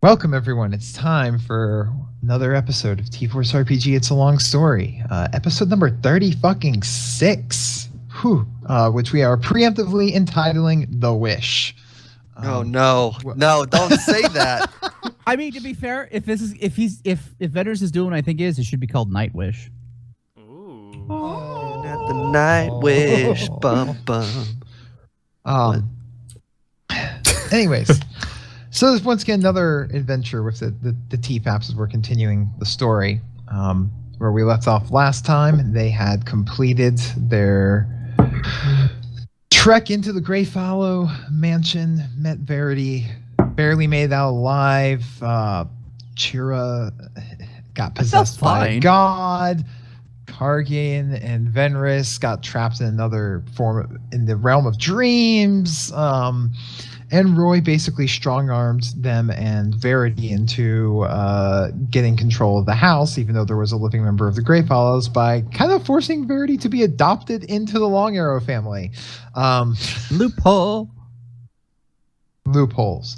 Welcome, everyone. It's time for another episode of T-Force RPG. It's a long story. Episode number 36, which we are preemptively entitling "The Wish." Oh no, don't say that. I mean, to be fair, if Vendors is doing what I think it should be called Night Wish. Ooh. At the Night Wish, bum bum. Anyways, so there's once again another adventure with the T-Faps as we're continuing the story. Where we left off last time, they had completed their trek into the Greyfallow mansion, met Verity, barely made it out alive. Chira got possessed by God. Kargan and Venris got trapped in another form in the realm of dreams. And Roy basically strong-armed them and Verity into getting control of the house, even though there was a living member of the Greyfallows, by kind of forcing Verity to be adopted into the Long Arrow family. Loopholes.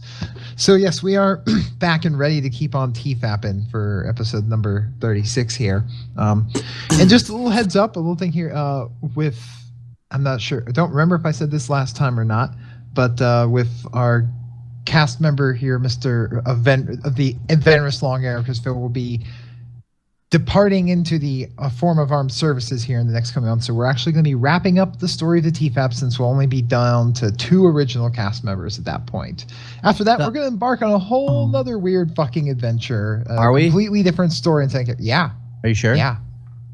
So yes, we are back and ready to keep on T-fapping for episode number 36 here. And just a little heads up, a little thing here with, I'm not sure, I don't remember if I said this last time or not, but with our cast member here, Mr. of the Venris Long Arrow, because Phil will be departing into the form of armed services here in the next coming month. So we're actually going to be wrapping up the story of the TFAP, since we'll only be down to 2 original cast members at that point. After that, we're going to embark on a whole other weird fucking adventure. Are we? Completely different story. And yeah. Are you sure? Yeah.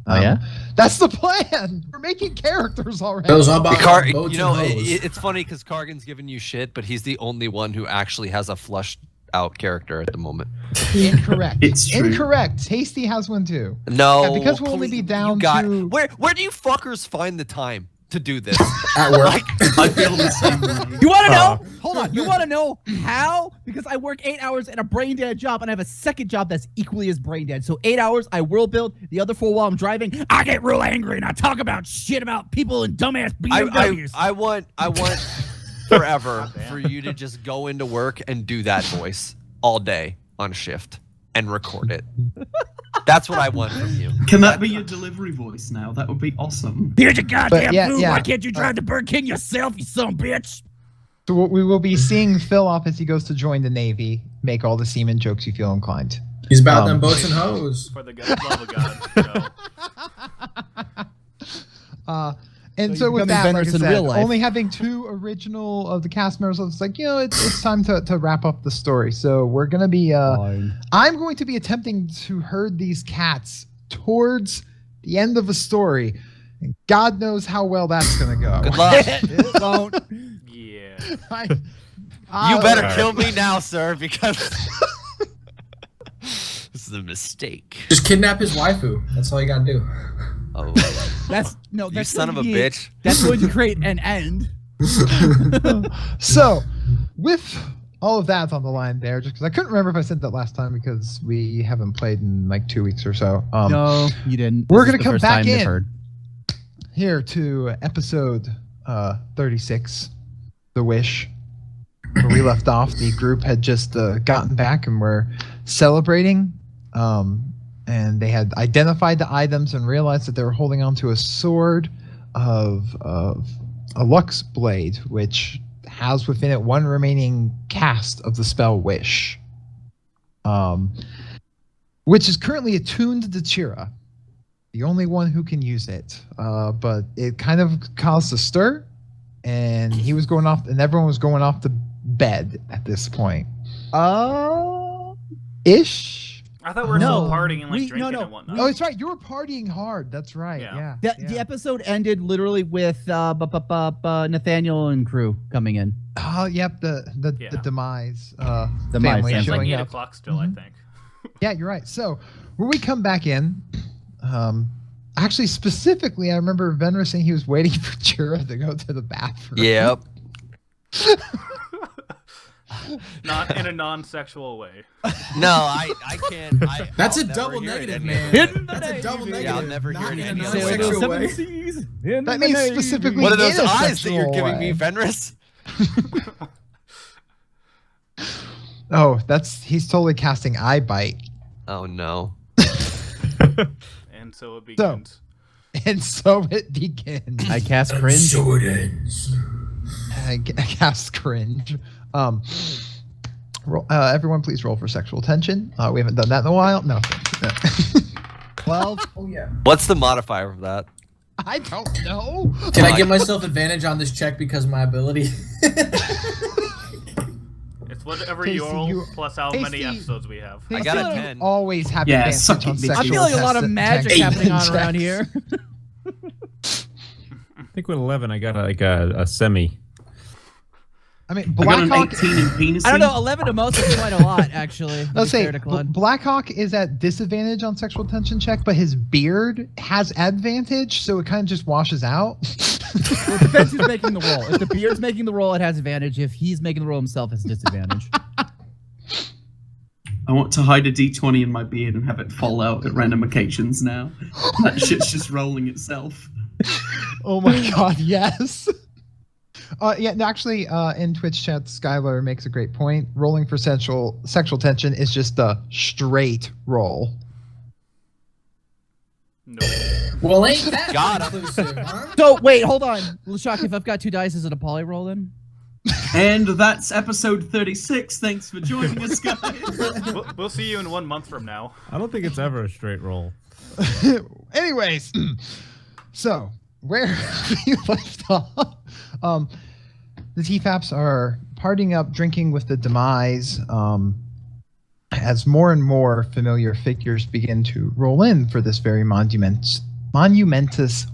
Yeah? That's the plan. We're making characters already. It was all about It's funny because Kargan's giving you shit, but he's the only one who actually has a flushed out character at the moment. Incorrect. It's true. Incorrect. Tasty has one too. No, Yeah, because we'll only be down to... Where do you fuckers find the time to do this? At work. I feel the same way. You want to know? Hold on. You want to know how? Because I work 8 hours in a brain dead job, and I have a second job that's equally as brain dead. So 8 hours, I world build. The other 4 while I'm driving, I get real angry and I talk about shit about people in dumbass BMWs. I want forever for you to just go into work and do that voice all day on shift and record it. That's what I want from you. Can that be your delivery voice now? That would be awesome. Here's your goddamn food. Yeah. Why can't you drive to Burger King yourself, you son of a bitch? So we will be seeing Phil off as he goes to join the Navy, make all the seaman jokes you feel inclined. He's about them boats and hoes. For the love of God. And So so you're with becoming that, like I Venris in said, real life. only having 2 original of the cast members, it's like, it's time to wrap up the story. So we're going to be, I'm going to be attempting to herd these cats towards the end of the story. And God knows how well that's going to go. Good luck. It won't. Yeah. You better kill me now, sir, because this is a mistake. Just kidnap his waifu. That's all you gotta do. Oh, That's you son of a going to be- bitch. That's going to create an end. So, with all of that on the line there, just because I couldn't remember if I said that last time because we haven't played in like 2 weeks or so. No, you didn't. We're This gonna is the come first back time they've in. heard. Here to episode 36, The Wish. Where we left off, the group had just gotten back and were celebrating. And they had identified the items and realized that they were holding onto a sword of a Lux blade, which has within it 1 remaining cast of the spell Wish, which is currently attuned to Chira, the only one who can use it. But it kind of caused a stir, and he was going off, and everyone was going off to bed at this point. Ish. I thought we were still partying and like drinking and whatnot. Oh, it's right. You were partying hard. That's right. Yeah. Yeah. The episode ended literally with Nathaniel and crew coming in. Oh, yep. The demise. Demise, family yeah. It's like showing 8 up. o'clock still, I think. Yeah, you're right. So when we come back in, actually specifically, I remember Venra saying he was waiting for Chira to go to the bathroom. Yep. Not in a non-sexual way. No, I can't. That's I'll a never double hear it negative, any man. other way. That's a double negative. Yeah, I'll never hear Not it in a any other way. non-sexual way. That means specifically What are in those a eyes that you're sexual giving me, way. Venris? Oh, he's totally casting eye bite. Oh no. And so it begins. And so it begins. I cast cringe. So it ends. I cast cringe. Everyone please roll for sexual tension. We haven't done that in a while. No. 12. Oh yeah. What's the modifier of that? I don't know. Can I give myself advantage on this check because of my ability? It's whatever Casey, you roll plus how many Casey- episodes we have. I I got a feel like 10. you always have Yeah, advantage suck on it, bitch. sexual I'm feeling a lot of magic tension happening on checks. around here. I think with 11, I got a semi. I mean, I got an Blackhawk. 18 in penis. I don't know. 11 to most is quite a lot, actually. Let's say fair to Clun. Blackhawk is at disadvantage on sexual tension check, but his beard has advantage, so it kind of just washes out. Well, it depends who's making the roll. If the beard's making the roll, it has advantage. If he's making the roll himself, it's disadvantage. I want to hide a d20 in my beard and have it fall out at random occasions now. That shit's just rolling itself. Oh my god, yes. Yeah, actually, in Twitch chat, Skylar makes a great point. Rolling for sexual tension is just a straight roll. No. Well, ain't that Got him. inclusive, huh? So, wait, hold on. Lashak, if I've got 2 dice, is it a poly roll then? And that's episode 36. Thanks for joining us, guys. We'll see you in 1 month from now. I don't think it's ever a straight roll. Anyways, so where we left off, the TFAPs are partying up, drinking with the demise, as more and more familiar figures begin to roll in for this very monumentous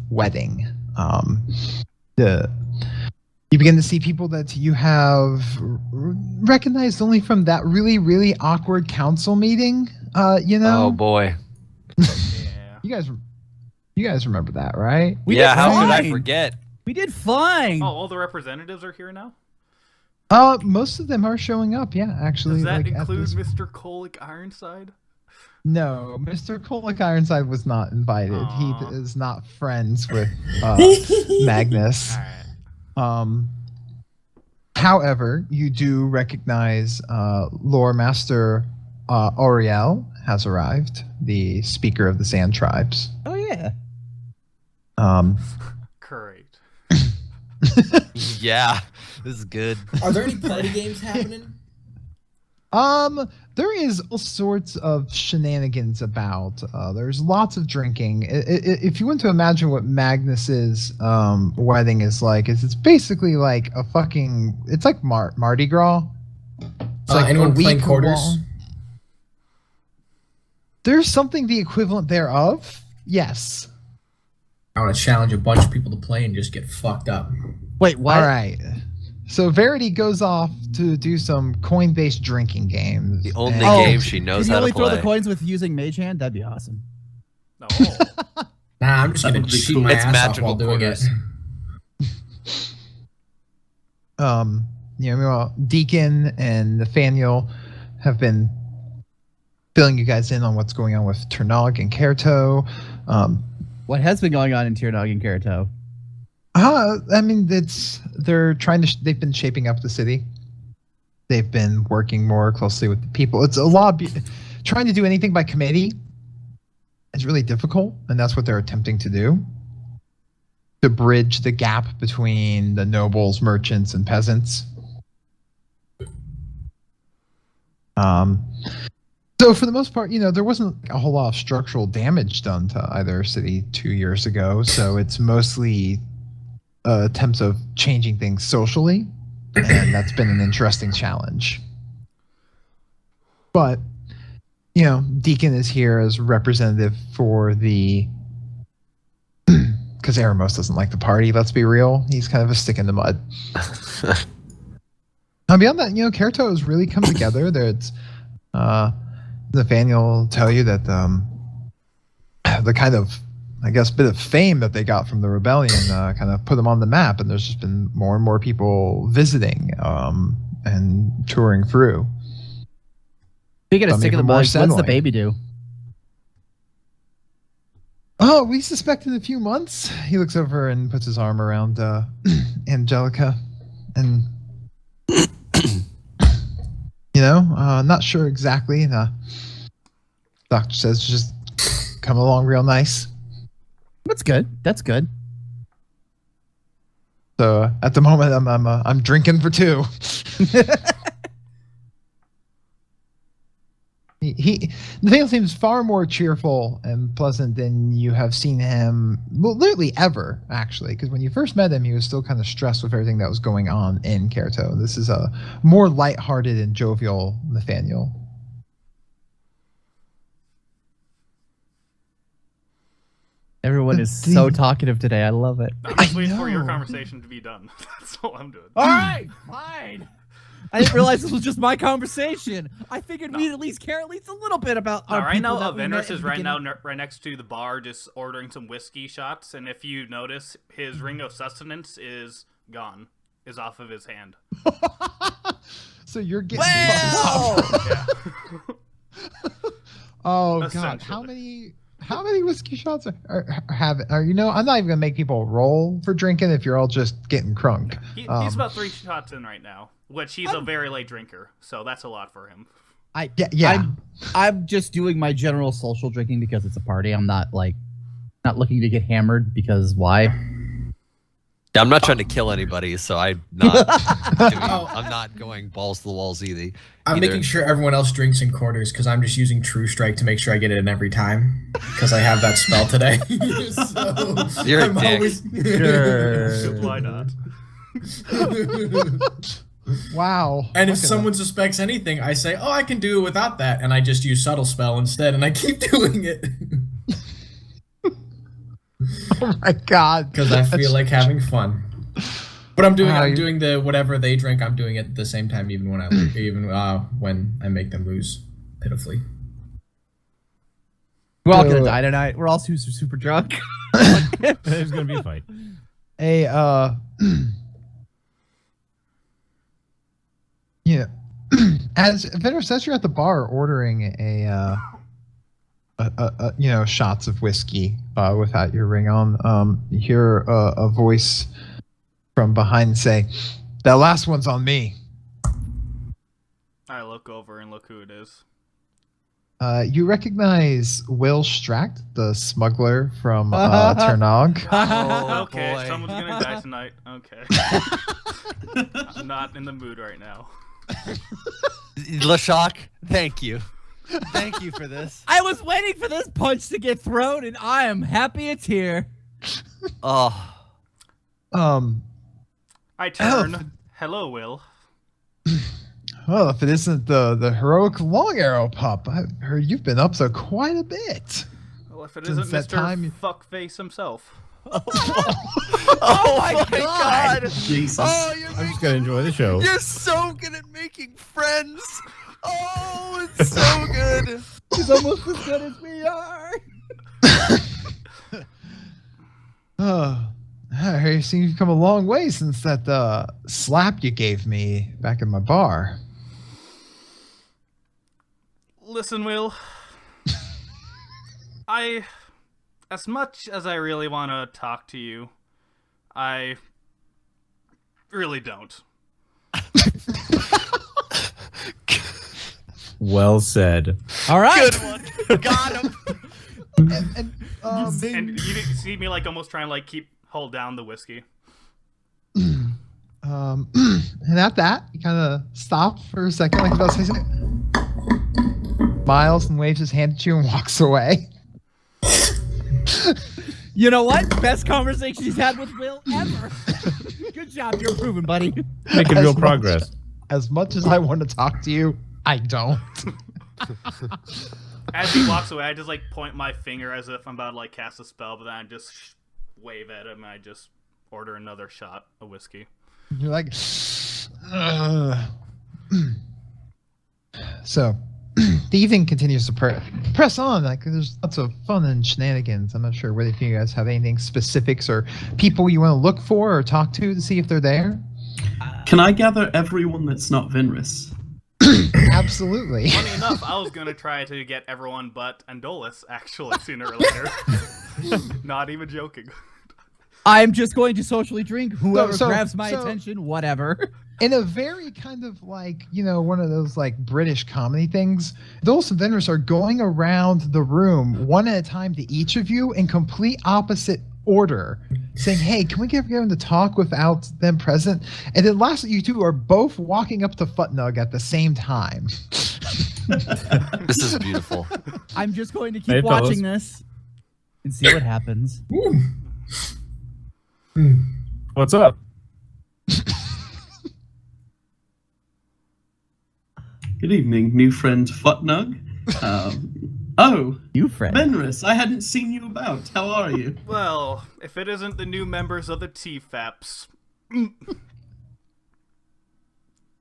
wedding. You begin to see people that you have recognized only from that really, really awkward council meeting. Oh boy. Yeah. You guys remember that, right? Yeah, how could I fine. forget? We did fine. Oh, all the representatives are here now? Most of them are showing up. Yeah, actually. Does that like, at include this- Mr. Kolick Ironside? No, Mr. Kolick Ironside was not invited. Aw. He is not friends with Magnus. Alright. However, you do recognize Lore Master Auriel has arrived, the speaker of the Sand Tribes. Oh, yeah. Great. Yeah, this is good. Are there any party games happening? There is all sorts of shenanigans about. There's lots of drinking. If you want to imagine what Magnus's wedding is like, it's basically like a fucking. It's like Mardi Gras. It's like Anyone playing week quarters? long. There's something the equivalent thereof. Yes. I want to challenge a bunch of people to play and just get fucked up. Wait, what? All right. So Verity goes off to do some coin-based drinking games. The only And- game she knows Can you how only to throw play. the coins with using Mage Hand? That'd be awesome. No. Nah, I'm just That gonna would be cheat cool. my It's ass off magical while doing quarters. it. Well, Deacon and Nathaniel have been filling you guys in on what's going on with Turnog and Kerto. What has been going on in Tirnog and Karato? I mean, they've been shaping up the city. They've been working more closely with the people. It's a lot. Trying to do anything by committee is really difficult, and that's what they're attempting to do. To bridge the gap between the nobles, merchants, and peasants. So for the most part, there wasn't a whole lot of structural damage done to either city 2 years ago. So it's mostly attempts of changing things socially, and that's been an interesting challenge. But Deacon is here as representative for the. Because Eremos doesn't like the party, let's be real. He's kind of a stick in the mud. Beyond that, Kerto has really come together. There's Nathaniel will tell you that the kind of, I guess, bit of fame that they got from the rebellion kind of put them on the map, and there's just been more and more people visiting and touring through. Speaking of Some stick in the even more mud, what's the settling. baby do? Oh, we suspect in a few months. He looks over and puts his arm around Angelica, and Not sure exactly. The doctor says just come along real nice. That's good. That's good. So at the moment, I'm drinking for two. Nathaniel seems far more cheerful and pleasant than you have seen him, well, literally ever, actually. Because when you first met him, he was still kind of stressed with everything that was going on in Kerto. This is a more lighthearted and jovial Nathaniel. Everyone is so talkative today. I love it. I'm just waiting for your know. conversation to be done. That's all I'm doing. All right, fine. I didn't realize this was just my conversation. I figured we'd at least care at least a little bit about our Right people now, that we met Venris in is the right beginning. now right next to the bar, just ordering some whiskey shots. And if you notice, his ring of sustenance is gone, is off of his hand. So you're getting fucked up. Yeah. Oh god, Essentially. how many whiskey shots are I'm not even gonna make people roll for drinking if you're all just getting crunk. He's about 3 shots in right now, which he's a very late drinker, so that's a lot for him. Yeah. I'm just doing my general social drinking because it's a party. I'm not looking to get hammered because why? I'm not trying to kill anybody, so I'm not going balls to the walls either. I'm making sure everyone else drinks in quarters because I'm just using True Strike to make sure I get it in every time because I have that spell today. So You're a I'm dick. always- Why not? Wow. And if Look at someone suspects anything, I say, "Oh, I can do it without that," and I just use Subtle Spell instead, and I keep doing it that. Oh my god. because I feel like having fun. But I'm Wow, doing the whatever they drink. I'm doing it at the same time, even when when I make them lose pitifully. We're all So- gonna die tonight. We're all super drunk. There's gonna be a fight. Yeah. As Venner says, you're at the bar ordering shots of whiskey without your ring on. You hear a voice from behind say, "That last one's on me." I look over and look who it is. You recognize Will Stracht, the smuggler from Ternog. Oh, Okay, boy. someone's gonna die tonight. Okay. I'm not in the mood right now. LeShock, thank you. Thank you for this. I was waiting for this punch to get thrown, and I am happy it's here. Oh, I turn. Hello, Will. Well, if it isn't the heroic Long Arrow pup, I've heard you've been up to quite a bit. Well, if it Since isn't that Mr. time- Fuckface himself. oh my god! Jesus. Oh, you're I'm just gonna enjoy the show. You're so good at making friends. Oh, it's so good. He's almost as good as we are. I hear you seem to have come a long way since that slap you gave me back in my bar. Listen, Will. As much as I really want to talk to you, I really don't. Well said. All right. Good one. Got him. And And you didn't see me almost trying to hold down the whiskey. and at that, he kind of stopped for a second, like about to say something. Smiles and waves his hand at you and walks away. You know what? Best conversation he's had with Will ever. Good job. You're improving, buddy. Making As real much- progress. As much as I want to talk to you, I don't. As he walks away, I just point my finger as if I'm about to cast a spell, but then I just wave at him and I just order another shot of whiskey. You're like, "Ugh." So the evening continues to press on. There's lots of fun and shenanigans. I'm not sure whether you guys have anything specifics or people you want to look for or talk to see if they're there. Can I gather everyone that's not Vinris? Absolutely. Funny enough, I was gonna try to get everyone but Andolus actually sooner or later. Not even joking. I'm just going to socially drink. Whoever So- grabs my so- attention, whatever. in a very kind of like, one of those like British comedy things, those vendors are going around the room one at a time to each of you in complete opposite order, saying, hey, can we get them to talk without them present? And then lastly, you two are both walking up to Futnug at the same time. This is beautiful. I'm just going to keep Hey, fellas. watching this and see what happens. What's up? Good evening, new friend Futnug. Oh, You, friend. Venris, I hadn't seen you about. How are you? Well, if it isn't the new members of the TFAPs.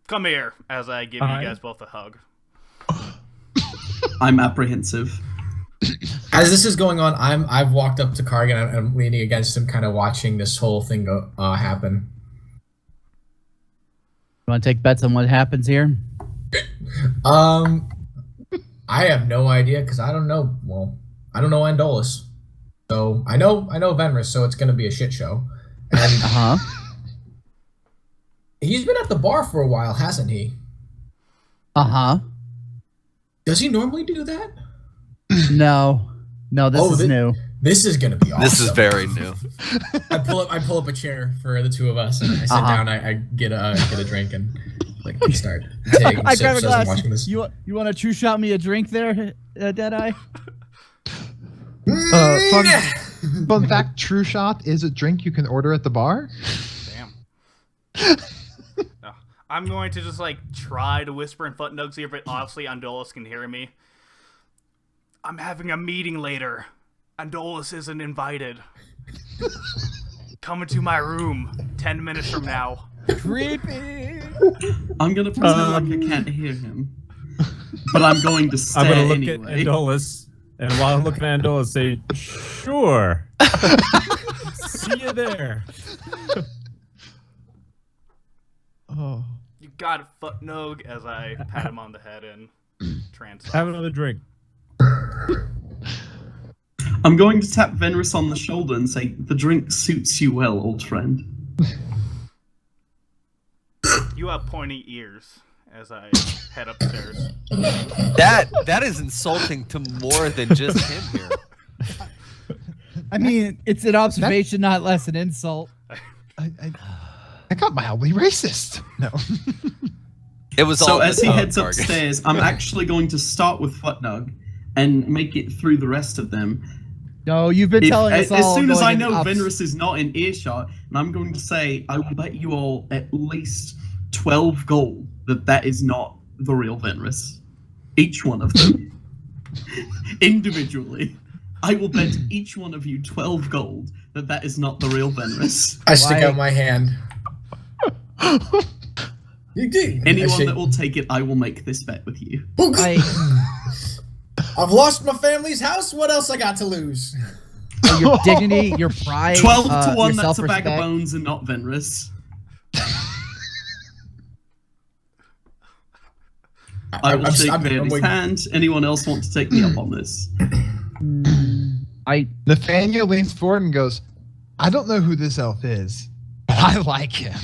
Come here, as I give Hi. you guys both a hug. I'm apprehensive. As this is going on, I've walked up to Kargan and I'm leaning against him, kind of watching this whole thing go happen. You want to take bets on what happens here? I have no idea because I don't know. Well, I don't know Andolus, so I know Venris, so it's gonna be a shit show. And he's been at the bar for a while, hasn't he? Does he normally do that? No, this is new. This is gonna be awesome. This is very new. I pull up a chair for the two of us, and I sit down. I get a drink and we start taking I sips grab a as I'm glass. watching this. You want to true shot me a drink there, Deadeye? Fun fact, True Shot is a drink you can order at the bar. Damn. No, I'm going to just try to whisper in Futnug's ear, but obviously Andolus can hear me. I'm having a meeting later. Andolus isn't invited. Come into my room 10 minutes from now. Creepy. I'm gonna pretend like I can't hear him, but I'm going to stare I'm gonna look anyway. at Andolus, and while I'm looking at Andolus, say, "Sure." See you there. Oh. You got it, Futnug, as I pat him on the head and translate. Have another drink. I'm going to tap Venris on the shoulder and say, "The drink suits you well, old friend." You have pointy ears as I head upstairs. That is insulting to more than just him here. I mean, it's an observation, not less an insult. I got mildly racist. No. It was So all as he the heads target. upstairs, I'm actually going to start with Futnug and make it through the rest of them. No, you've been telling us all. As soon as going I in know ups. Venris is not in earshot, and I'm going to say, I will bet you all at least 12 gold that is not the real Venris. Each one of them. Individually. I will bet each one of you 12 gold that is not the real Venris. I stick Why? out my hand. You do. Anyone that will take it, I will make this bet with you. I've lost my family's house. What else I got to lose? Your dignity, your pride, 12 to 1, your that's a bag self-respect. of bones and not Venris. I will shake Verdi's hand. Anyone else want to take me up on this? Nathaniel leans forward and goes, I don't know who this elf is, but I like him.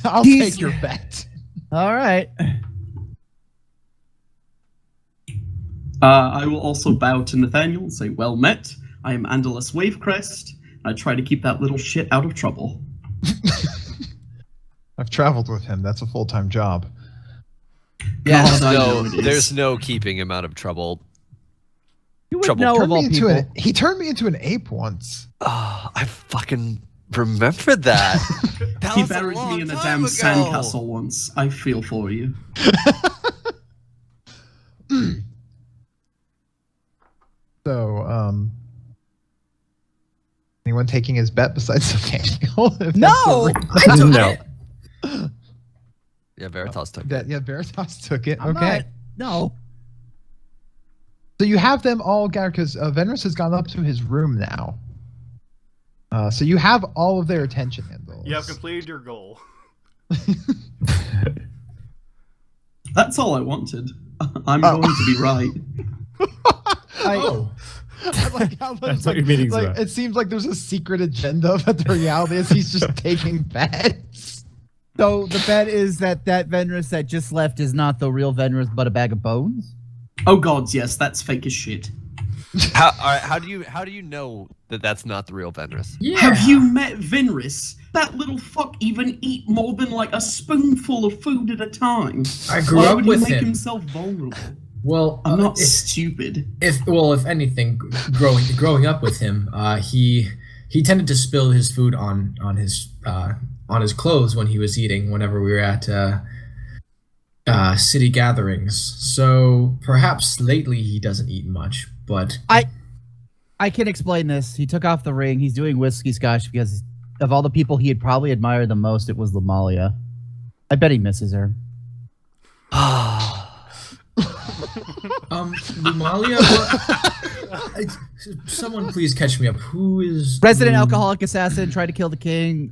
I'll He's- take your bet. All right. I will also bow to Nathaniel and say, well met. I am Andalus Wavecrest. I try to keep that little shit out of trouble. I've traveled with him. That's a full-time job. Yeah. God, I know it is. There's no keeping him out of trouble. You would Trouble. know of all people. He turned me into an ape once. Oh, I fucking remember that. That He was buried long me in a time damn ago. sandcastle once. I feel for you. So, anyone taking his bet besides Nathaniel? If No! that's the reason. No. Yeah, Veritas took That, yeah, Veritas took it. I'm okay. not- No. So you have them all gathered because Venris has gone up to his room now. So you have all of their attention, Andal. You have completed your goal. That's all I wanted. I'm going to be right. Oh. I like how That's what your meeting's about. it seems like there's a secret agenda, but the reality is he's just taking bets. So the bet is that Venrus that just left is not the real Venrus, but a bag of bones. Oh gods, yes, that's fake as shit. All right, how do you know that that's not the real Venrus? Yeah. Have you met Vinris? That little fuck even eat more than like a spoonful of food at a time. I grew Why up would he with make him. himself vulnerable? Well, I'm not if, stupid. if anything, growing up with him, he tended to spill his food on his clothes when he was eating. Whenever we were at city gatherings, so perhaps lately he doesn't eat much. But I can explain this. He took off the ring. He's doing whiskey scotch because of all the people he had probably admired the most, it was Lumalia. I bet he misses her. Lumalia, someone please catch me up. Who is Resident alcoholic assassin tried to kill the king.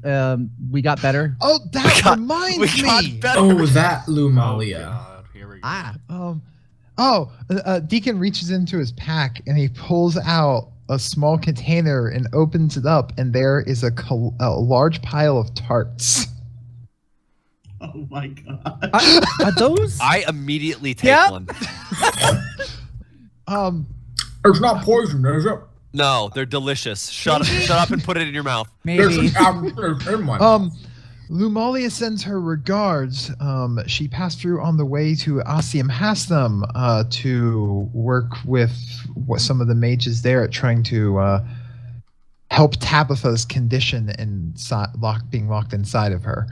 We got better. Oh, that reminds We got me. better. Oh, that Oh, Lumalia. God. Here we go. Deacon reaches into his pack and he pulls out a small container and opens it up, and there is a large pile of tarts. Oh my god. Are those? I immediately take Yep. one. It's not poison, is it? No, they're delicious. Shut up and put it in your mouth. Maybe. There's in my Lumalia sends her regards. She passed through on the way to Asium Haslam to work with some of the mages there at trying to help Tabitha's condition and being locked inside of her.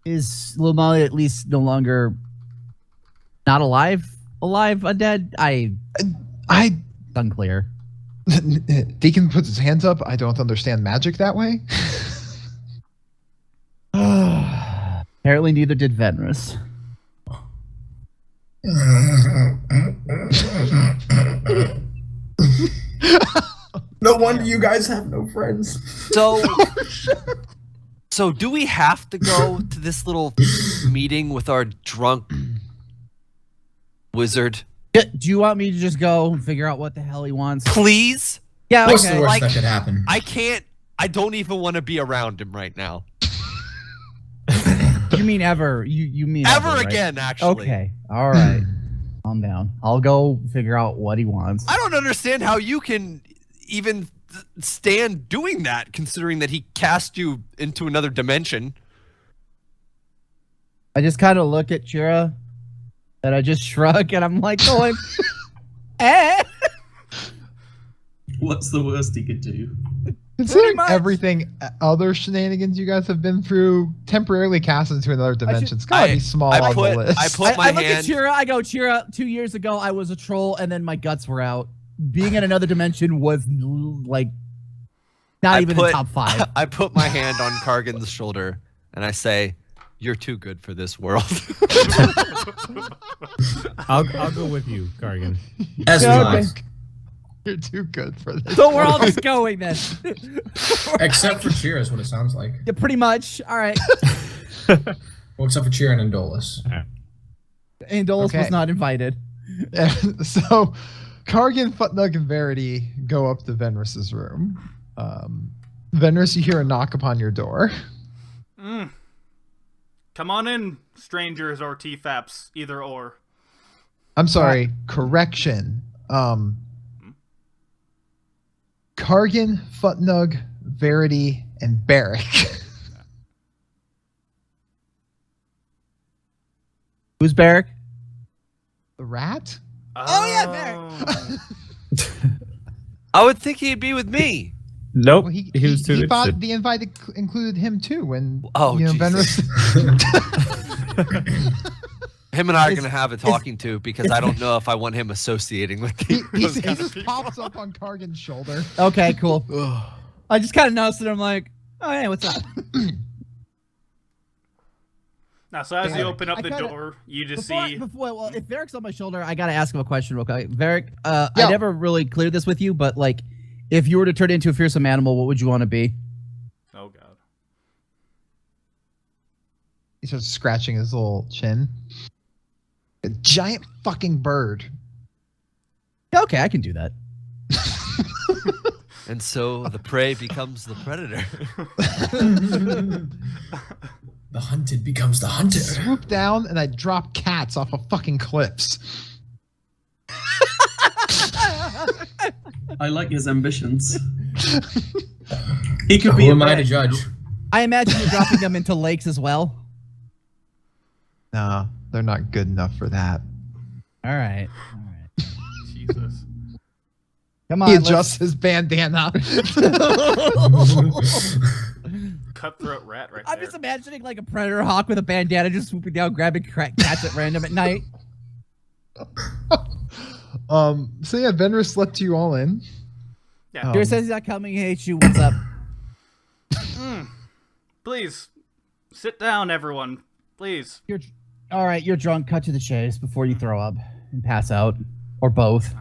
Is Lumalia at least no longer not alive? Alive? Undead? I Unclear. Deacon puts his hands up. I don't understand magic that way. Apparently neither did Venrus. No wonder you guys have no friends. So do we have to go to this little meeting with our drunk wizard? Do you want me to just go and figure out what the hell he wants? Please? Yeah, What's okay. the worst Like- that could happen? I don't even want to be around him right now. You mean ever? You mean Ever right? again, actually. Okay. All right. Calm down. I'll go figure out what he wants. I don't understand how you can even stand doing that, considering that he cast you into another dimension. I just kind of look at Chira, and I just shrug, and I'm like going, eh? What's the worst he could do? Considering much. everything other shenanigans you guys have been through, temporarily cast into another dimension, it's gotta I- be small I on put- the list. I put my I look at hand. Chira, I go, Chira, 2 years ago, I was a troll, and then my guts were out. Being in another dimension was, like, not I even put- in top 5. I put my hand on Kargan's shoulder and I say, "You're too good for this world." I'll go with you, Kargan. As Yeah, will I. okay. You're too good for this. So we're all just going then. Except for Cheer is what it sounds like. Yeah, pretty much. All right. Well, except for Cheer and Indolus. Andolos Okay. was not invited. So, Kargan, Futnug, and Verity go up to Venris's room. Venris, you hear a knock upon your door. Come on in, strangers or TFAPs, either or. I'm sorry, correction. Kargan, Futnug, Verity, and Barrick. Who's Barrick? The rat? Oh, yeah, I would think he'd be with me. Nope. Well, he was too he thought interested. the invite included him too. When Oh, Venris. Him and I are gonna have a talking to because I don't know if I want him associating with he those kind of just people. pops up on Kargan's shoulder. Okay, cool. I just kind of noticed it. I'm like, oh, hey, what's up? Now, so as you open up I the kinda- door, you just Before, see. well, if Varric's on my shoulder, I gotta ask him a question real quick. Varric, I Yeah. never really cleared this with you, but like, if you were to turn into a fearsome animal, what would you want to be? Oh god. He starts scratching his little chin. A giant fucking bird. Yeah, okay, I can do that. And so the prey becomes the predator. the hunted becomes the hunter. swoop down and I drop cats off of fucking cliffs. I like his ambitions. He could be Who a am I to vet. judge? I imagine you're dropping them into lakes as well. No, they're not good enough for that. All right. Jesus. Come on. He let's- adjusts his bandana. Cutthroat rat right I'm there. just imagining like a predator hawk with a bandana just swooping down, grabbing cats at random at night. So yeah, Venrus lets you all in. Yeah. Deer says he's not coming. He hates you. What's up? Please, sit down, everyone. Please. All right, you're drunk. Cut to the chase before you throw up and pass out, or both.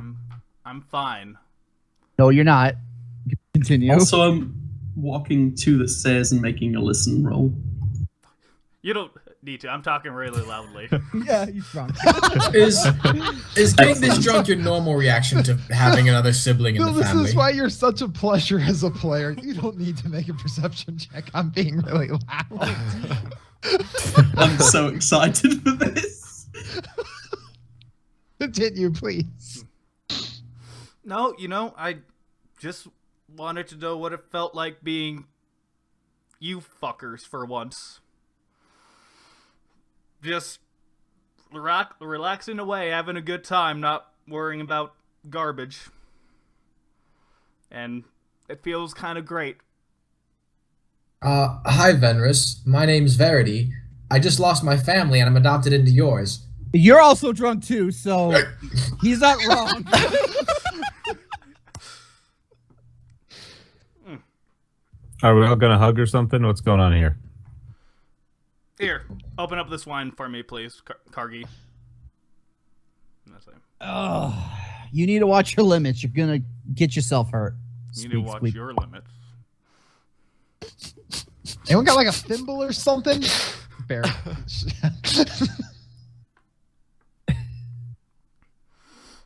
I'm fine. No, you're not. Continue. Also, I'm walking to the stairs and making a listen roll. You don't need to. I'm talking really loudly. Yeah, he's drunk. Is getting this drunk your normal reaction to having another sibling in Bill, the this family? is why you're such a pleasure as a player. You don't need to make a perception check. I'm being really loud. I'm so excited for this. Continue, please. No, I just wanted to know what it felt like being you fuckers for once. Just relaxing away, having a good time, not worrying about garbage. And it feels kind of great. Hi, Venrus. My name's Verity. I just lost my family and I'm adopted into yours. You're also drunk too, so he's not wrong. Are we all gonna hug or something? What's going on here? Here, open up this wine for me, please, Kargi. That's it. Oh, you need to watch your limits. You're gonna get yourself hurt. You need to Squeak, watch squeak. your limits. Anyone got like a thimble or something? Bear.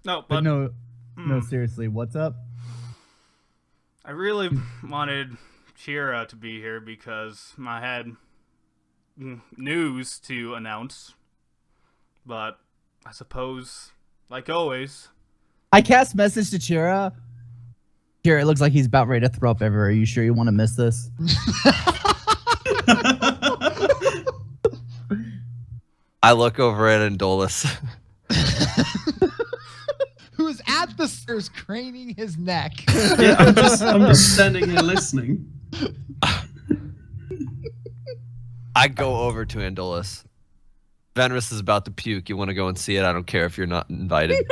No, But but no, seriously, what's up? I really wanted Shira to be here because I had news to announce. But I suppose, like always, I cast message to Chira. Chira, it looks like he's about ready to throw up everywhere. Are you sure you want to miss this? I look over at Indolus. Who's at the stairs craning his neck. Yeah, I'm just standing here listening. I go over to Indolus. Venrus is about to puke. You want to go and see it? I don't care if you're not invited.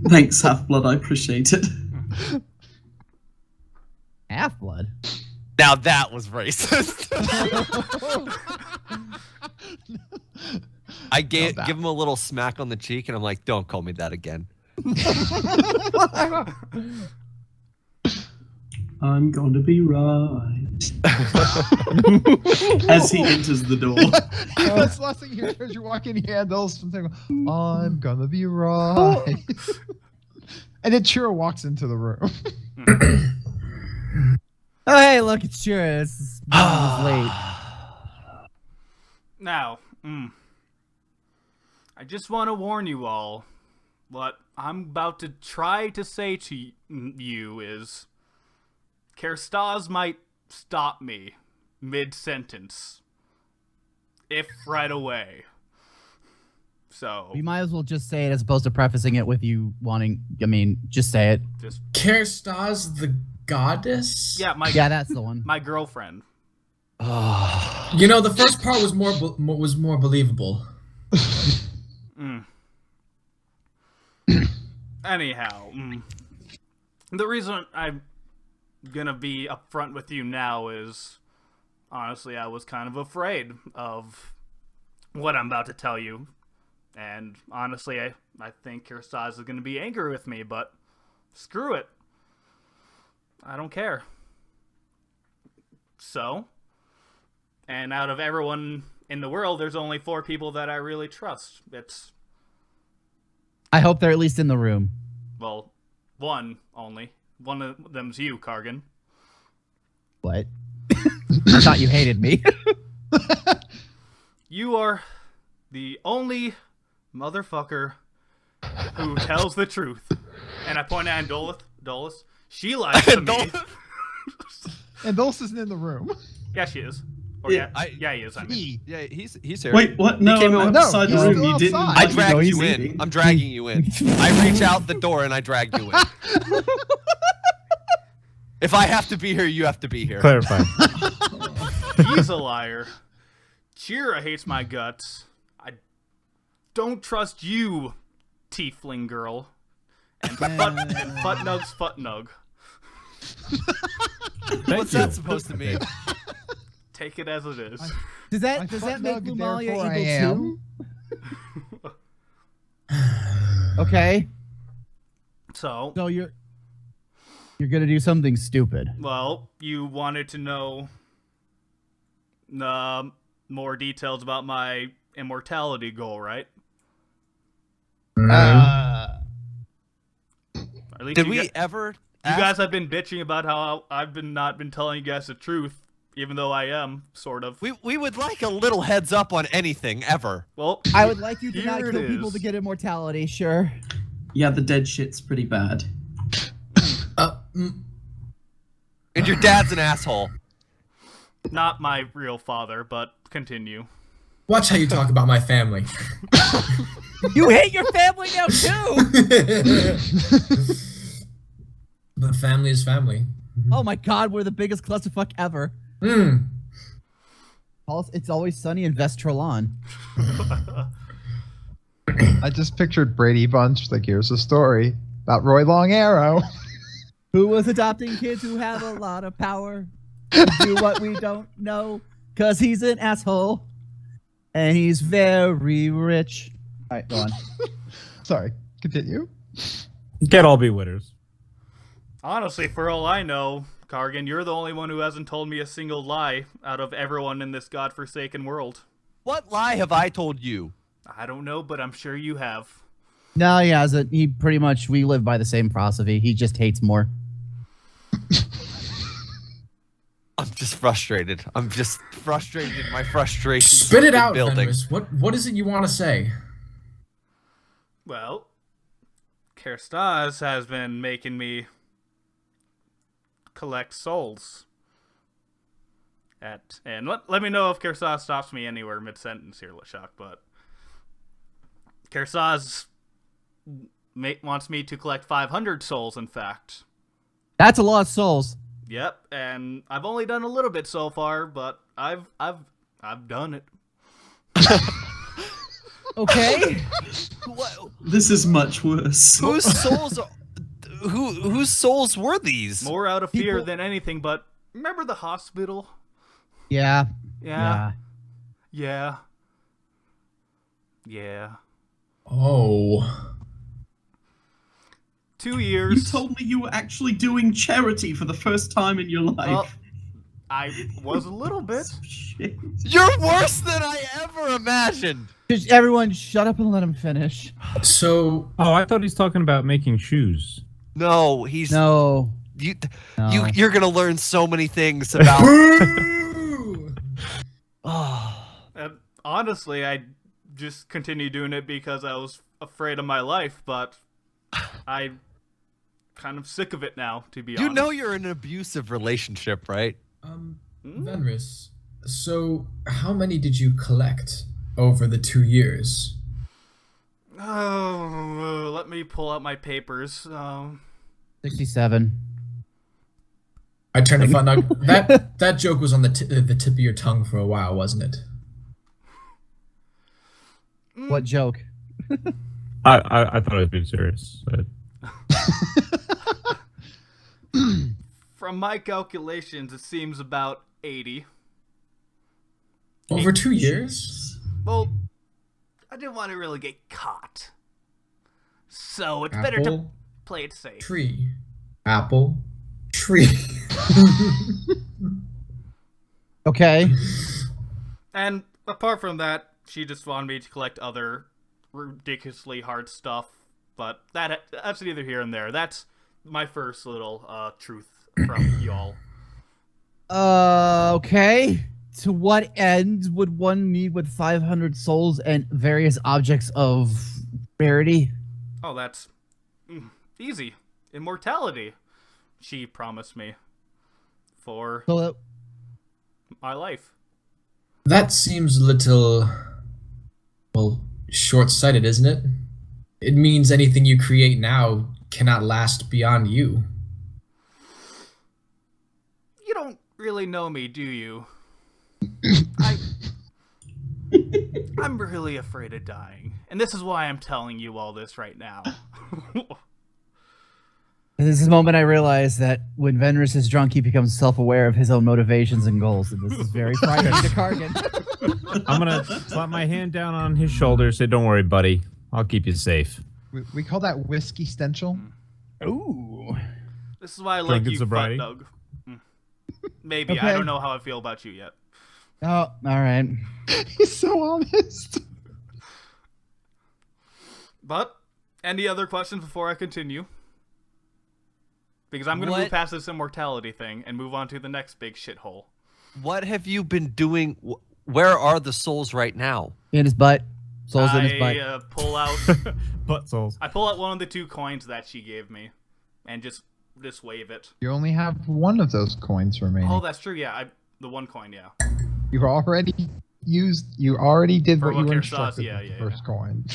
Thanks, Half-Blood. I appreciate it. Half blood. Now that was racist. I give him a little smack on the cheek, and I'm like, "Don't call me that again." I'm going to be right. As he enters the door. That's the last thing you hear as you're walking handles from saying, I'm gonna be right. And then Chira walks into the room. Oh, hey, look, it's Chira. It's late. now, I just want to warn you all. What I'm about to try to say to you is, Kerstaz might stop me mid-sentence, if right away. So, You might as well just say it as opposed to prefacing it with you wanting. I mean, just say it. just Kerstaz the goddess? yeah, Yeah, that's the one. my girlfriend. You know, the first part was more believable. Anyhow, the reason I'm gonna be upfront with you now is, honestly, I was kind of afraid of what I'm about to tell you. And honestly, I think Kerstaz is gonna be angry with me, but screw it. I don't care. So, and out of everyone in the world, there's only 4 people that I really trust. It's, I hope they're at least in the room. well, one only. One of them's you, Kargan. What? I thought you hated me. You are the only motherfucker who tells the truth. And I point at Dolus. She lies to me. And Dulce isn't in the room. Yeah, she is. Or Yeah. yeah, he is. I mean. He. Yeah, he's here. Wait, what? No, came I'm in- outside No, the he's room. You still didn't. outside. I let me dragged know you he's in. eating. I'm dragging you in. I reach out the door and I drag you in. If I have to be here, you have to be here. Clarify. He's a liar. Chira hates my guts. I don't trust you, tiefling girl. And Futnug's Futnug. What's that supposed to mean? Take it as it is. Does My that make Futnug, Lumalia therefore I evil am. too? Okay, So, so you're gonna do something stupid. well, you wanted to know more details about my immortality goal, right? Or at least Did you we guys, ever? you guys have been bitching about how I've not been telling you guys the truth, even though I am, sort of. We would like a little heads up on anything ever. Well, I would like you to not Here it kill people is. to get immortality. Sure. Yeah, the dead shit's pretty bad. And your dad's an asshole. not my real father, but continue. Watch how you talk about my family. You hate your family now too. But family is family. Oh my God, we're the biggest clusterfuck ever. Mm. It's always sunny in Vestralon. I just pictured Brady Bunch. Like, here's a story about Roy Long Arrow. Who was adopting kids who have a lot of power to do what we don't know, cause he's an asshole and he's very rich. All right, go on. Sorry, continue. Can't all be winners. Honestly, for all I know, Kargan, you're the only one who hasn't told me a single lie out of everyone in this godforsaken world. What lie have I told you? I don't know, but I'm sure you have. No, he hasn't. He pretty much, we live by the same philosophy. He just hates more. I'm just frustrated. I'm just frustrated in my frustration. Spit it out, building. Fenris. What is it you want to say? Well, Kerstaz has been making me collect souls. And let me know if Kerstaz stops me anywhere mid-sentence here, Lashak, but Kerstaz wants me to collect 500 souls, in fact. That's a lot of souls. Yep, and I've only done a little bit so far, but I've done it. Okay. This is much worse. Whose souls? Whose souls were these? More out of fear People- than anything, but remember the hospital? Yeah. Yeah. Yeah. Yeah. Oh. 2 You years. told me you were actually doing charity for the first time in your life. Well, I was a little bit. Shit. You're worse than I ever imagined. Just everyone shut up and let him finish. So Oh, I thought he's talking about making shoes. No, he's No. you. No. You're gonna learn so many things about. Oh, And honestly, I just continued doing it because I was afraid of my life, but I'm kind of sick of it now, to be you honest. know you're in an abusive relationship, right? Fenris, so how many did you collect over the 2 years? Oh, let me pull out my papers. 67. I turned to Futnug. That joke was on the tip of your tongue for a while, wasn't it? What joke? I thought I was being serious. But From my calculations, it seems about 80. Over 2 years? Well, I didn't want to really get caught. So it's better to Apple play it safe. tree. Apple tree. Okay. And apart from that, she just wanted me to collect other ridiculously hard stuff. But that's neither here and there. That's my first little truth from y'all. Okay. To what end would one need with 500 souls and various objects of rarity? Oh, that's easy. Immortality. She promised me for So, my life. That seems a little, well, short-sighted, isn't it? It means anything you create now cannot last beyond you. You don't really know me, do you? I'm really afraid of dying, and this is why I'm telling you all this right now. this is the moment I realize that when Venrus is drunk, he becomes self-aware of his own motivations and goals, and this is very frightening to Kargan. I'm gonna slap my hand down on his shoulder. Say, "Don't worry, buddy. I'll keep you safe." We call that whiskey stenchel. Ooh. This is why I like Drunken you, sobriety? Doug. Maybe. Okay. I don't know how I feel about you yet. Oh, all right. He's so honest. But, any other questions before I continue? Because I'm going to move What? past this immortality thing and move on to the next big shithole. What have you been doing? Where are the souls right now? In his butt. Souls in his butt. I pull out Butt souls. I pull out one of the 2 coins that she gave me and just wave it. You only have one of those coins remaining. Oh, that's true. Yeah, the 1 coin, yeah. You've already used. You already did For what you what were Kerstas, instructed yeah, with yeah, the first coin.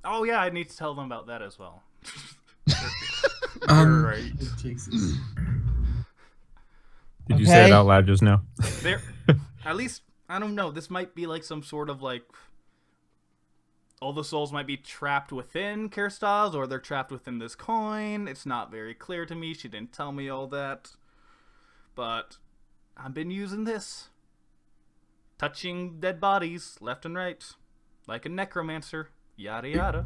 Oh, yeah, I need to tell them about that as well. Um, Right. Jesus. Did you say it Okay. out loud just now? There, at least, I don't know, this might be like some sort of like, all the souls might be trapped within Kerstas, or they're trapped within this coin. It's not very clear to me. She didn't tell me all that. But I've been using this. Touching dead bodies left and right. Like a necromancer. Yada yada.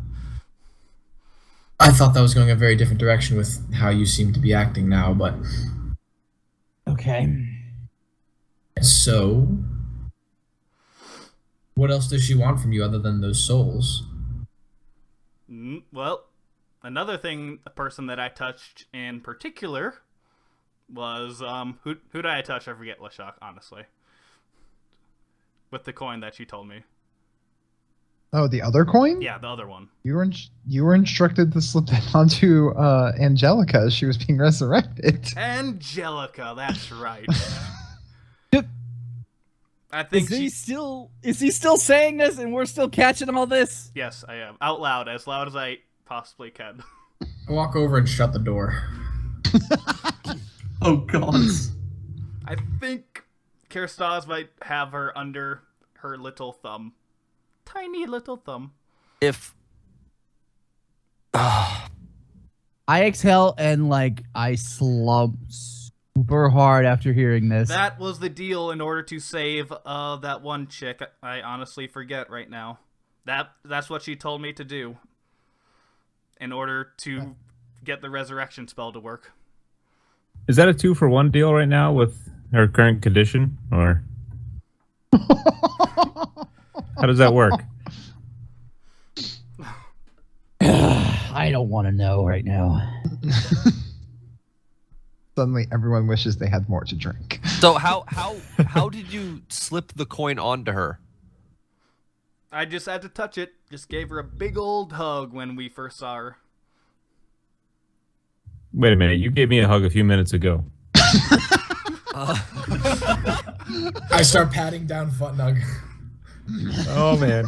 I thought that was going a very different direction with how you seem to be acting now, but Okay. so what else does she want from you other than those souls? Well, another thing, a person that I touched in particular was, who did I touch? I forget, Lashak, honestly. With the coin that you told me. Oh, the other coin? Yeah, the other one. You were instructed to slip that onto Angelica as she was being resurrected. Angelica, that's right. Yep. I think Is he still saying this and we're still catching all this? Yes, I am. Out loud as I possibly can. I walk over and shut the door. Oh God. I think Kerstas might have her under her little thumb. Tiny little thumb. If I exhale and I slump super hard after hearing this. That was the deal in order to save that one chick. I honestly forget right now. That's what she told me to do. In order to get the resurrection spell to work. Is that a 2-for-1 deal right now with her current condition, or how does that work? I don't want to know right now. Suddenly, everyone wishes they had more to drink. so, how did you slip the coin onto her? I just had to touch it. Just gave her a big old hug when we first saw her. Wait a minute, you gave me a hug a few minutes ago. I start patting down Futnug. Oh man.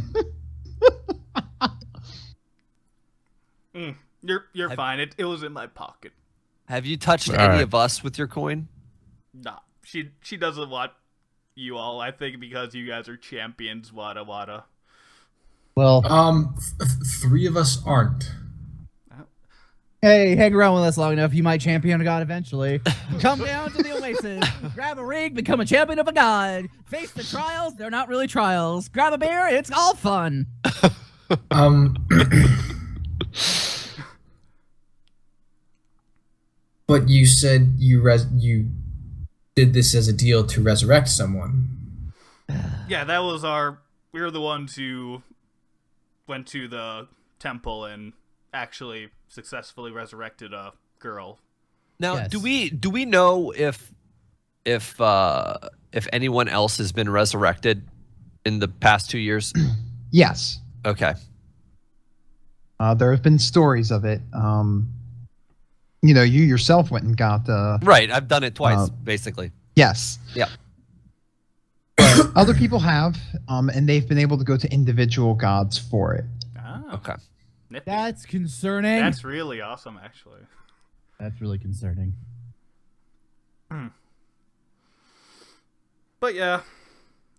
You're fine. It was in my pocket. Have you touched All any right. of us with your coin? Nah, she doesn't want you all. I think because you guys are champions. Wada wada. Well, 3 of us aren't. hey, hang around with us long enough, you might champion a god eventually. Come down to the Oasis, grab a rig, become a champion of a god. Face the trials, they're not really trials. Grab a beer, it's all fun. But you said you did this as a deal to resurrect someone. Yeah, that was we were the ones who went to the temple and actually successfully resurrected a girl. Now, Yes. do we know if if anyone else has been resurrected in the past 2 years? Yes. Okay. There have been stories of it. You know, you yourself went and got Right, I've done it twice, basically. yes. Yeah. But other people have, and they've been able to go to individual gods for it. Ah, Okay. nifty. That's concerning. That's really awesome, actually. That's really concerning. But yeah,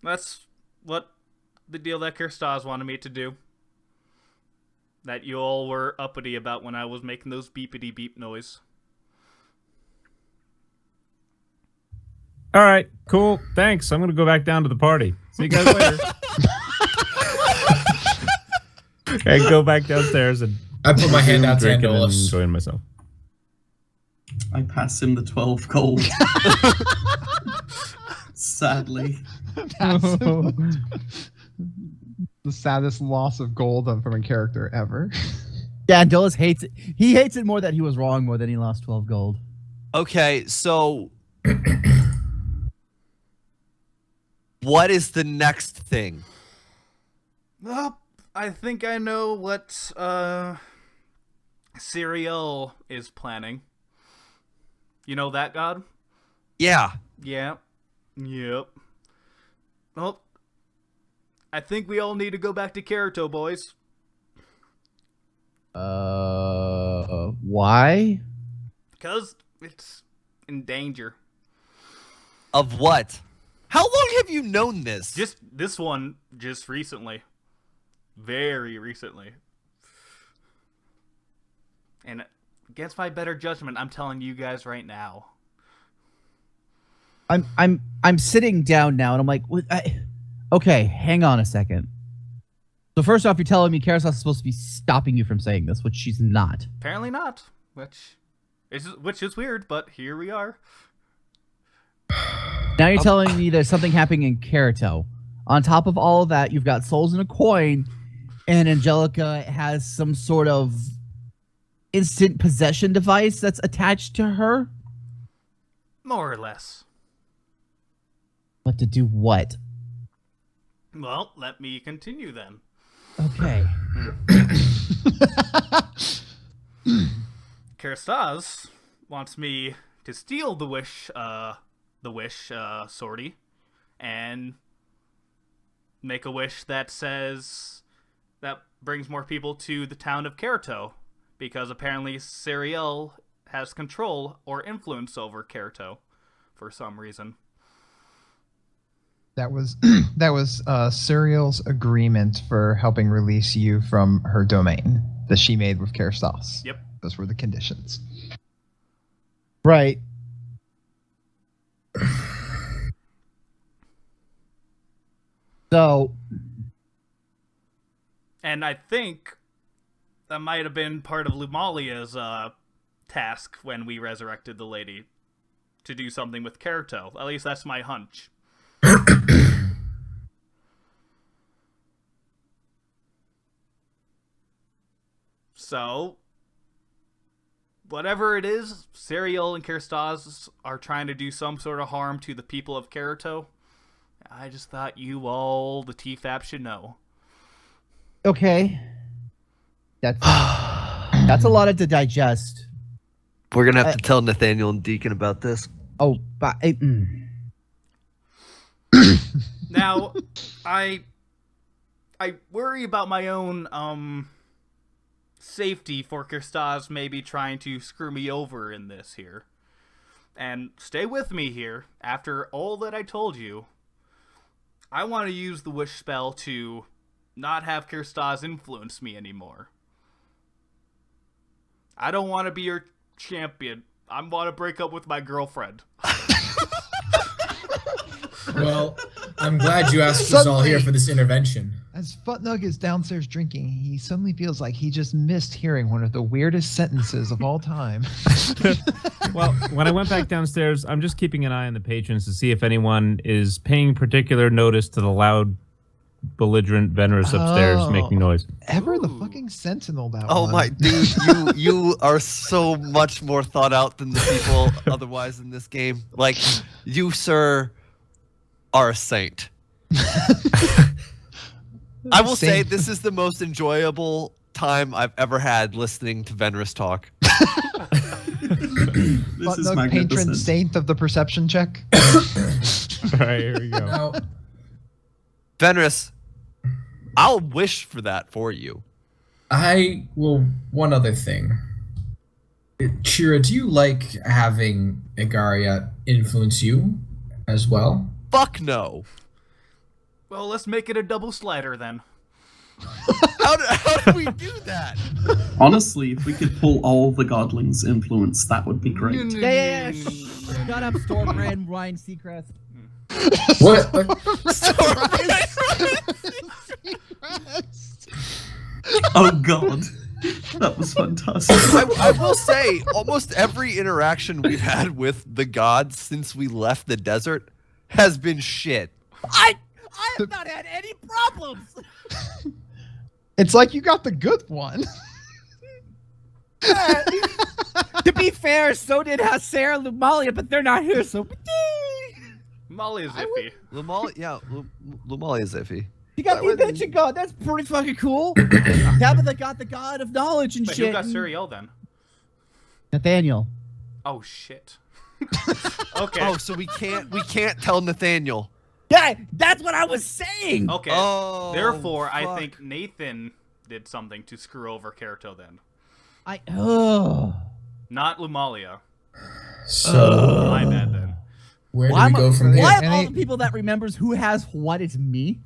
that's what the deal that Kirstas wanted me to do. That you all were uppity about when I was making those beepity beep noise. All right, cool. Thanks. I'm gonna go back down to the party. See you guys later. And go back downstairs and I put my hand out to drinking and Andolus. enjoying myself. I pass him the 12 gold. Sadly. That's the saddest loss of gold from a character ever. Yeah, Andolus hates it. He hates it more that he was wrong more than he lost 12 gold. Okay, so what is the next thing? Well, I think I know what Serial is planning. You know that god? Yeah. Yeah. Yep. Well, I think we all need to go back to Kerato, boys. Why? Because it's in danger. Of what? How long have you known this? Just this one, just recently. Very recently. And against my better judgment, I'm telling you guys right now. I'm sitting down now and I'm like, okay, hang on a second. So first off, you're telling me Karasas is supposed to be stopping you from saying this, which she's not. Apparently not, which is weird, but here we are. Now you're telling me there's something happening in Kerato. On top of all of that, you've got souls in a coin, and Angelica has some sort of instant possession device that's attached to her. More or less. But to do what? Well, let me continue then. Okay. Kerastaz wants me to steal the wish sortie and make a wish that brings more people to the town of Kerato, because apparently Serial has control or influence over Kerato for some reason. That was Serial's agreement for helping release you from her domain that she made with Kerstas. Yep. Those were the conditions. Right. So, And I think that might have been part of Lumalia's task when we resurrected the lady, to do something with Kerato. At least that's my hunch. So, whatever it is, Serial and Kerastaz are trying to do some sort of harm to the people of Kerato. I just thought you all, the TFAP, should know. okay. That's a lot to digest. We're gonna have to tell Nathaniel and Deacon about this. Oh, but Now, I worry about my own safety for Kerastaz maybe trying to screw me over in this here. And stay with me here. After all that I told you, I want to use the wish spell to not have Kerastaz influence me anymore. I don't want to be your champion. I want to break up with my girlfriend. Well, I'm glad you asked us all here for this intervention. As Futnug is downstairs drinking, he suddenly feels like he just missed hearing one of the weirdest sentences of all time. Well, when I went back downstairs, I'm just keeping an eye on the patrons to see if anyone is paying particular notice to the loud belligerent Venrus upstairs Oh. making noise. Ever the Ooh. fucking sentinel that Oh one. my dude, you are so much more thought out than the people otherwise in this game. Like, you, sir, are a saint. I will say Saint. this is the most enjoyable time I've ever had listening to Venrus talk. This is the patron magnificent. saint of the perception check. All right, here we go. Now, Venrus, I'll wish for that for you. one other thing. Shira, do you like having Igaria influence you as well? Fuck no. Well, let's make it a double slider then. How do we do that? Honestly, if we could pull all the godlings' influence, that would be great. Yeah. Shut up, Stormbrand, Ryan Seacrest. What? Oh god, that was fantastic. I will say, almost every interaction we've had with the gods since we left the desert has been shit. I have not had any problems. It's like you got the good one. To be fair, so did Sarah and Lumalia, but they're not here, so. Molly is iffy. Lumali is iffy. You got the invention god. That's pretty fucking cool. Tabitha got the god of knowledge and Wait, shit. who got and- Suriel then? Nathaniel. Oh shit. Okay. Oh, so we can't tell Nathaniel. Yeah, that's what I was saying. Okay. Oh, Therefore, I fuck. think Nathan did something to screw over Kerato then. Not Lumalia. So, My bad then. where do Why we am I- go from Why here? of all the people that remembers who has what is me?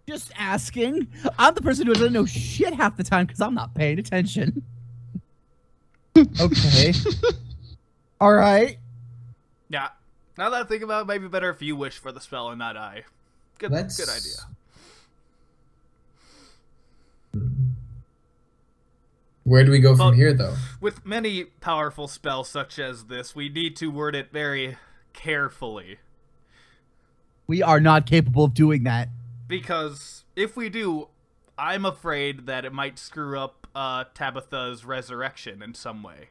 Just asking. I'm the person who doesn't know shit half the time because I'm not paying attention. Okay. All right. Yeah. Now that I think about it, maybe better if you wish for the spell and not I. Good idea. Where do we go from Well- here, though? With many powerful spells such as this, we need to word it very carefully. We are not capable of doing that. Because if we do, I'm afraid that it might screw up Tabitha's resurrection in some way.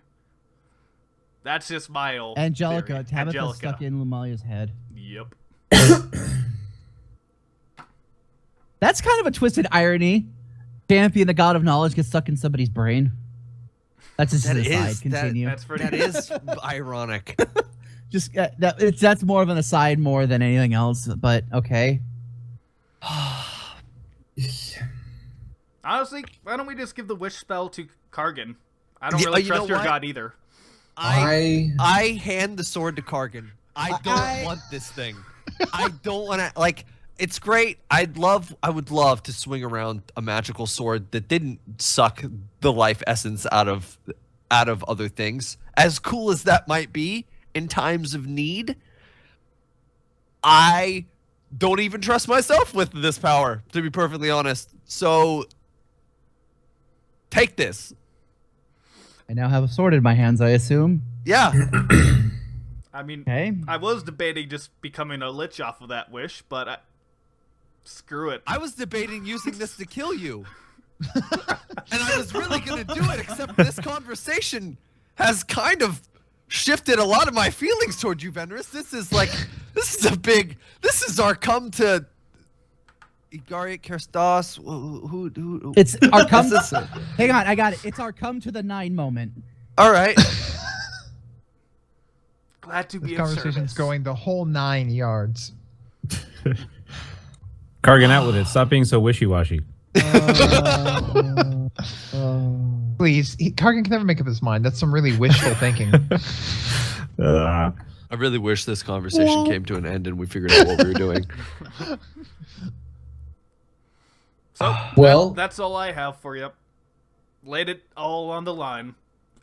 That's just my old Angelica. theory. Tabitha Angelica. stuck in Lumalia's head. Yep. That's kind of a twisted irony. Champion, the god of knowledge, gets stuck in somebody's brain. That's just That an aside. is Continue. That's pretty. That is ironic. Just that's more of an aside more than anything else. But okay. Honestly, why don't we just give the wish spell to Kargan? I don't Yeah, really you know trust your what? god either. I hand the sword to Kargan. I don't I- want this thing. I don't want to, like, it's great. I would love to swing around a magical sword that didn't suck the life essence out of other things. As cool as that might be in times of need, I don't even trust myself with this power, to be perfectly honest. So take this. I now have a sword in my hands, I assume. Yeah. I mean, Okay. I was debating just becoming a lich off of that wish, but screw it. I was debating using this to kill you. And I was really going to do it, except this conversation has kind of shifted a lot of my feelings toward you, Venrus. This is our come to Igaria Kerstas. Who? It's our come. This is- Hang on, I got it. It's our come to the 9 moment. all right. Glad to be This of conversation's service. going the whole 9 yards. Kargan, out with it. Stop being so wishy-washy. Please, Kargan can never make up his mind. That's some really wishful thinking. Uh, I really wish this conversation came to an end and we figured out what we were doing. So, Well- that's all I have for you. Laid it all on the line,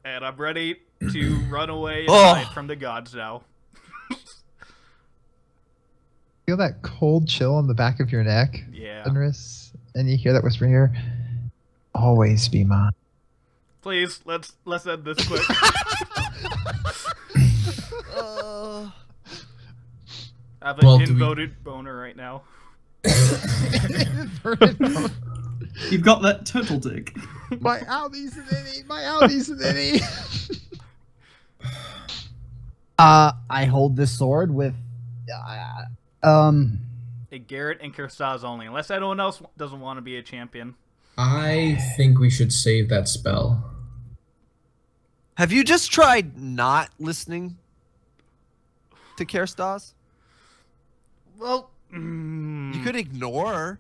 and I'm ready to run away and Oh. hide from the gods now. Feel that cold chill on the back of your neck, Yeah. Fenris, and you hear that whisper here. Always be mine. Please, let's end this quick. I have an Well, do we- invoted boner right now. Inverted mode. You've got that turtle dick. My Audi's an innie. My Audi's an innie. I hold this sword with, Hey, Garrett and Kirstaz only, unless anyone else doesn't want to be a champion. I think we should save that spell. Have you just tried not listening to Kerstas? Well, You could ignore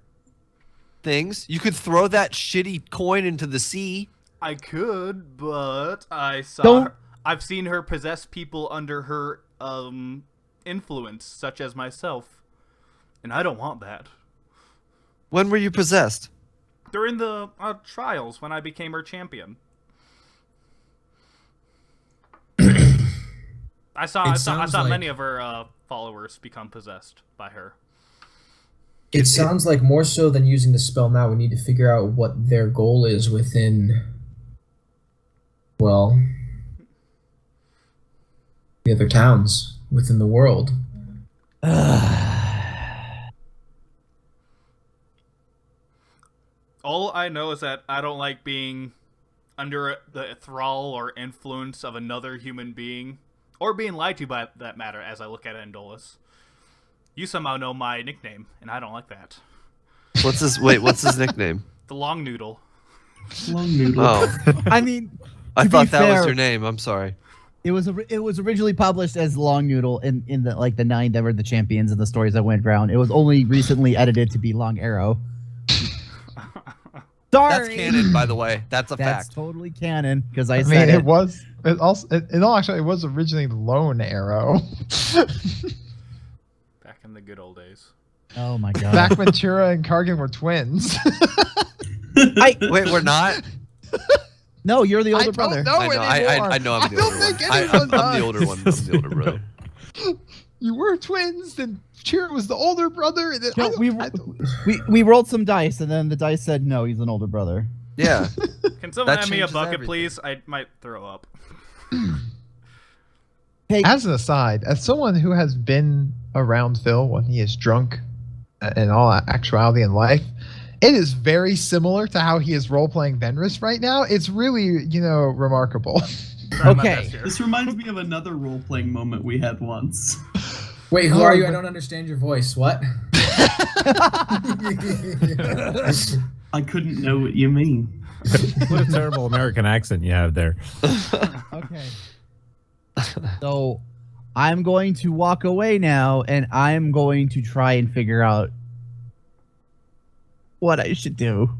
things. You could throw that shitty coin into the sea. I could, but I saw. Don't- I've seen her possess people under her influence, such as myself, and I don't want that. When were you possessed? During the trials, when I became her champion, I saw sounds many like- of her followers become possessed by her. It sounds like more so than using the spell now, we need to figure out what their goal is within, well, the other towns within the world. All I know is that I don't like being under the thrall or influence of another human being, or being lied to by that matter, as I look at Endolus. You somehow know my nickname, and I don't like that. What's his nickname? The Long Noodle. Long noodle. Oh, I mean, I To be thought that was fair- your name. I'm sorry. it was originally published as Long Noodle in the like the 9 that were the champions and the stories that went around. It was only recently edited to be Long Arrow. Sorry. That's canon, by the way. That's a That's fact. totally canon because I I said mean, it. it was. It also. It all actually. It was originally Lone Arrow. Back in the good old days. Oh my god. Back when Tira and Kargan were twins. Wait, we're not. No, you're the older I brother. don't know I know. anymore. I know. I'm the don't older one. think I'm anyone the does. older one. I'm the older brother. You were twins, then Tira was the older brother. And then No, we rolled some dice and then the dice said no, he's an older brother. Yeah. Can someone That hand me a changes bucket, everything. please? I might throw up. Hey, As an aside, as someone who has been around Phil when he is drunk, in all actuality in life, it is very similar to how he is role playing Venris right now. It's really, remarkable. Try my Okay. best here. This reminds me of another role playing moment we had once. Wait, who are you? I don't understand your voice. What? I couldn't know what you mean. What a terrible American accent you have there. okay. So I'm going to walk away now and I'm going to try and figure out what I should do.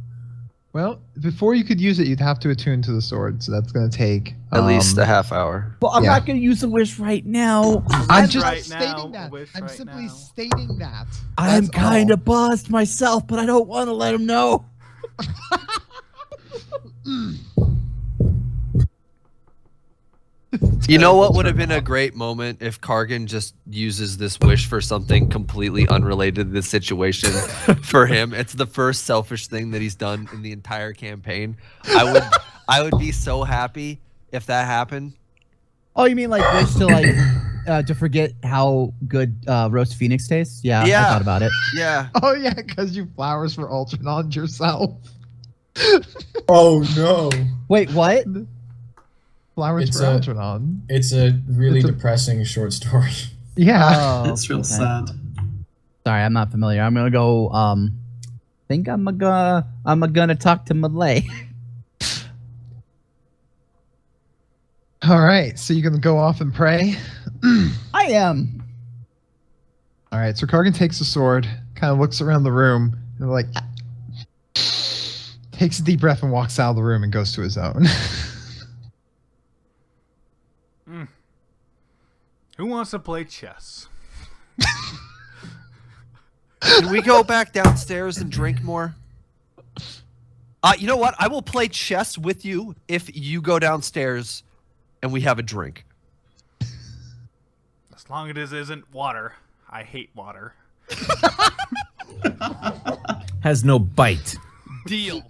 Well, before you could use it, you'd have to attune to the sword, so that's going to take At least a half hour. But I'm Yeah. not going to use the wish right now. I'm just right stating now, that. wish I'm right simply now. stating that. I'm That's kind all. of buzzed myself, but I don't want to let him know. You know what would have been a great moment if Kargan just uses this wish for something completely unrelated to the situation for him. It's the first selfish thing that he's done in the entire campaign. I would be so happy if that happened. Oh, you mean like wish to to forget how good roast phoenix tastes? Yeah, Yeah. I thought about it. Yeah. Oh yeah, because you flowers for Ultranon yourself. Oh no! Wait, what? Flowers It's for a- Ultranon. It's a really It's a- depressing short story. Yeah. Oh, That's real okay. sad. Sorry, I'm not familiar. I'm gonna go. Think I'm gonna talk to Malay. All right, so you can go off and pray. I am. All right, so Kargan takes the sword, kind of looks around the room, and like takes a deep breath and walks out of the room and goes to his own. Who wants to play chess? Can we go back downstairs and drink more? You know what? I will play chess with you if you go downstairs and we have a drink. As long as it isn't water. I hate water. Has no bite. Deal.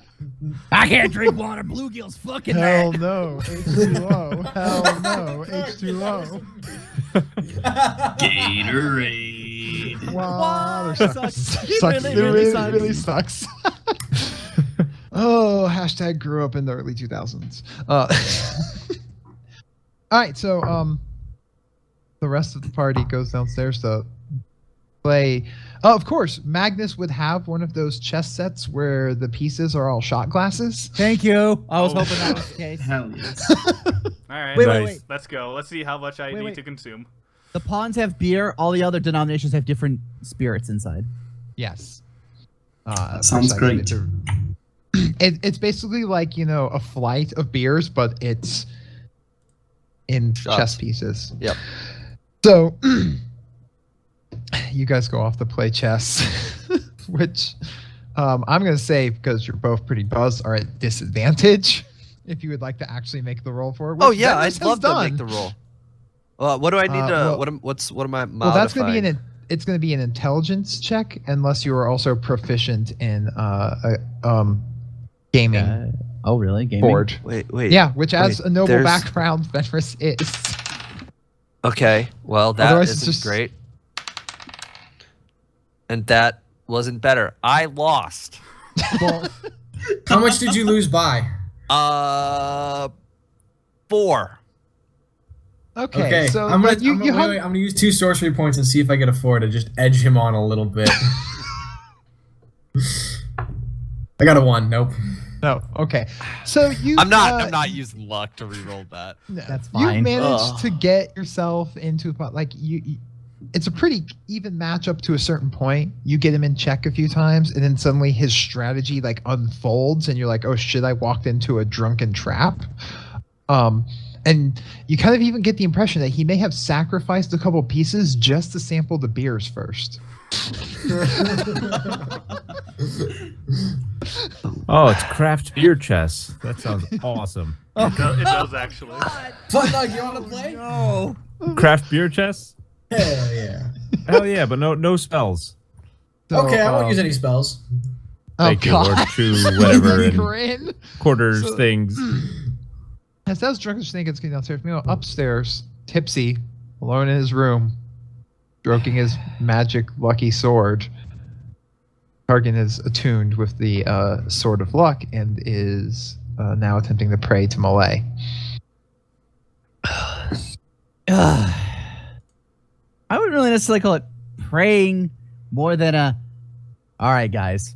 I can't drink water. Bluegill's fucking Hell mad. no, H2O. Hell no, H2O. Gatorade. Water Sucks. sucks. Really, It really sucks. really sucks. Oh, hashtag grew up in the early 2000s. All right, so the rest of the party goes downstairs to play. Oh, of course, Magnus would have one of those chess sets where the pieces are all shot glasses. Thank you. I was Oh. hoping that was the case. Hell yes. All right, Wait, Nice. wait. let's go. Let's see how much I Wait, need wait. to consume. The pawns have beer. All the other denominations have different spirits inside. Yes. Sounds precisely. great. It's basically like, a flight of beers, but it's in Shots. chess pieces. Yep. So you guys go off to play chess, which I'm going to say, because you're both pretty buzzed, are at disadvantage if you would like to actually make the roll for it. Oh which yeah, Dennis I'd has love to done. make the roll. What do I need to? well- What am I? Well, that's going to be modifying? it's going to be an intelligence check unless you are also proficient in gaming Oh, really? Gaming? board. Wait. Yeah, which as wait, a noble there's- background Fenris is. Okay. Well, that Otherwise, it's isn't just- great. And that wasn't better. I lost. Well, How much did you lose by? 4. Okay, so I'm gonna, but you, I'm, you gonna, hung- wait, I'm gonna use 2 sorcery points and see if I can afford to just edge him on a little bit. I got a 1. Nope. No, okay. So you I'm not using luck to reroll that. no, That's You fine. managed Ugh. to get yourself into a spot like you it's a pretty even matchup to a certain point. You get him in check a few times and then suddenly his strategy like unfolds and you're like, "Oh shit, I walked into a drunken trap." And you kind of even get the impression that he may have sacrificed a couple pieces just to sample the beers first. Oh, it's craft beer chess. That sounds awesome. It does actually. Fun Dog, you wanna play? no. Craft beer chess? Hell yeah. Hell yeah, but no spells. So, Okay, I won't use any spells. Thank you, or God. chew whatever and Grin. quarters So- things. As that drunken snake gets getting downstairs, meanwhile, upstairs, tipsy, alone in his room, stroking his magic lucky sword. Targan is attuned with the Sword of Luck and is now attempting to pray to Malay. I wouldn't really necessarily call it praying more than a. All right, guys.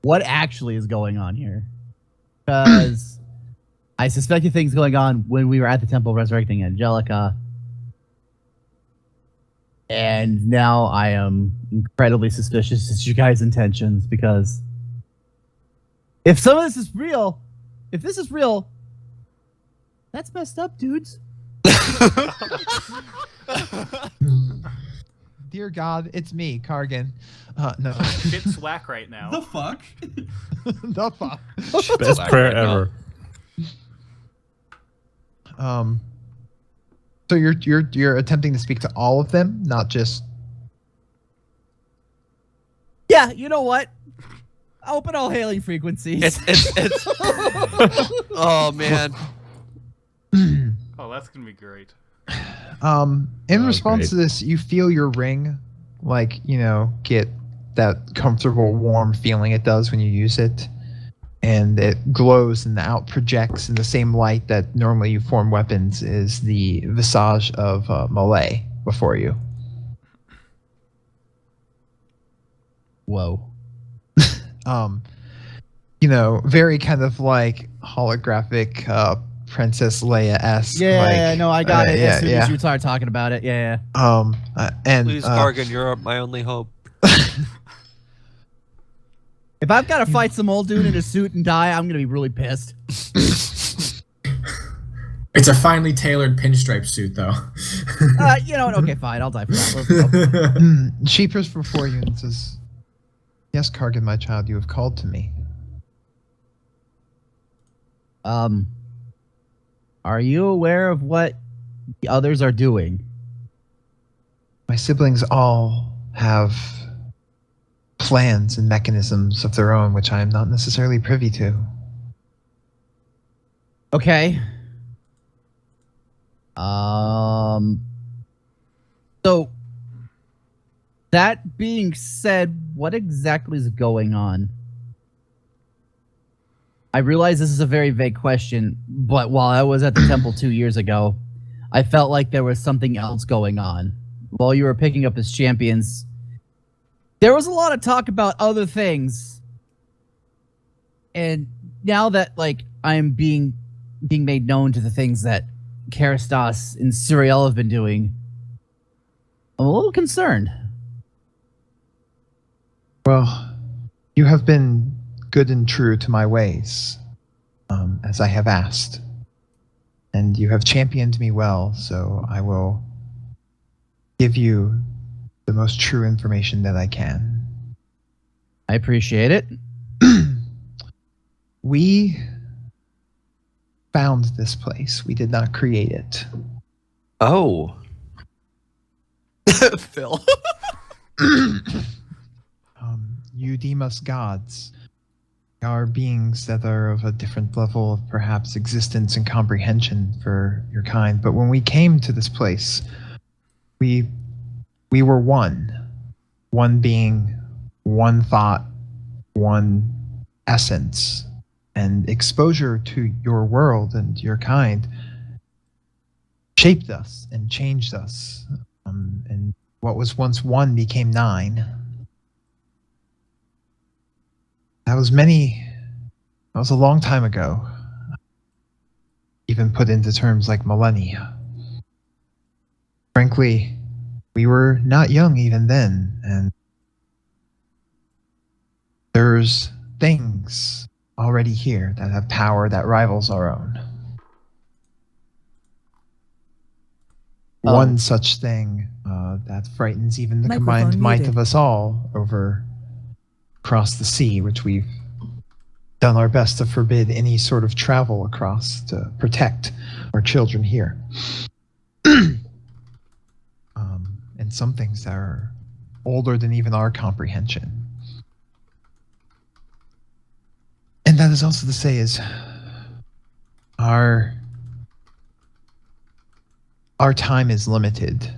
What actually is going on here? Because I suspected things going on when we were at the temple resurrecting Angelica. And now I am incredibly suspicious as you guys' intentions because if some of this is real, if this is real, that's messed up, dudes. Dear God, it's me, Kargan. No. Shit's whack right now. The fuck? The fuck? Best Black prayer right now. ever. So you're attempting to speak to all of them, not just. Yeah, you know what? Open all hailing frequencies. It's Oh man. Oh, that's gonna be great. In Oh, response great. to this, you feel your ring, like, get that comfortable, warm feeling it does when you use it. And it glows and out projects in the same light that normally you form weapons is the visage of Malay before you. Whoa. Very kind of like holographic Princess Leia-esque. Yeah, no, I got it. Yeah, As soon yeah. as you started talking about it, yeah. And Please, Kargan, you're my only hope. If I've got to fight some old dude in a suit and die, I'm gonna be really pissed. It's a finely tailored pinstripe suit, though. You know what? Okay, fine. I'll die for that. Let's go. she appears before you and says, "Yes, Kargan, my child, you have called to me." Are you aware of what the others are doing? My siblings all have plans and mechanisms of their own, which I am not necessarily privy to. Okay. So That being said, what exactly is going on? I realize this is a very vague question, but while I was at the temple 2 years ago, I felt like there was something else going on. While you were picking up as champions, there was a lot of talk about other things. And now that like I'm being made known to the things that Karastas and Suriel have been doing, I'm a little concerned. Well, you have been good and true to my ways, as I have asked. And you have championed me well, so I will give you the most true information that I can. I appreciate it. We found this place. We did not create it. Oh. Phil. You deem us gods. We are beings that are of a different level of perhaps existence and comprehension for your kind. But when we came to this place, we were one. One being, one thought, one essence. And exposure to your world and your kind shaped us and changed us. And what was once one became 9. That was a long time ago. Even put into terms like millennia. Frankly, we were not young even then, and there's things already here that have power that rivals our own. One such thing that frightens even the combined might of us all over across the sea, which we've done our best to forbid any sort of travel across to protect our children here. And some things that are older than even our comprehension. And that is also to say is our time is limited.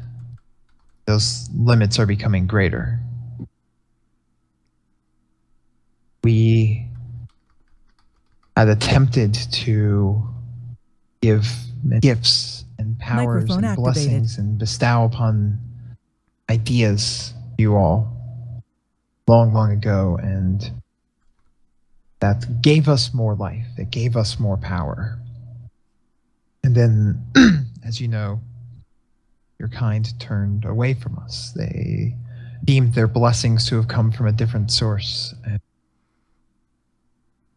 Those limits are becoming greater. We had attempted to give gifts and powers Microphone and activated. blessings and bestow upon ideas you all long, long ago, and that gave us more life. It gave us more power. And then, as you know, your kind turned away from us. They deemed their blessings to have come from a different source. And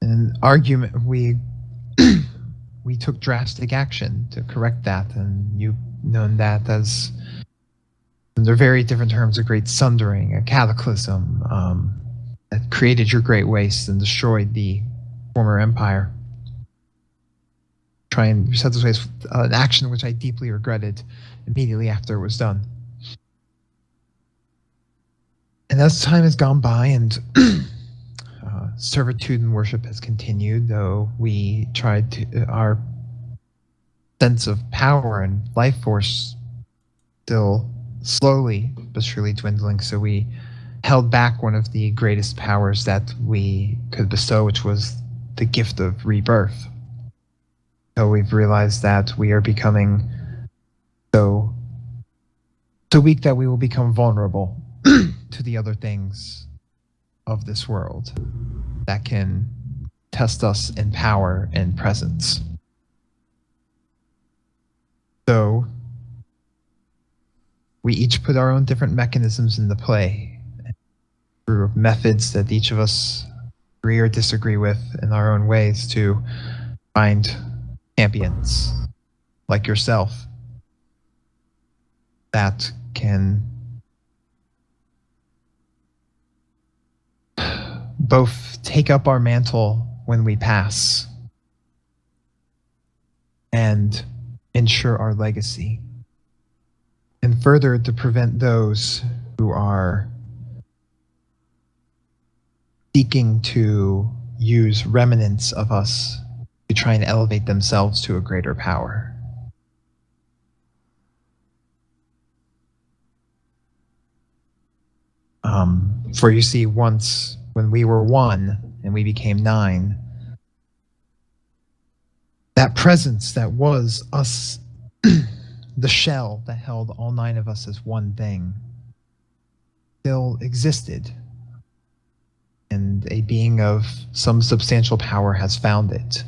in an argument, we took drastic action to correct that, and you've known that as, under very different terms, a great sundering, a cataclysm that created your great waste and destroyed the former empire. Try and set this way as an action which I deeply regretted immediately after it was done. And as time has gone by and servitude and worship has continued, though we tried to, our sense of power and life force still slowly but surely dwindling, so we held back one of the greatest powers that we could bestow, which was the gift of rebirth. So we've realized that we are becoming so weak that we will become vulnerable to the other things of this world that can test us in power and presence. So we each put our own different mechanisms into play through methods that each of us agree or disagree with in our own ways to find champions like yourself that can both take up our mantle when we pass and ensure our legacy, and further to prevent those who are seeking to use remnants of us to try and elevate themselves to a greater power. For you see, once when we were 1 and we became 9, that presence that was us, the shell that held all 9 of us as one thing, still existed. And a being of some substantial power has found it.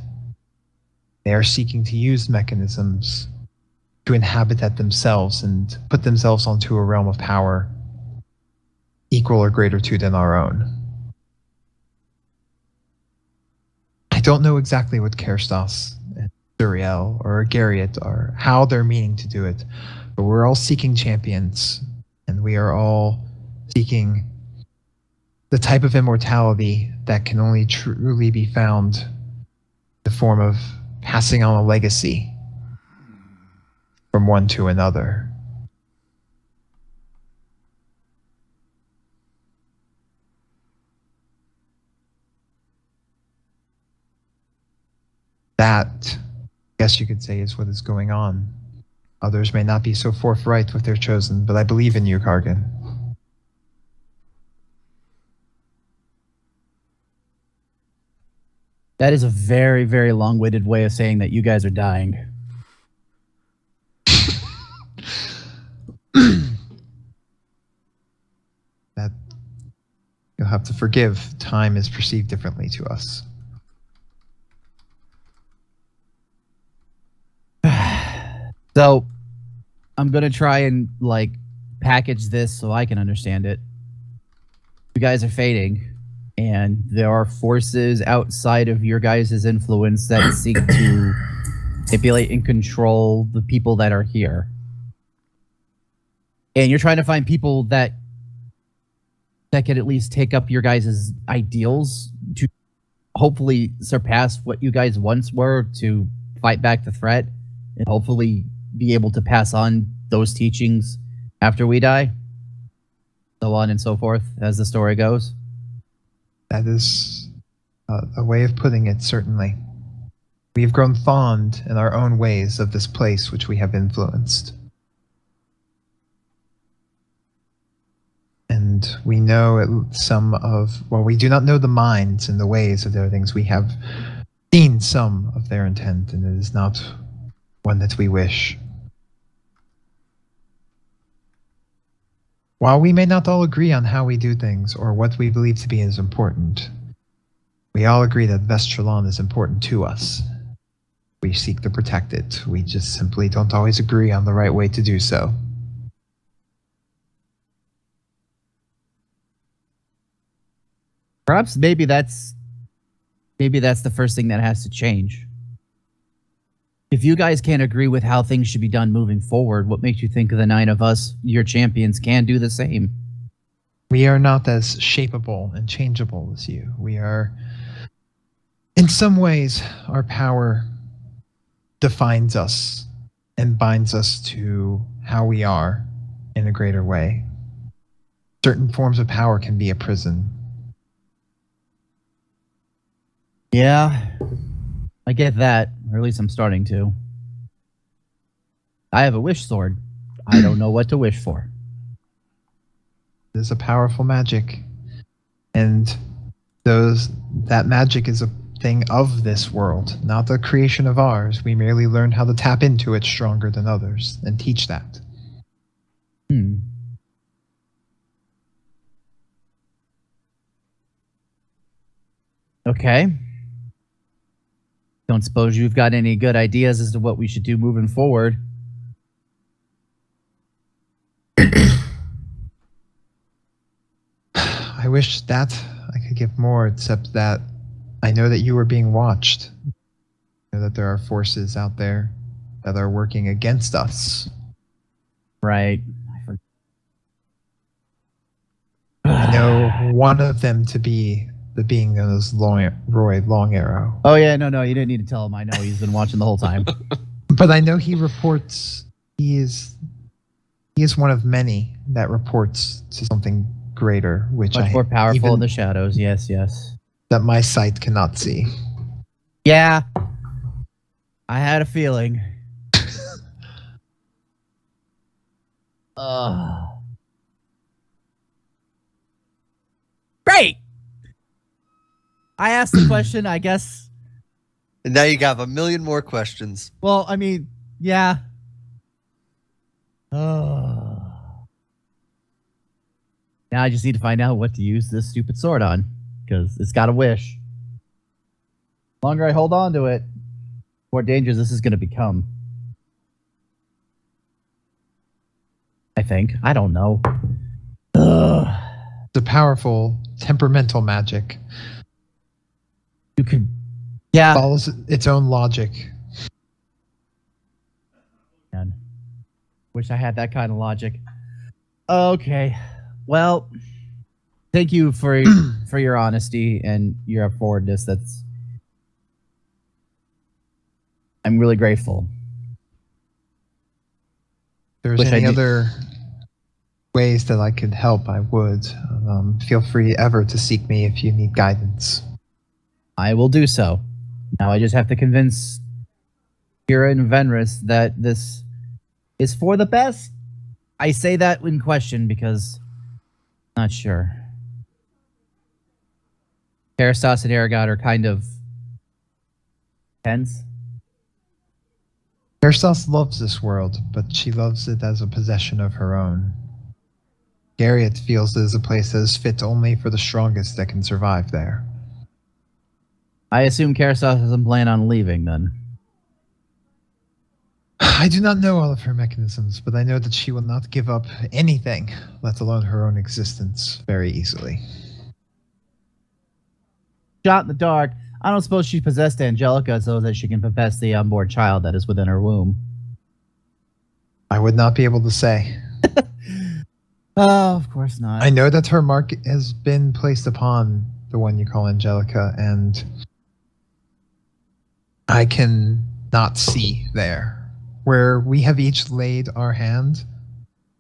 They are seeking to use mechanisms to inhabit that themselves and put themselves onto a realm of power equal or greater to than our own. I don't know exactly what Kerstas and Suriel or Garriott are, how they're meaning to do it, but we're all seeking champions, and we are all seeking the type of immortality that can only truly be found in the form of passing on a legacy from one to another. That, I guess you could say, is what is going on. Others may not be so forthright with their chosen, but I believe in you, Kargan. That is a very, very long-winded way of saying that you guys are dying. That you'll have to forgive. Time is perceived differently to us. So, I'm gonna try and package this so I can understand it. You guys are fading, and there are forces outside of your guys' influence that seek to manipulate and control the people that are here. And you're trying to find people that can at least take up your guys' ideals to hopefully surpass what you guys once were, to fight back the threat, and hopefully be able to pass on those teachings after we die, so on and so forth as the story goes. That is a way of putting it, certainly. We have grown fond in our own ways of this place which we have influenced. And we know some of, well, we do not know the minds and the ways of their things. We have seen some of their intent, and it is not one that we wish. While we may not all agree on how we do things or what we believe to be as important, we all agree that Vestralon is important to us. We seek to protect it. We just simply don't always agree on the right way to do so. Perhaps maybe that's the first thing that has to change. If you guys can't agree with how things should be done moving forward, what makes you think the 9 of us, your champions, can do the same? We are not as shapeable and changeable as you. We are, in some ways, our power defines us and binds us to how we are in a greater way. Certain forms of power can be a prison. Yeah, I get that, or at least I'm starting to. I have a wish sword. I don't know what to wish for. It is a powerful magic, and that magic is a thing of this world, not a creation of ours. We merely learned how to tap into it stronger than others and teach that. Okay. Don't suppose you've got any good ideas as to what we should do moving forward? I wish that I could give more, except that I know that you are being watched. I know that there are forces out there that are working against us. Right. I know one of them to be the being known as Roy Long Arrow. Oh yeah, no, you didn't need to tell him. I know he's been watching the whole time. But I know he reports, he is one of many that reports to something greater, which Much more powerful even in the shadows. Yes. that my sight cannot see. Yeah. I had a feeling. I asked the question, I guess. And now you got a million more questions. Well, I mean, yeah. Oh. Now I just need to find out what to use this stupid sword on, because it's got a wish. The longer I hold on to it, the more dangerous this is going to become. I think. I don't know. Ugh. It's a powerful temperamental magic. You could... Yeah. Follows its own logic. Man. Wish I had that kind of logic. Okay. Well, thank you for your honesty and your forwardness. I'm really grateful. If there's Wish I any knew- other ways that I could help, I would. Feel free ever to seek me if you need guidance. I will do so. Now I just have to convince Kira and Venris that this is for the best. I say that in question because I'm not sure. Karastas and Aragot are kind of tense. Kerstos loves this world, but she loves it as a possession of her own. Garriott feels it is a place that is fit only for the strongest that can survive there. I assume Karastas doesn't plan on leaving then. I do not know all of her mechanisms, but I know that she will not give up anything, let alone her own existence, very easily. Shot in the dark. I don't suppose she possessed Angelica so that she can possess the unborn child that is within her womb. I would not be able to say. Oh, of course not. I know that her mark has been placed upon the one you call Angelica, and I can not see there. Where we have each laid our hand,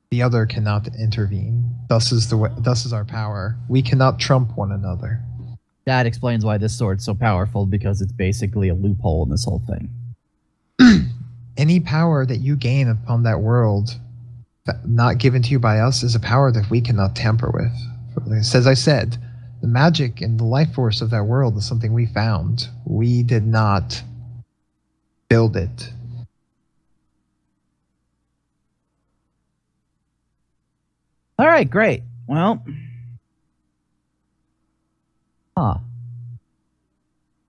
the other cannot intervene. Thus is our power. We cannot trump one another. That explains why this sword's so powerful, because it's basically a loophole in this whole thing. Any power that you gain upon that world, not given to you by us, is a power that we cannot tamper with. As I said, the magic and the life force of that world is something we found. We did not build it. All right, great. Well,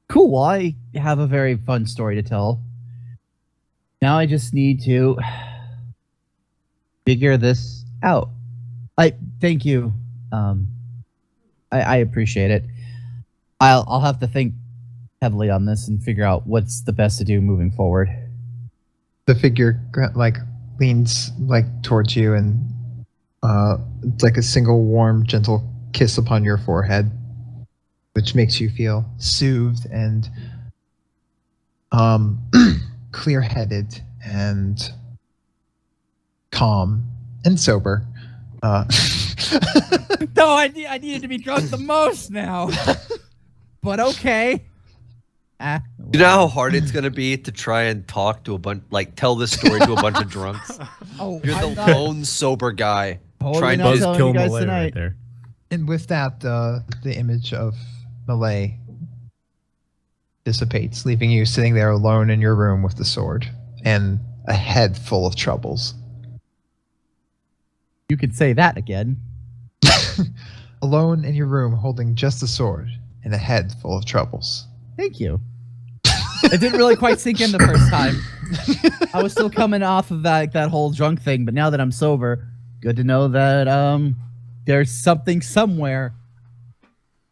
cool. Well, I have a very fun story to tell. Now I just need to figure this out. Thank you. I appreciate it. I'll have to think heavily on this and figure out what's the best to do moving forward. The figure leans towards you, and it's like a single warm, gentle kiss upon your forehead, which makes you feel soothed and clear-headed and calm and sober. No, I needed to be drunk the most now. But okay. You know how hard it's gonna be to try and talk to a bunch, tell this story to a bunch of drunks. Oh, You're the I'm not lone sober guy totally trying not to. telling Buzzkill you guys Malay tonight. right there. And with that, the image of Malay dissipates, leaving you sitting there alone in your room with the sword and a head full of troubles. You could say that again. Alone in your room holding just a sword and a head full of troubles. Thank you. It didn't really quite sink in the first time. I was still coming off of that whole drunk thing, but now that I'm sober, good to know that there's something somewhere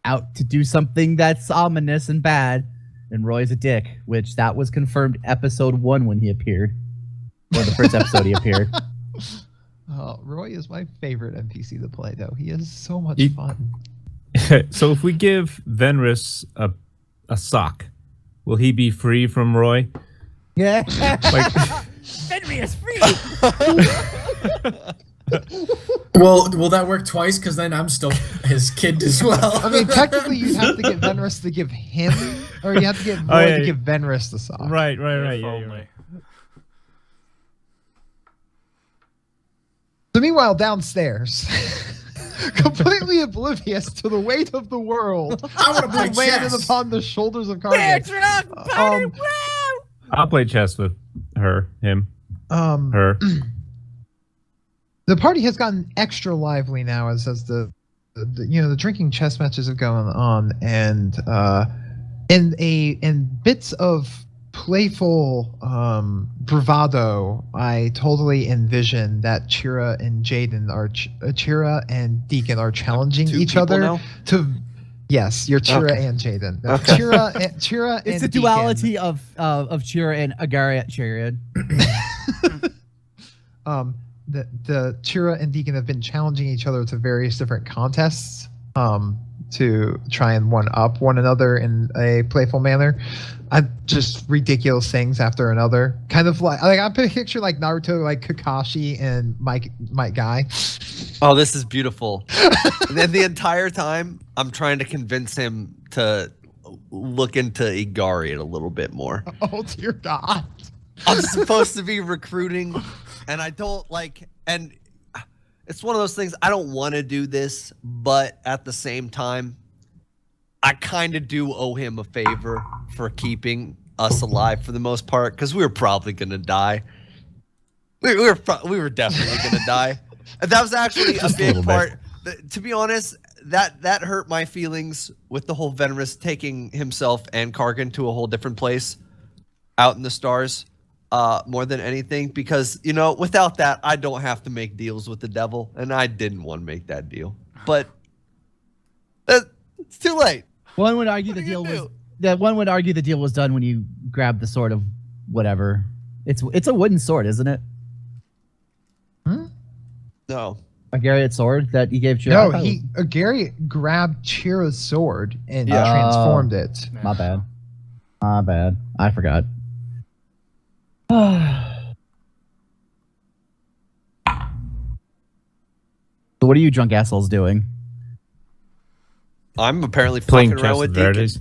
out to do something that's ominous and bad, and Roy's a dick, which that was confirmed episode 1 when he appeared. Or the first episode he appeared. Roy is my favorite NPC to play, though. He is so much He- fun. So if we give Venris a sock, will he be free from Roy? Yeah. Like, Henry is free! Well, will that work twice? Because then I'm still his kid as well. I mean, technically, you'd have to get Venris to give him, or you have to get Roy Oh, yeah, to yeah. give Venris the sock. right. If Yeah, you're only. right. So meanwhile, downstairs, completely oblivious to the weight of the world, I want to play landed chess. upon the shoulders of Bear Kargan. truck party, Um, woo! I'll play chess with her, him, her. The party has gotten extra lively now as the drinking chess matches have gone on, and in bits of playful bravado, I totally envision that Chira and Chira and Deacon are challenging Two each people other now? to. Yes, you're Chira Okay. and Jaden. Okay. Chira and It's the Deacon. duality of Chira and Agariat Chariot. The Chira and Deacon have been challenging each other to various different contests to try and one up one another in a playful manner. Just ridiculous things after another, kind of like I picture like Naruto, like Kakashi and Mike Guy. Oh, this is beautiful. And then the entire time, I'm trying to convince him to look into Igarian a little bit more. Oh dear God! I'm supposed to be recruiting, and I don't like, and it's one of those things, I don't want to do this, but at the same time, I kind of do owe him a favor for keeping us alive for the most part, because we were probably going to die. We were definitely going to die. And that was actually a Just a big little part. To be honest, that hurt my feelings with the whole Venomous taking himself and Kargan to a whole different place out in the stars. More than anything, because without that, I don't have to make deals with the devil, and I didn't want to make that deal. But it's too late. One would argue What the are you deal gonna was that one would argue the deal was done when you grabbed the sword of whatever. It's a wooden sword, isn't it? No, Agariat sword that he gave Chira. No, Gary grabbed Chira's sword and Yeah. transformed it. My bad. My bad. I forgot. So what are you drunk assholes doing? I'm apparently Playing fucking chess around with with Deacon. Verdes.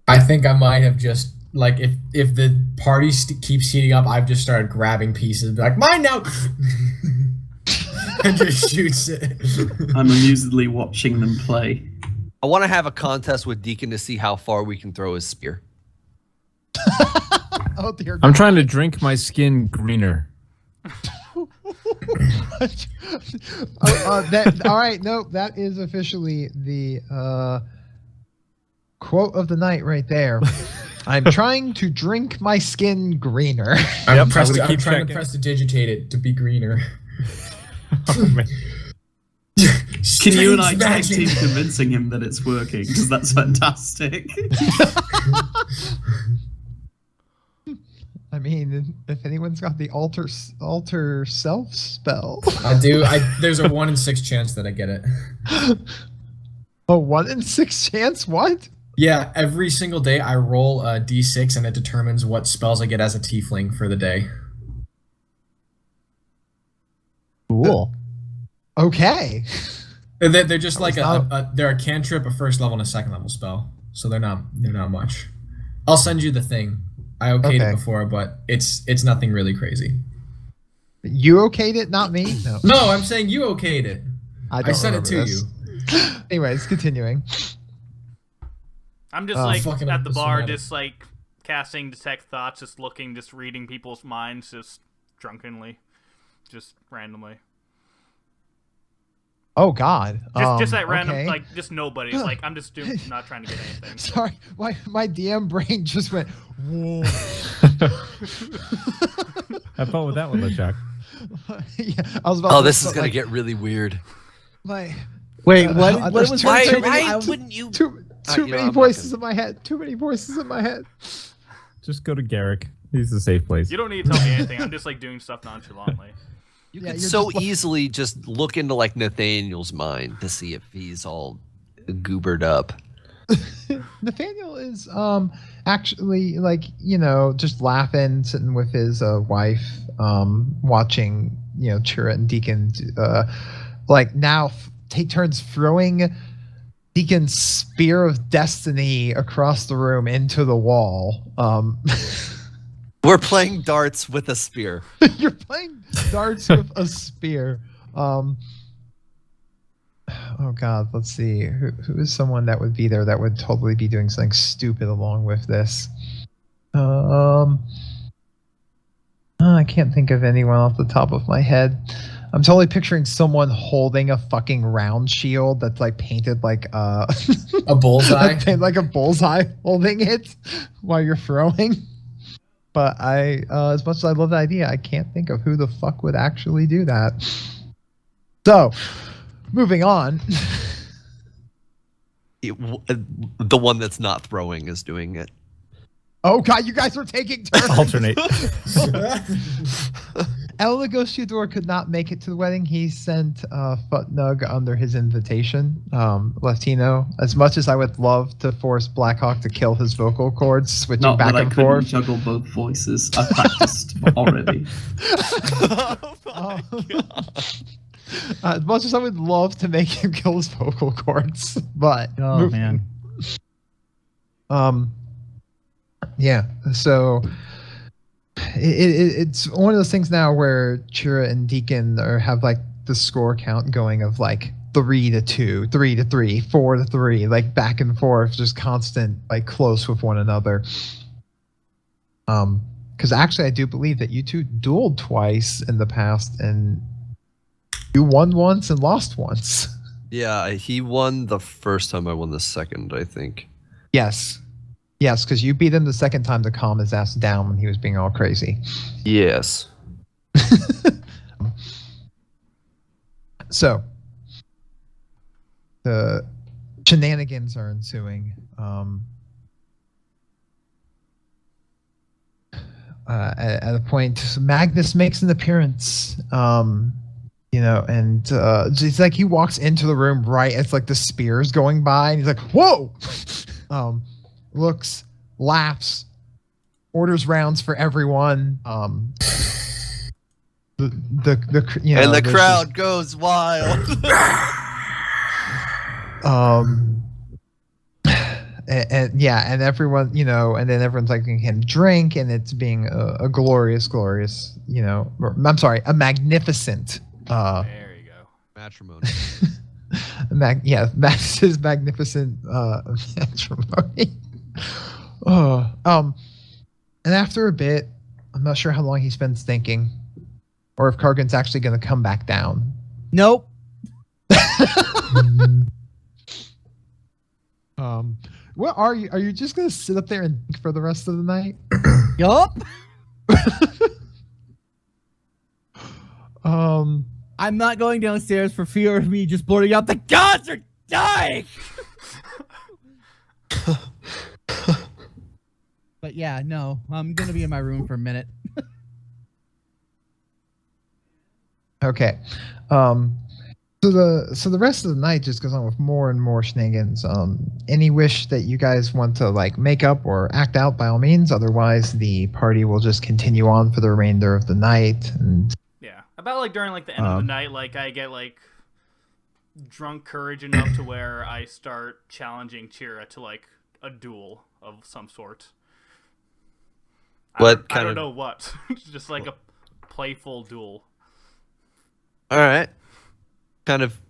I think I might have just like if the party keeps heating up, I've just started grabbing pieces, be like mine now, and just shoots it. I'm amusedly watching them play. I want to have a contest with Deacon to see how far we can throw his spear. Oh dear I'm God! trying to drink my skin greener. All right. No, that is officially the quote of the night right there. I'm trying to drink my skin greener. I'm, Yep, pressed I'm to, gonna I'm keep trying checking. to prestidigitate it to be greener. Oh, man. Can you and I Strange tag magic. team convincing him that it's working? Because that's fantastic. I mean, if anyone's got the alter self spell, I do. There's a 1 in 6 chance that I get it. a 1 in 6 chance. What? Yeah, every single day I roll a d6 and it determines what spells I get as a tiefling for the day. Cool. Okay. They're just like That they're a cantrip, a first level, and a second level spell. So they're not much. I'll send you the thing. I okayed Okay. it before, but it's nothing really crazy. You okayed it, not me. No, No, I'm saying you okayed it. I I don't sent it to remember you. this. Anyways, continuing. I'm just Oh, like fucking at the bar, systematic. just like casting detect thoughts, just looking, just reading people's minds, just drunkenly, just randomly. Oh God. Just at random, okay. like just nobody. It's like I'm just not trying to get anything. Sorry, my DM brain just went. Whoa. Have fun with that one, LeChuck. Yeah, I was about. Oh, to this is put, gonna like, get really weird. my Wait, what? There's What was too- Why, too that? many- why I- wouldn't you? too you know, many I'm not voices gonna- in my head. Too many voices in my head. Just go to Garrick. He's a safe place. You don't need to tell me anything. I'm just like doing stuff nonchalantly. You Yeah, could you're so just like- easily just look into like Nathaniel's mind to see if he's all goobered up. Nathaniel is actually like just laughing, sitting with his wife, watching Chira and Deacon like now take turns throwing Deacon's spear of destiny across the room into the wall. We're playing darts with a spear. You're playing darts with a spear. Oh God, let's see. Who is someone that would be there that would totally be doing something stupid along with this? I can't think of anyone off the top of my head. I'm totally picturing someone holding a fucking round shield that's like painted like A bullseye. like a bullseye, holding it while you're throwing. But as much as I love the idea, I can't think of who the fuck would actually do that. So, moving on. The one that's not throwing is doing it. Oh God, you guys were taking turns. Alternate. El Negociador could not make it to the wedding. He sent Futnug under his invitation, Latino. As much as I would love to force Blackhawk to kill his vocal cords, switching Not back that I and couldn't forth. juggle both voices. I practiced already. As much as I would love to make him kill his vocal cords, but Oh man. Yeah, so it's one of those things now where Chira and Deacon have like the score count going of like 3-2, 3-3, 4-3, like back and forth, just constant, like close with one another. Because actually, I do believe that you two dueled twice in the past, and you won once and lost once. Yeah, he won the first time. I won the second, I think. Yes. Yes, because you beat him the second time to calm his ass down when he was being all crazy. Yes. So, the shenanigans are ensuing. At a point, Magnus makes an appearance. You know, and it's like he walks into the room right as like the spear's going by, and he's like, "Whoa!" Looks, laughs, orders rounds for everyone. The you know, And the there's crowd goes wild. and yeah, and everyone, you know, and then everyone's like him drink, and it's being a glorious, you know, I'm sorry, a magnificent. There you go. Matrimony. That's his magnificent matrimony. And after a bit, I'm not sure how long he spends thinking, or if Kargan's actually going to come back down. Nope. What are you? Are you just going to sit up there and think for the rest of the night? Yup. I'm not going downstairs for fear of me just blurting out, "The gods are dying!" But yeah, no, I'm going to be in my room for a minute. Okay. So the rest of the night just goes on with more and more shenanigans. Any wish that you guys want to like make up or act out, by all means. Otherwise, the party will just continue on for the remainder of the night. And Yeah, about like during like the end of the night, like I get like drunk courage enough to where I start challenging Chira to like a duel of some sort. I don't know what. Just like a playful duel. All right. Kind of.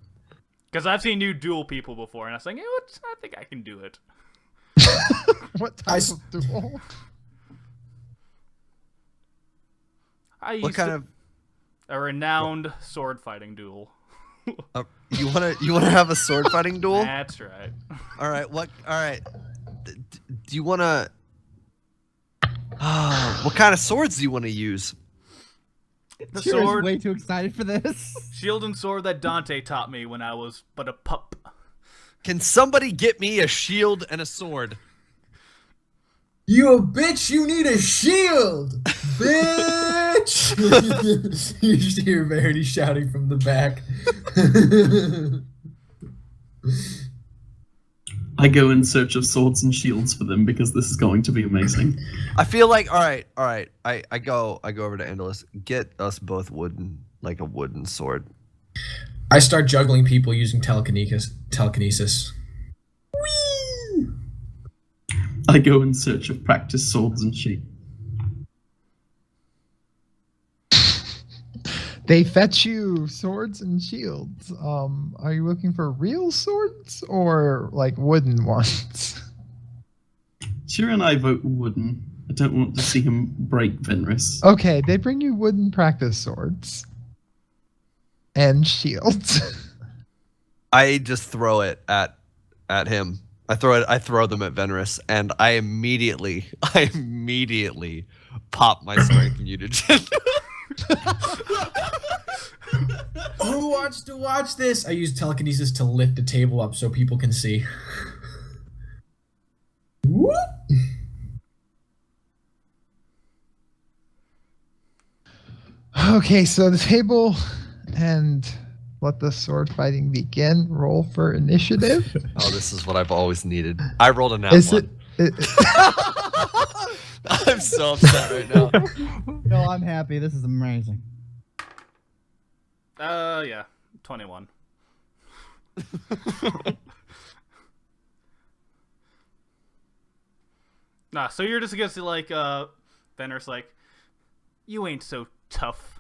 Because I've seen you duel people before, and I was like, you know what? I think I can do it. what type of duel? What kind of? A renowned sword fighting duel. You wanna have a sword fighting duel? That's right. All right. What? All right. Do you wanna? What kind of swords do you want to use? The Chira's sword, way too excited for this. shield and sword that Dante taught me when I was but a pup. Can somebody get me a shield and a sword? You a bitch, you need a shield! Bitch! You just hear Verity shouting from the back. I go in search of swords and shields for them because this is going to be amazing. I feel like all right. I go over to Andalus. Get us both a wooden sword. I start juggling people using telekinesis. I go in search of practice swords and shields. They fetch you swords and shields. Are you looking for real swords or like wooden ones? Shira and I vote wooden. I don't want to see him break Venris. Okay, they bring you wooden practice swords and shields. I just throw it at him. I throw them at Venris, and I immediately pop my strength mutagen. Who wants to watch this? I use telekinesis to lift the table up so people can see. Whoop. Okay, so the table and let the sword fighting begin. Roll for initiative. Oh, this is what I've always needed. I rolled a nat Is one. it? I'm so upset right now. No, I'm happy. This is amazing. Yeah, 21. Nah, so you're just gonna see like Venner's like, you ain't so tough.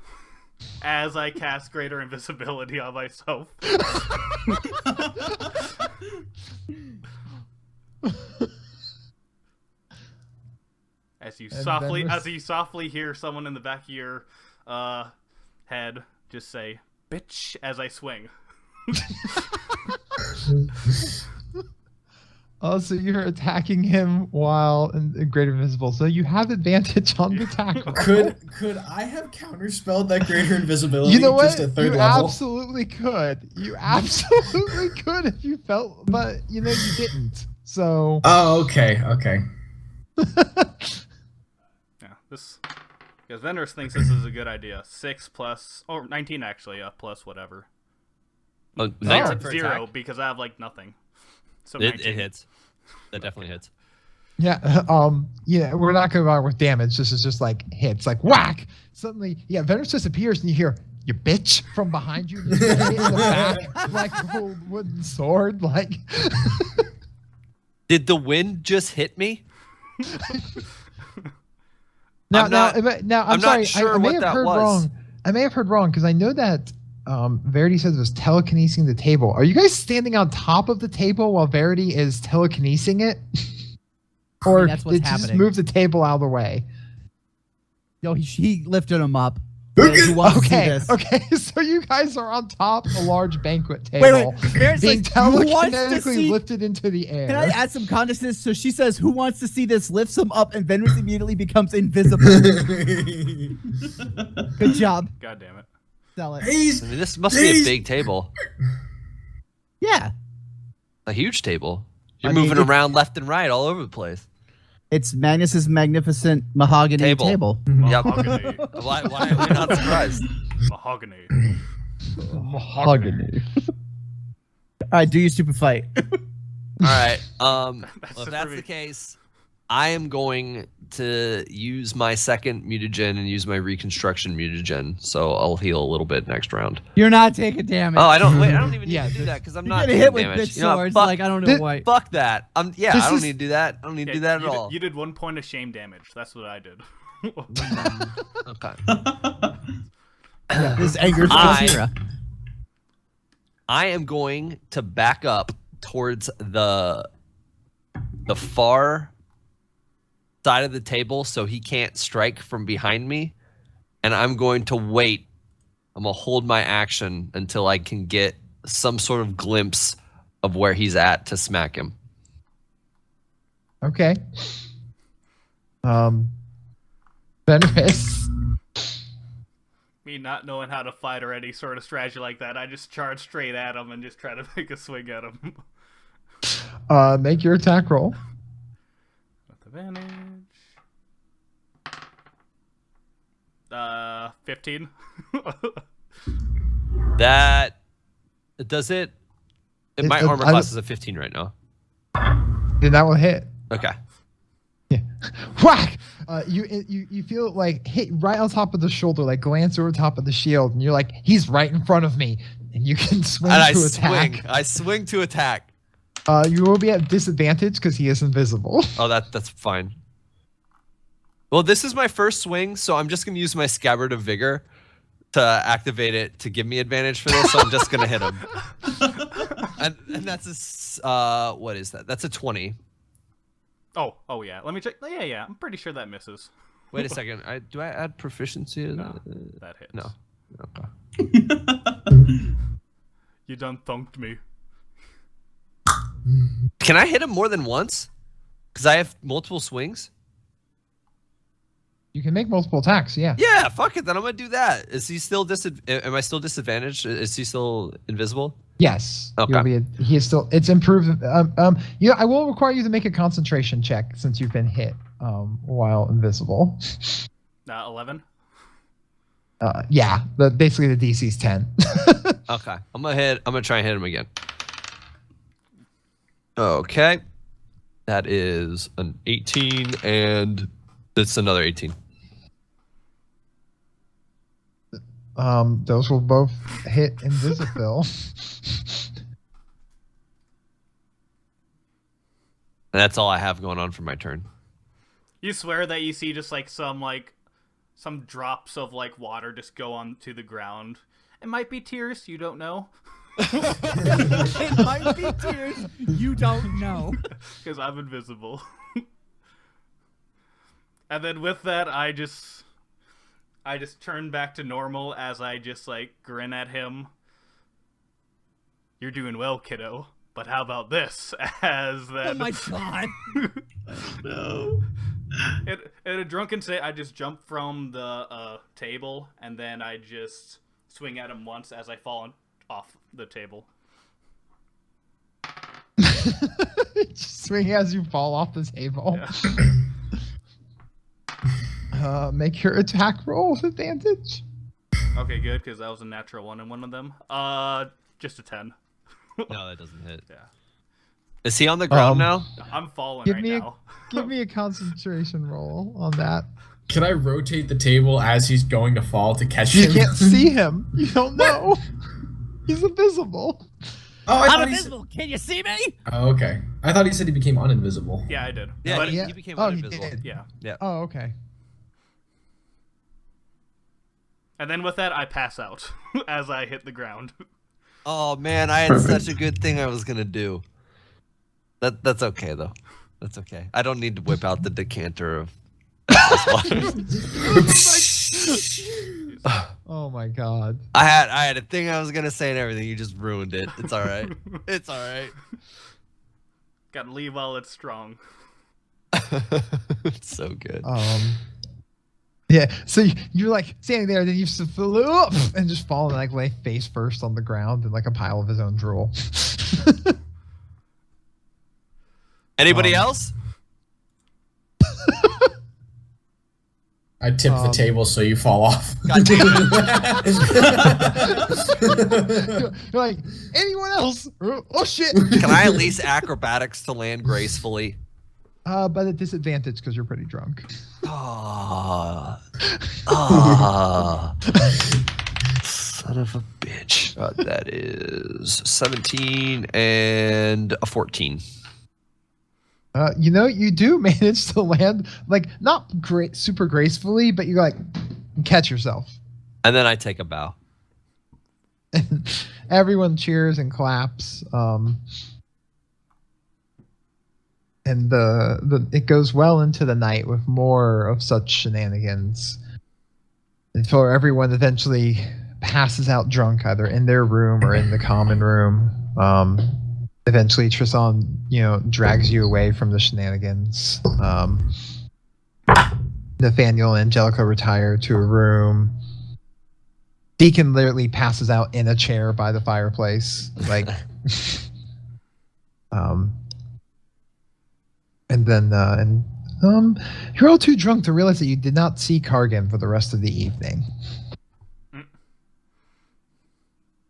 As I cast greater invisibility on myself. As you softly hear someone in the back of your head just say, bitch, as I swing. So you're attacking him while in greater invisible. So you have advantage on the tackle. Could I have counterspelled that greater invisibility? You know what? Just at third You level? absolutely could. You absolutely could if you felt, but you didn't. So. Oh, okay. Yeah, this because Venner's thinks this is a good idea. 6 plus 19 actually, plus whatever. Oh, Oh. 19 for 0 attack? because I have like nothing. So It 19. hits. That definitely hits. Yeah, we're not going to bother with damage. This is just like hits, like whack. Suddenly, Venus disappears, and you hear "you bitch" from behind you, and you hit in the back like a wooden sword. Like, Did the wind just hit me? now, I'm not I'm sorry. sure I may what have that heard was. wrong. I may have heard wrong because I know that Verity says it was telekinesing the table. Are you guys standing on top of the table while Verity is telekinesing it? Or that's what's did you just happening. move the table out of the way? Yo, he lifted him up. Who wants to see this? Okay, so you guys are on top of a large banquet table, Wait. There's being like, who wants to telekinetically see? lifted into the air. Can I add some context to this? So she says, "Who wants to see this?" Lifts him up, and Venus immediately becomes invisible. Good job. God damn it. Sell it. I mean, this must be a big table. Yeah, A huge table. You're I mean, moving around left and right all over the place. it's Magnus's magnificent mahogany table. Yep. Mahogany. Why are we not surprised? Mahogany. Mahogany. All right, do your stupid fight. All right. That's Well, if just that's pretty- the case, I am going to use my second mutagen and use my reconstruction mutagen, so I'll heal a little bit next round. You're not taking damage. Oh, I don't even need Yeah, to do that because I'm You're not gonna taking hit with damage. bitch You know what, swords. fuck, Like I don't know why. fuck that. I This don't is- need to do that. I don't need to do that at you all. you did 1 point of shame damage. That's what I did. Okay. This angers I- Kira. I am going to back up towards the far side of the table so he can't strike from behind me, and I'm going to wait. I'm gonna hold my action until I can get some sort of glimpse of where he's at to smack him. Okay. Venus. Me not knowing how to fight or any sort of strategy like that, I just charge straight at him and just try to make a swing at him. Make your attack roll. With advantage. 15. That does it. My armor I- class is a 15 right now. Then that will hit. Okay. Yeah. Whack! You feel it like hit right on top of the shoulder, like glance over top of the shield, and you're like, he's right in front of me, and you can swing And I to attack. swing. I swing to attack. You will be at disadvantage because he is invisible. Oh, that's fine. Well, this is my first swing, so I'm just gonna use my Scabbard of Vigor to activate it to give me advantage for this, so I'm just gonna hit him. And that's what is that? That's a 20. Oh yeah. Let me check. Yeah. I'm pretty sure that misses. Wait a second. Do I add proficiency? No, that hits. No. Okay. You done thunked me. Can I hit him more than once? Because I have multiple swings. You can make multiple attacks. Yeah. Yeah, fuck it. Then I'm gonna do that. Is he still Am I still disadvantaged? Is he still invisible? Yes. Okay. He is still. It's improved. Yeah, I will require you to make a concentration check since you've been hit while invisible. 11. Yeah. Basically the DC's 10. Okay. I'm gonna try and hit him again. Okay. That is an 18, and it's another 18. Those will both hit Invisible. And that's all I have going on for my turn. You swear that you see just like some drops of like water just go onto the ground. It might be tears, you don't know. It might be tears. You don't know. Because I'm invisible. And then with that, I just turn back to normal as I just like grin at him. You're doing well, kiddo. But how about this? As that. Oh my god. No. In a drunken state, I just jump from the table and then I just swing at him once as I fall off the table. Swing as you fall off the table. Yeah. Make your attack roll with advantage. Okay, good, because that was a natural 1 in one of them. Just a 10. No, that doesn't hit. Yeah. Is he on the ground now? I'm falling Give right me now. Give me a concentration roll on that. Can I rotate the table as he's going to fall to catch You him? can't see him. You don't know. He's invisible. Oh, I I'm thought he said... invisible. Can you see me? Oh, okay. I thought he said he became uninvisible. Yeah, I did. Yeah, But, he became Oh, he uninvisible. did. yeah. Oh, okay. And then with that, I pass out as I hit the ground. Oh man, I had such a good thing I was gonna do. That's okay though. That's okay. I don't need to whip out the decanter of Oh my god. I had a thing I was gonna say and everything. You just ruined it. It's all right. It's all right. Gotta leave while it's strong. It's so good. Yeah, so you're like standing there, then you flew up and just fall and like lay face first on the ground in like a pile of his own drool. Anybody else? I tipped the table so you fall off. God damn You're like, anyone else? Oh shit! Can I at least acrobatics to land gracefully? But at disadvantage because you're pretty drunk. Son of a bitch. That is 17 and a 14. You do manage to land like not great, super gracefully, but you like catch yourself. And then I take a bow. Everyone cheers and claps. And it goes well into the night with more of such shenanigans until everyone eventually passes out drunk, either in their room or in the common room. Eventually, Tristan, drags you away from the shenanigans. Nathaniel and Angelica retire to a room. Deacon literally passes out in a chair by the fireplace, like. And then, you're all too drunk to realize that you did not see Kargan for the rest of the evening.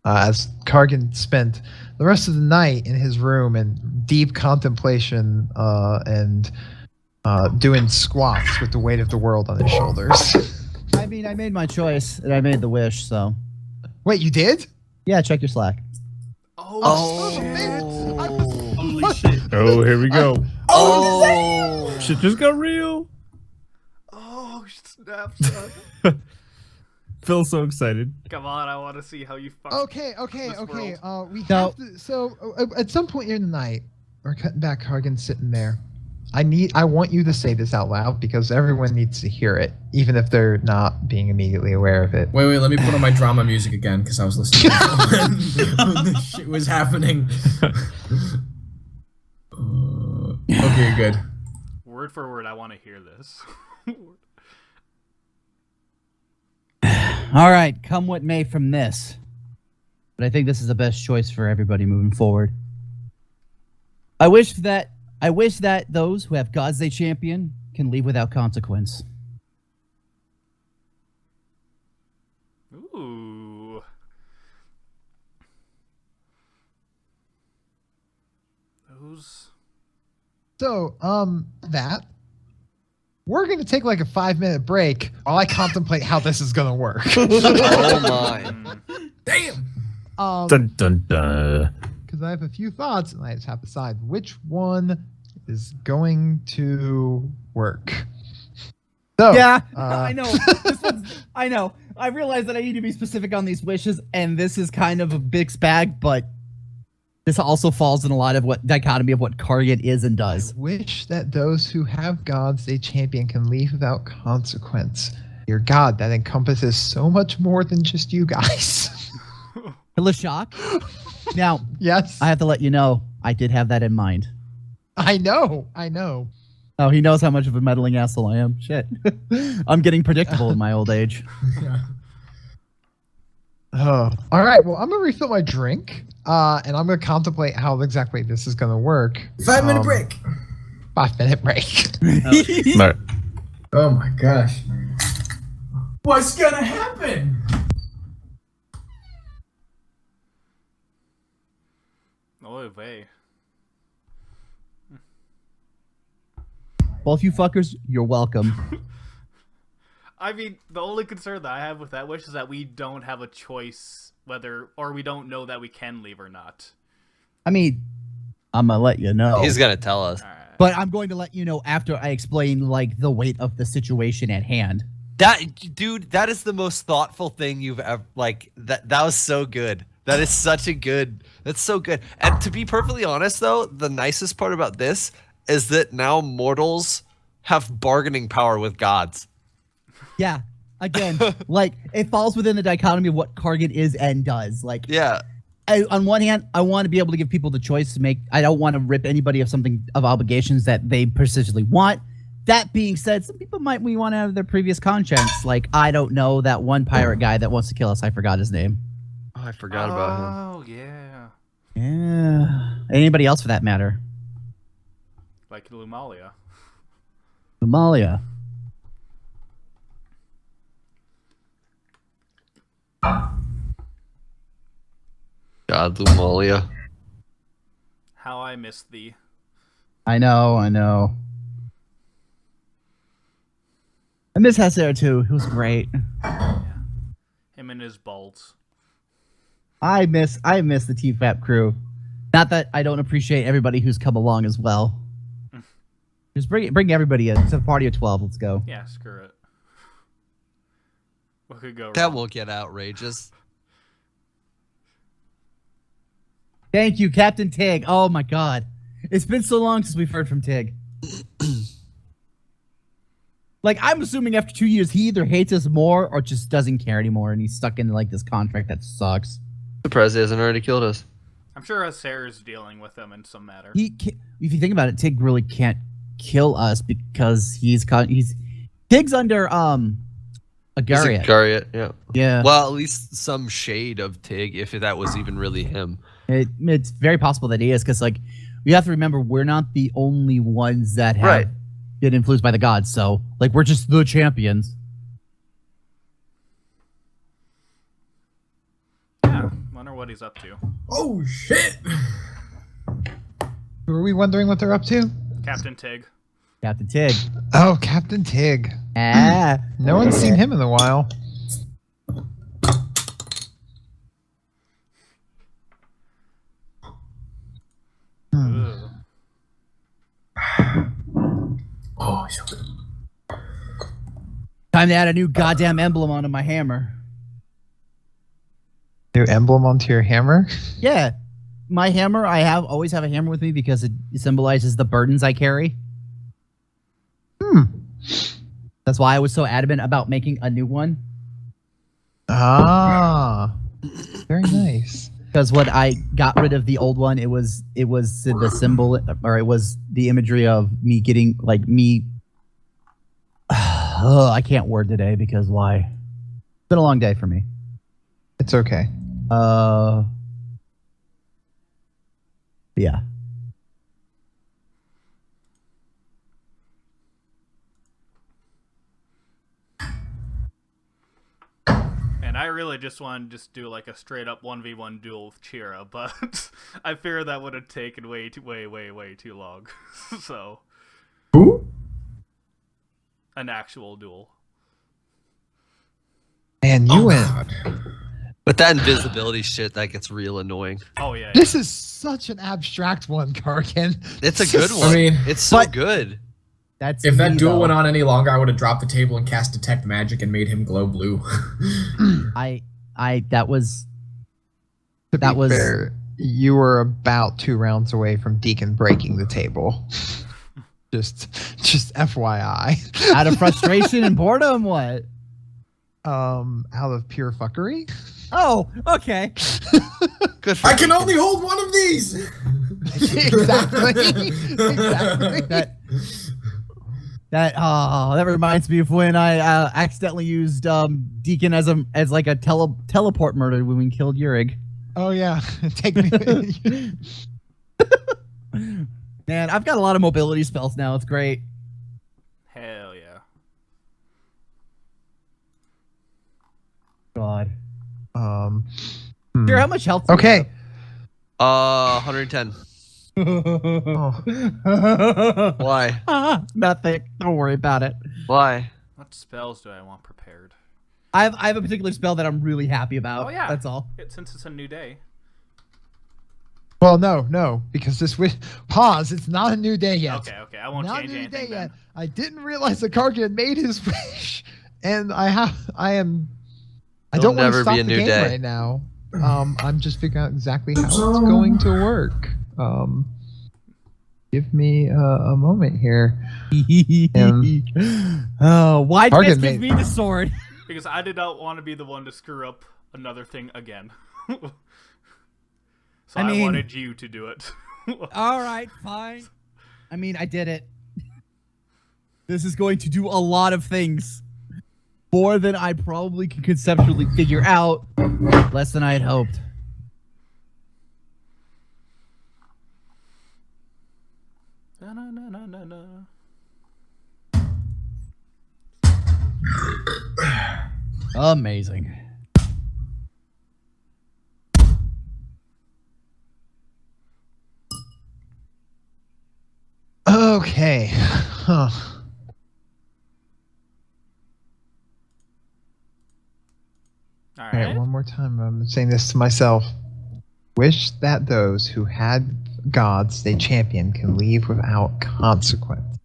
As Kargan spent the rest of the night in his room in deep contemplation and doing squats with the weight of the world on his shoulders. I mean, I made my choice and I made the wish, so. Wait, you did? Yeah, check your Slack. Holy shit. Oh, here we go. Oh! Shit just got real. Oh, snap, son. Phil's so excited. Come on, I want to see how you fuck. Okay. This We No. have to. So at some point in the night, we're cutting back. Hargan sitting there. I want you to say this out loud because everyone needs to hear it, even if they're not being immediately aware of it. Wait, let me put on my drama music again because I was listening when the shit was happening. Okay, good. Word for word, I want to hear this. All right, come what may from this. But I think this is the best choice for everybody moving forward. I wish that those who have gods they champion can leave without consequence. Ooh. Those. So, that we're going to take like a 5-minute break while I contemplate how this is going to work. Oh my. Damn. Dun dun dun. Because I have a few thoughts and I just have to decide which one is going to work. So, Yeah, uh, I know. I know. I realize that I need to be specific on these wishes, and this is kind of a mixed bag, but this also falls in a lot of what dichotomy of what Kargan is and does. I wish that those who have gods they champion can leave without consequence. Your god that encompasses so much more than just you guys. Lashak. Now, Yes, I have to let you know, I did have that in mind. I know. Oh, he knows how much of a meddling asshole I am. Shit. I'm getting predictable in my old age. Oh, all right. Well, I'm gonna refill my drink, and I'm gonna contemplate how exactly this is gonna work. 5-minute break. 5-minute break. Smart. Oh my gosh. What's gonna happen? Oh, vey. Both you fuckers, you're welcome. I mean, the only concern that I have with that wish is that we don't have a choice whether, or we don't know that we can leave or not. I mean, I'm gonna let you know. He's gonna tell us. All right. But I'm going to let you know after I explain, like, the weight of the situation at hand. That dude, that is the most thoughtful thing you've ever that was so good. That is such a good. That's so good. And to be perfectly honest though, the nicest part about this is that now mortals have bargaining power with gods. Yeah. Again, like, it falls within the dichotomy of what Kargan is and does. Like, Yeah. on one hand, I want to be able to give people the choice to make. I don't want to rip anybody of obligations that they persistently want. That being said, some people might want to have their previous conscience. Like, I don't know that one pirate guy that wants to kill us. I forgot his name. Oh, I forgot about him. Oh, yeah. Yeah. Anybody else for that matter? Like Lumalia. Somalia. God, Lumalia. How I miss thee. I know. I miss Hesser too. He was great. Him and his bolts. I miss the TFAP crew. Not that I don't appreciate everybody who's come along as well. Just bring everybody in. It's a party of 12. Let's go. Yeah, screw it. What could go wrong? That will get outrageous. Thank you, Captain Tig. Oh my God, it's been so long since we've heard from Tig. Like, I'm assuming after 2 years, he either hates us more or just doesn't care anymore, and he's stuck in like this contract that sucks. Surprised he hasn't already killed us. I'm sure Sarah's dealing with him in some matter. He can't, if you think about it, Tig really can't kill us because he's Tig's under a Garriot. Garriot, yeah. Yeah, Well, at least some shade of Tig, if that was even really him. it's very possible that he is, because like, you have to remember, we're not the only ones that have Right. been influenced by the gods. So like, we're just the champions. Yeah, wonder what he's up to. Oh shit! Were we wondering what they're up to? Captain Tig. Captain Tig. Oh, Captain Tig. Ah. No one's seen him in a while. Ugh. Oh, so good. Time to add a new goddamn emblem onto my hammer. New emblem onto your hammer. Yeah, my hammer. I always have a hammer with me because it symbolizes the burdens I carry. That's why I was so adamant about making a new one. Ah, very nice. Because when I got rid of the old one, it was the symbol, or it was the imagery of me getting like me. I can't word today because why? It's been a long day for me. It's okay. Yeah. And I really just want to just do like a straight up 1v1 duel with Chira, but I fear that would have taken way too long. So, Who? an actual duel. And you went. God. But that invisibility shit, that gets real annoying. Oh yeah. This is such an abstract one, Karkin. It's a good one. I mean, it's so but- good. That's if that me, duel though. went on any longer, I would have dropped the table and cast Detect Magic and made him glow blue. That was To That be was- fair, you were about 2 rounds away from Deacon breaking the table. just FYI. out of frustration and boredom. What? Out of pure fuckery. Oh, okay. Good for I can you. only hold one of these. Exactly. Exactly. That reminds me of when I accidentally used Deacon as like a teleport murder when we killed Yurig. Oh yeah. Take me. Man, I've got a lot of mobility spells now. It's great. Hell yeah. God. Hmm. Sure, how much health? do you Okay. 110. Oh. have? Why? Nothing. Don't worry about it. Why? What spells do I want prepared? I have a particular spell that I'm really happy about. Oh yeah. That's all. Since it's a new day. Well, no, because this pause. It's not a new day yet. Okay. I won't Not a change new anything day then. yet. I didn't realize that Karkin had made his wish, and I don't It'll want to never stop be a the new game day. right now. I'm just figuring out exactly how it's going to work. Give me a moment here. Oh, why did you Target give made- me the sword? Because I did not want to be the one to screw up another thing again. So I I mean- wanted you to do it. All right, fine. I mean, I did it. This is going to do a lot of things. More than I probably could conceptually figure out. Less than I had hoped. Na-na-na-na-na-na. Amazing. Okay. Huh. All All right, right. one more time. I'm saying this to myself. Wish that those who had gods they champion can leave without consequence.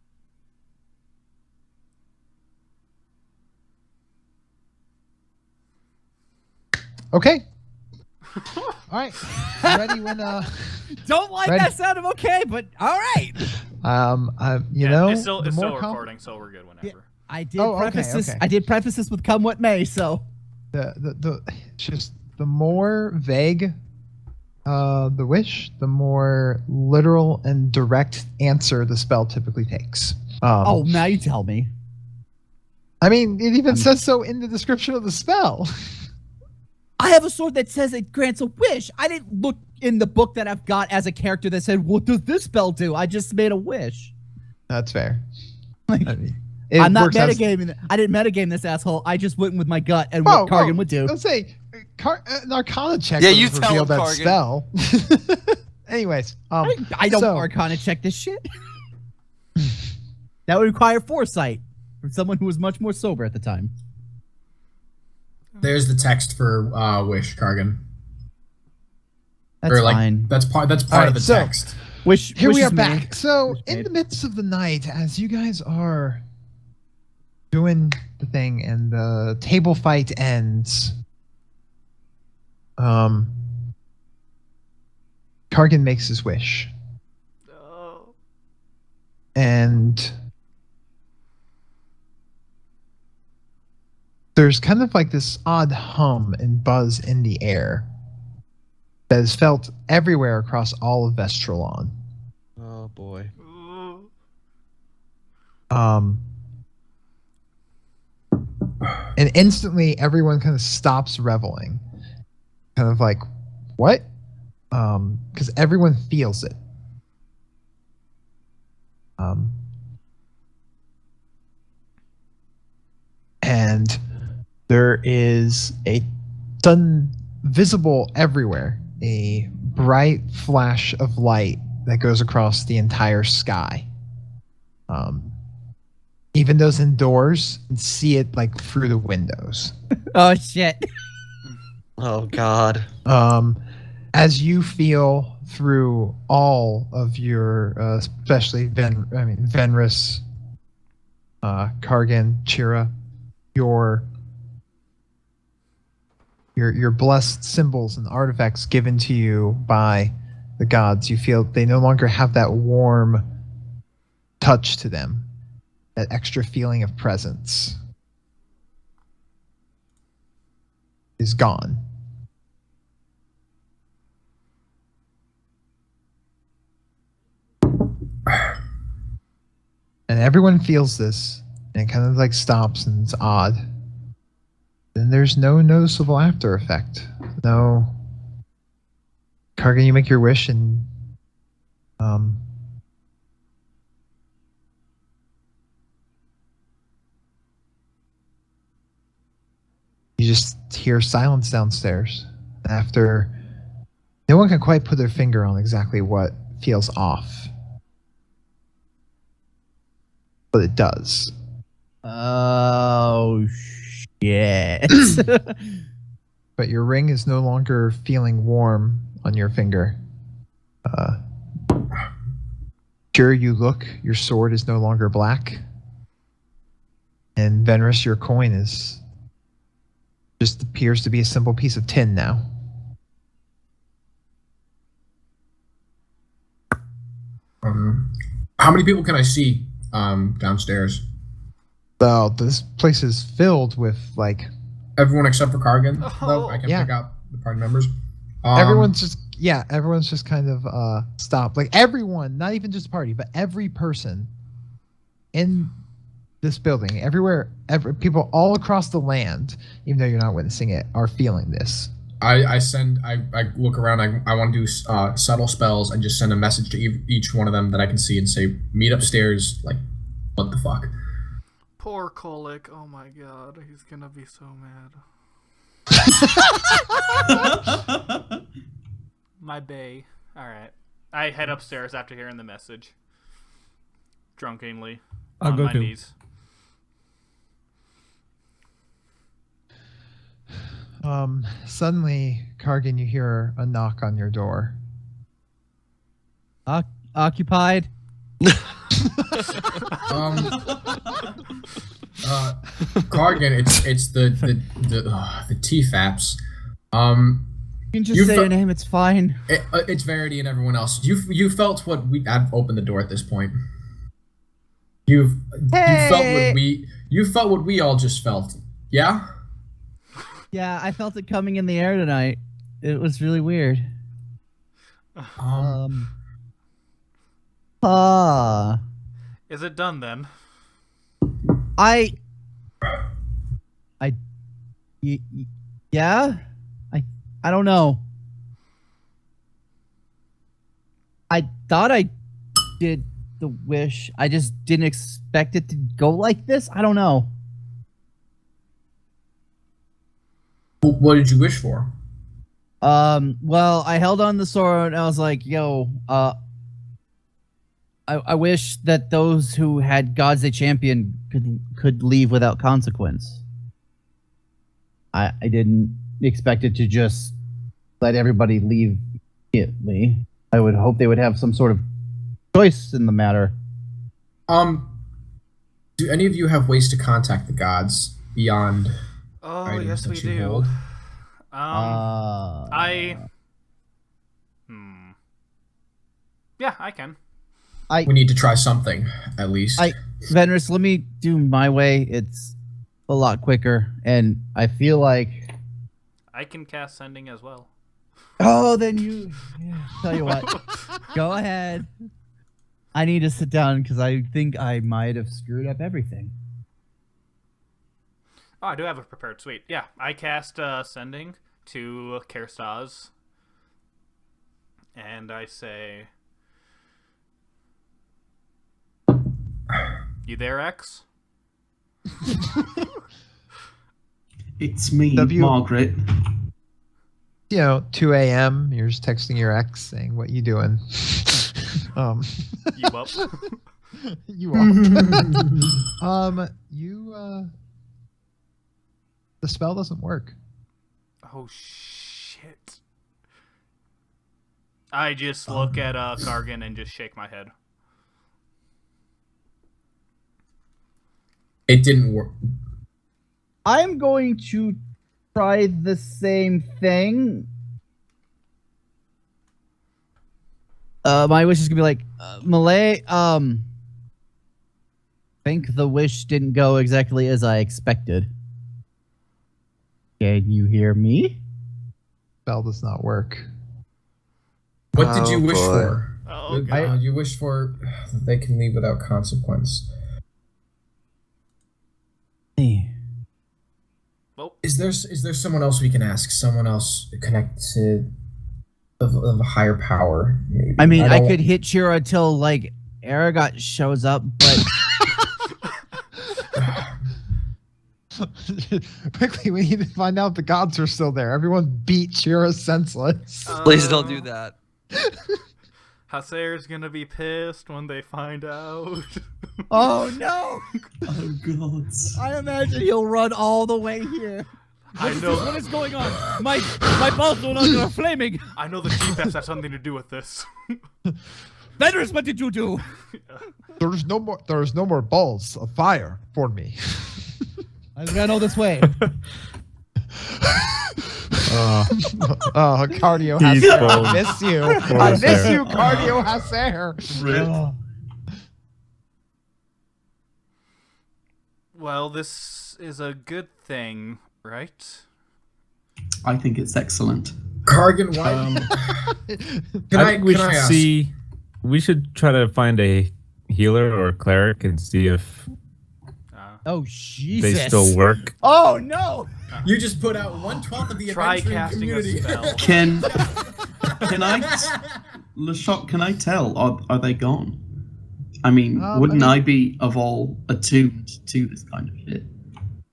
Okay. All right. Ready when Don't like Ready? that sound of okay, but all right. you Yeah, know, it's still, the it's more still com- recording, so we're good whenever. I did Oh, okay, preface this. okay. I did preface this with "come what may." So just the more vague the wish, the more literal and direct answer the spell typically takes. oh, now you tell me. I mean, it even says so in the description of the spell. I have a sword that says it grants a wish. I didn't look in the book that I've got as a character that said, "What does this spell do?" I just made a wish. That's fair. Like, I mean, it I'm not works as- metagaming. I didn't metagame this asshole. I just went with my gut and what Kargan would do. Let's say an Arcana check. Yeah, would you have tell revealed him, that Kargan. spell. Anyways, I don't so- Arcana check this shit. That would require foresight from someone who was much more sober at the time. There's the text for Wish, Kargan. That's Or, like, fine. That's part of Alright, the so- text. Wish. Here wish we is are me. back. So, Wish in made. the midst of the night, as you guys are doing the thing and the table fight ends, Kargan makes his wish. No. And there's kind of like this odd hum and buzz in the air that is felt everywhere across all of Vestralon. Oh boy. Ooh. And instantly everyone kind of stops reveling. Kind of like, what? Because everyone feels it. And there is a sun visible everywhere, a bright flash of light that goes across the entire sky. Even those indoors see it like through the windows. Oh shit. Oh god. As you feel through all of your, especially Venris, Kargan, Chira, your blessed symbols and artifacts given to you by the gods, you feel they no longer have that warm touch to them, that extra feeling of presence is gone. And everyone feels this, and it kind of like stops, and it's odd. Then there's no noticeable after effect. No. Kargan, you make your wish, and you just hear silence downstairs. After no one can quite put their finger on exactly what feels off, but it does. Oh shit. But your ring is no longer feeling warm on your finger. Sure, you look, your sword is no longer black. And Venris, your coin is just appears to be a simple piece of tin now. How many people can I see downstairs? So this place is filled with like Everyone except for Kargan. Oh. I can Yeah. pick out the party members. everyone's just kind of stopped. Like everyone, not even just the party, but every person in this building, everywhere, people all across the land, even though you're not witnessing it, are feeling this. I look around. I want to do subtle spells and just send a message to each one of them that I can see and say, meet upstairs. Like, what the fuck? Poor Kolik. Oh my god, he's gonna be so mad. My bae. Alright. I head upstairs after hearing the message. Drunkenly. I'll On go my too. knees. Suddenly, Kargan, you hear a knock on your door. Occupied. Kargan, it's the TFAPs. You can just You say fu- your name. It's fine. It's Verity and everyone else. You felt what I've opened the door at this point. You felt what we all just felt. Yeah. Yeah, I felt it coming in the air tonight. It was really weird. Is it done then? Yeah? I don't know. I thought I did the wish. I just didn't expect it to go like this. I don't know. What did you wish for? Well, I held on the sword and I was like, yo, I wish that those who had gods they champion could leave without consequence. I didn't expect it to just let everybody leave immediately. I would hope they would have some sort of choice in the matter. Do any of you have ways to contact the gods beyond Oh, items yes, that we you do. hold? Yeah, I can. We need to try something, at least. Venrus, let me do my way. It's a lot quicker, and I feel like. I can cast sending as well. Oh, then you. Yeah, tell you what. Go ahead. I need to sit down because I think I might have screwed up everything. Oh, I do have it prepared. Sweet. Yeah, I cast sending to Kerstaz. And I say... You there, X? It's me, W- Margaret. 2 a.m. You're just texting your ex saying, "What you doing?" You up? You are. The spell doesn't work. Oh, shit. I just look at Kargan and just shake my head. It didn't work. I'm going to try the same thing. My wish is gonna be like, Malay, think the wish didn't go exactly as I expected. Can you hear me? Spell does not work. What did you Oh, wish boy. for? Oh, God. You wish for that they can leave without consequence. Well, Is there someone else we can ask? Someone else connected of a higher power? Maybe. I mean, I don't- could hit Shira until like Aragot shows up, but Quickly, we need to find out if the gods are still there. Everyone beat Shira senseless. Please don't do that. Haser's gonna be pissed when they find out. oh no! Oh god. I imagine he'll run all the way here. I know. What is going on? My balls no longer are flaming. I know the Chief has something to do with this. Venrus, what did you do? There's no more balls of fire for me. I ran all this way. Oh, Cardio He's Haser. bold. I miss you. Poor I miss Haser. you, Cardio Haser. Rip. Well, this is a good thing, right? I think it's excellent. Kargan, why? I think we can I should ask? see. We should try to find a healer or a cleric and see if Oh Jesus! they still work. Oh no! You just put out 1/12 of the Try adventuring casting community. a spell. Can I, LeShock? Can I tell? Are they gone? I mean, wouldn't I be of all attuned to this kind of shit?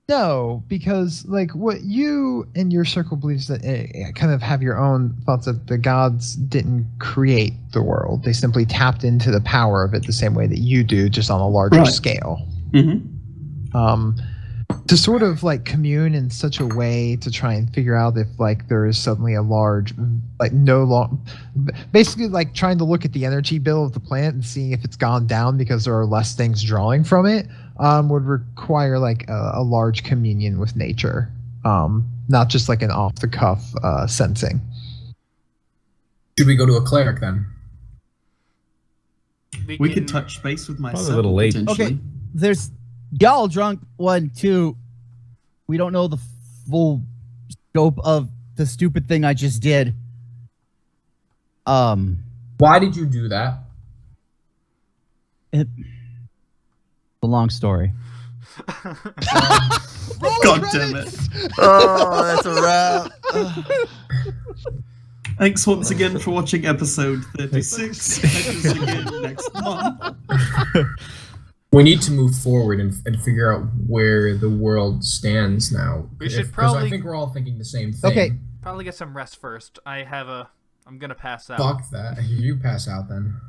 No, because like what you and your circle believes that kind of have your own thoughts that the gods didn't create the world. They simply tapped into the power of it the same way that you do, just on a larger Right. scale. Mm-hmm. To sort of like commune in such a way to try and figure out if like there is suddenly a large, like no long, basically like trying to look at the energy bill of the planet and seeing if it's gone down because there are less things drawing from it, would require like a large communion with nature, not just like an off the cuff sensing. Should we go to a cleric then? We could touch base with myself. a little late. potentially. Okay, there's y'all drunk. 1, 2. We don't know the full scope of the stupid thing I just did. Why did you do that? It's a long story. God damn it! Oh, that's a wrap. Thanks once again for watching episode 36. Catch us again next month. We need to move forward and figure out where the world stands now. We should 'Cause probably- I think we're all thinking the same thing. Okay. Probably get some rest first. I'm gonna pass out. Fuck that. You pass out then.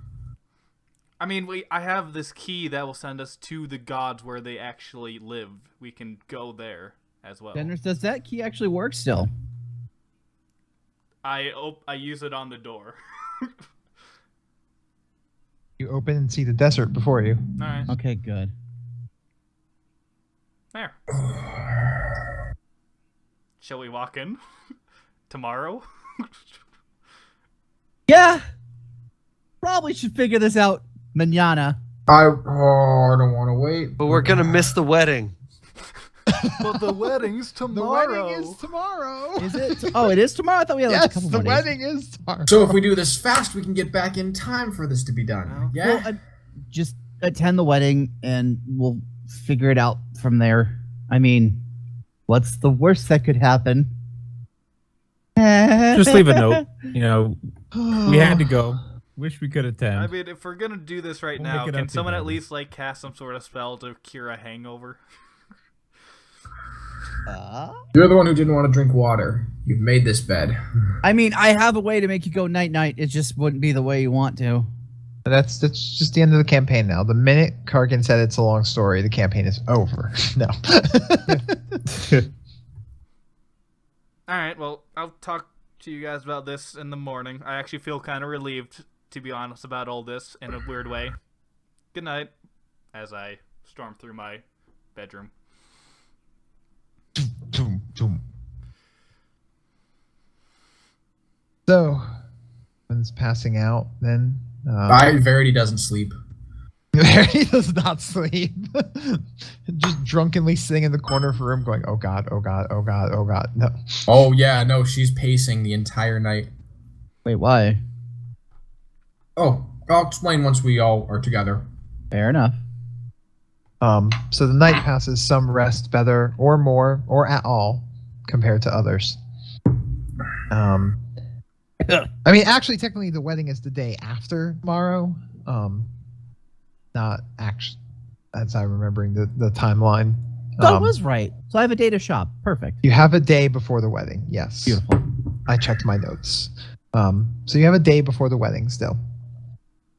I mean, I have this key that will send us to the gods where they actually live. We can go there as well. Venrus, does that key actually work still? I use it on the door. You open and see the desert before you. All right, Okay, good. there. Shall we walk in? tomorrow? Yeah. Probably should figure this out mañana. I don't want to wait. But we're gonna miss the wedding. But the wedding's The tomorrow. wedding is tomorrow. Is it? Oh, it is tomorrow? I thought we had like a Yes, couple the more days. wedding is tomorrow. So if we do this fast, we can get back in time for this to be done. Well, Yeah. Well, just attend the wedding and we'll figure it out from there. I mean, what's the worst that could happen? Just leave a note. You know, we had to go. Wish we could attend. I mean, if we're gonna do this right We'll now, make it can up someone at together. least like cast some sort of spell to cure a hangover? You're the one who didn't want to drink water. You've made this bed. I mean, I have a way to make you go night night. It just wouldn't be the way you want to. That's just the end of the campaign now. The minute Kargan said it's a long story, the campaign is over. No. All right, well, I'll talk to you guys about this in the morning. I actually feel kind of relieved, to be honest, about all this in a weird way. Good night, as I storm through my bedroom. Doom, doom. So, when it's passing out, then Verity doesn't sleep. he does not sleep. Just drunkenly sitting in the corner of the room, going, "Oh God, oh God, oh God, oh God." No. Oh yeah, no, she's pacing the entire night. Wait, why? Oh, I'll explain once we all are together. Fair enough. So the night passes, some rest better or more or at all compared to others. I mean, actually, technically, the wedding is the day after tomorrow. Not actually, as I'm remembering the timeline. That was right. So I have a day to shop. Perfect. You have a day before the wedding. Yes. Beautiful. I checked my notes. So you have a day before the wedding still.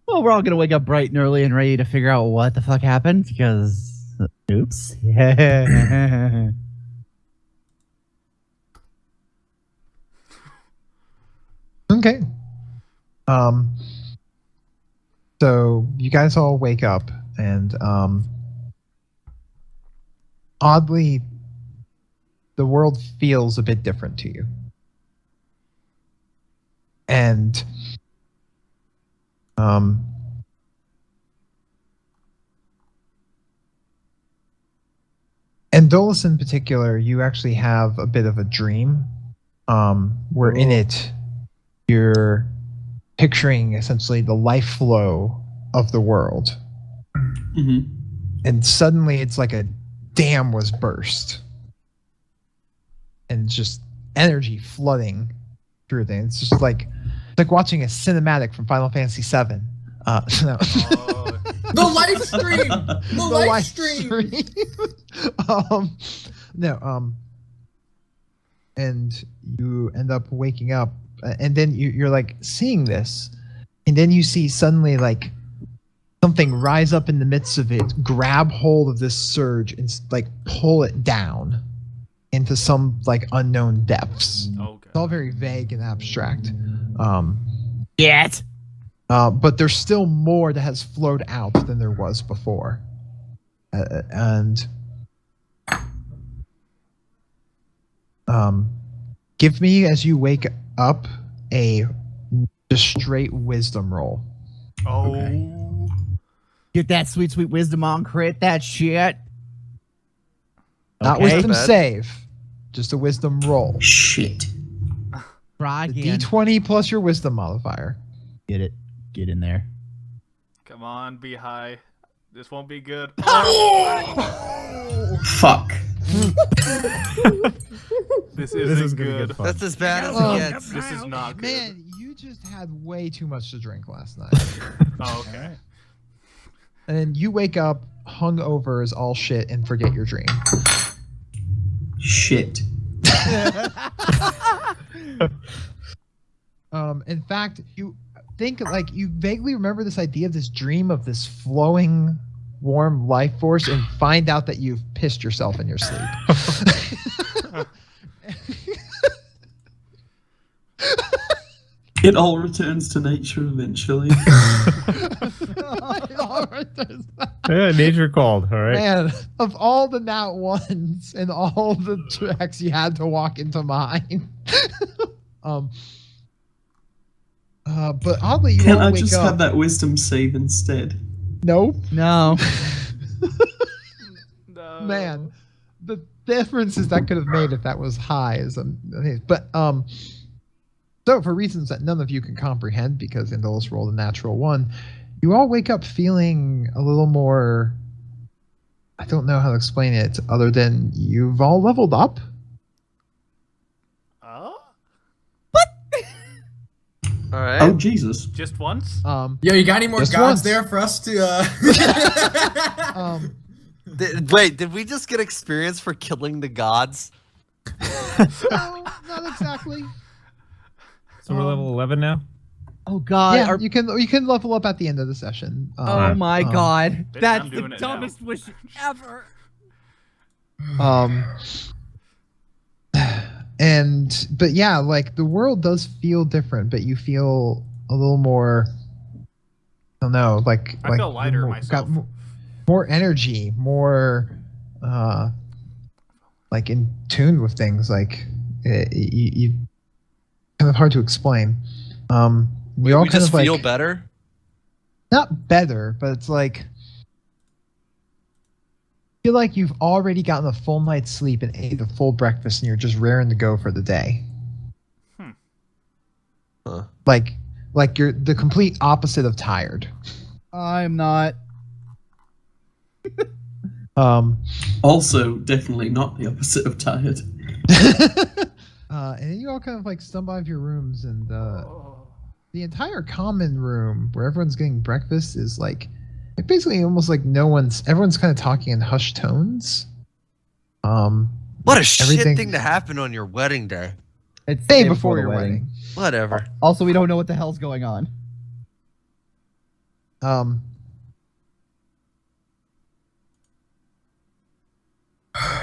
Well, we're all gonna wake up bright and early and ready to figure out what the fuck happened because, oops. Yeah. Okay. So you guys all wake up and oddly the world feels a bit different to you. And Dolus in particular, you actually have a bit of a dream where in it you're picturing essentially the life flow of the world. Mm-hmm. And suddenly it's like a dam was burst. And just energy flooding through things. It's just like watching a cinematic from Final Fantasy VII. No. Oh, The live stream. The live stream. And you end up waking up, and then you're like seeing this, and then you see suddenly like something rise up in the midst of it, grab hold of this surge, and like pull it down into some like unknown depths. okay. It's all very vague and abstract. Get. But there's still more that has flowed out than there was before. And give me, as you wake up, a just straight wisdom roll. Oh. Get that sweet, sweet wisdom on crit that shit. Not Okay. wisdom Bad. save, just a wisdom roll. Shit. Try The again. D20 plus your wisdom modifier. Get it. Get in there. Come on, be high. This won't be good. Fuck. This This isn't is gonna good. get fun. That's as bad as Oh, it gets. This is not good. Man, you just had way too much to drink last night. Oh, okay. And then you wake up hungover as all shit and forget your dream. Shit. In fact, you think like you vaguely remember this idea of this dream of this flowing, warm life force, and find out that you've pissed yourself in your sleep. It all returns to nature eventually. Yeah, nature called. All right. Man, of all the nat ones and all the tracks you had to walk into mine, But oddly, you Can't all I wake just up. have that wisdom save instead? Nope. No. No. Man, the differences that could have made if that was high is but so for reasons that none of you can comprehend because Indolus rolled a natural 1, you all wake up feeling a little more, I don't know how to explain it other than you've all leveled up. Oh? All right. Oh Jesus! Just once? Yo, you got any more Just gods once. there for us to? um Wait, did we just get experience for killing the gods? no, not exactly. So we're level 11 now. Oh God. Yeah, our- you can level up at the end of the session. oh my God. Bitch, That's I'm the doing it now. dumbest wish ever. But yeah, like the world does feel different, but you feel a little more, I don't know, like I feel lighter more, myself. more energy, more like in tune with things. Like you kind of hard to explain. We all We kind just of like feel better. not better, but it's like feel like you've already gotten a full night's sleep and ate a full breakfast and you're just raring to go for the day. Huh. Like you're the complete opposite of tired. I'm not. Also, definitely not the opposite of tired. And then you all kind of like stumble out of your rooms and the entire common room where everyone's getting breakfast is like basically almost like everyone's kind of talking in hushed tones. What a shit everything- thing to happen on your wedding day. It's Day the before the your wedding. Whatever. Also, we don't know what the hell's going on.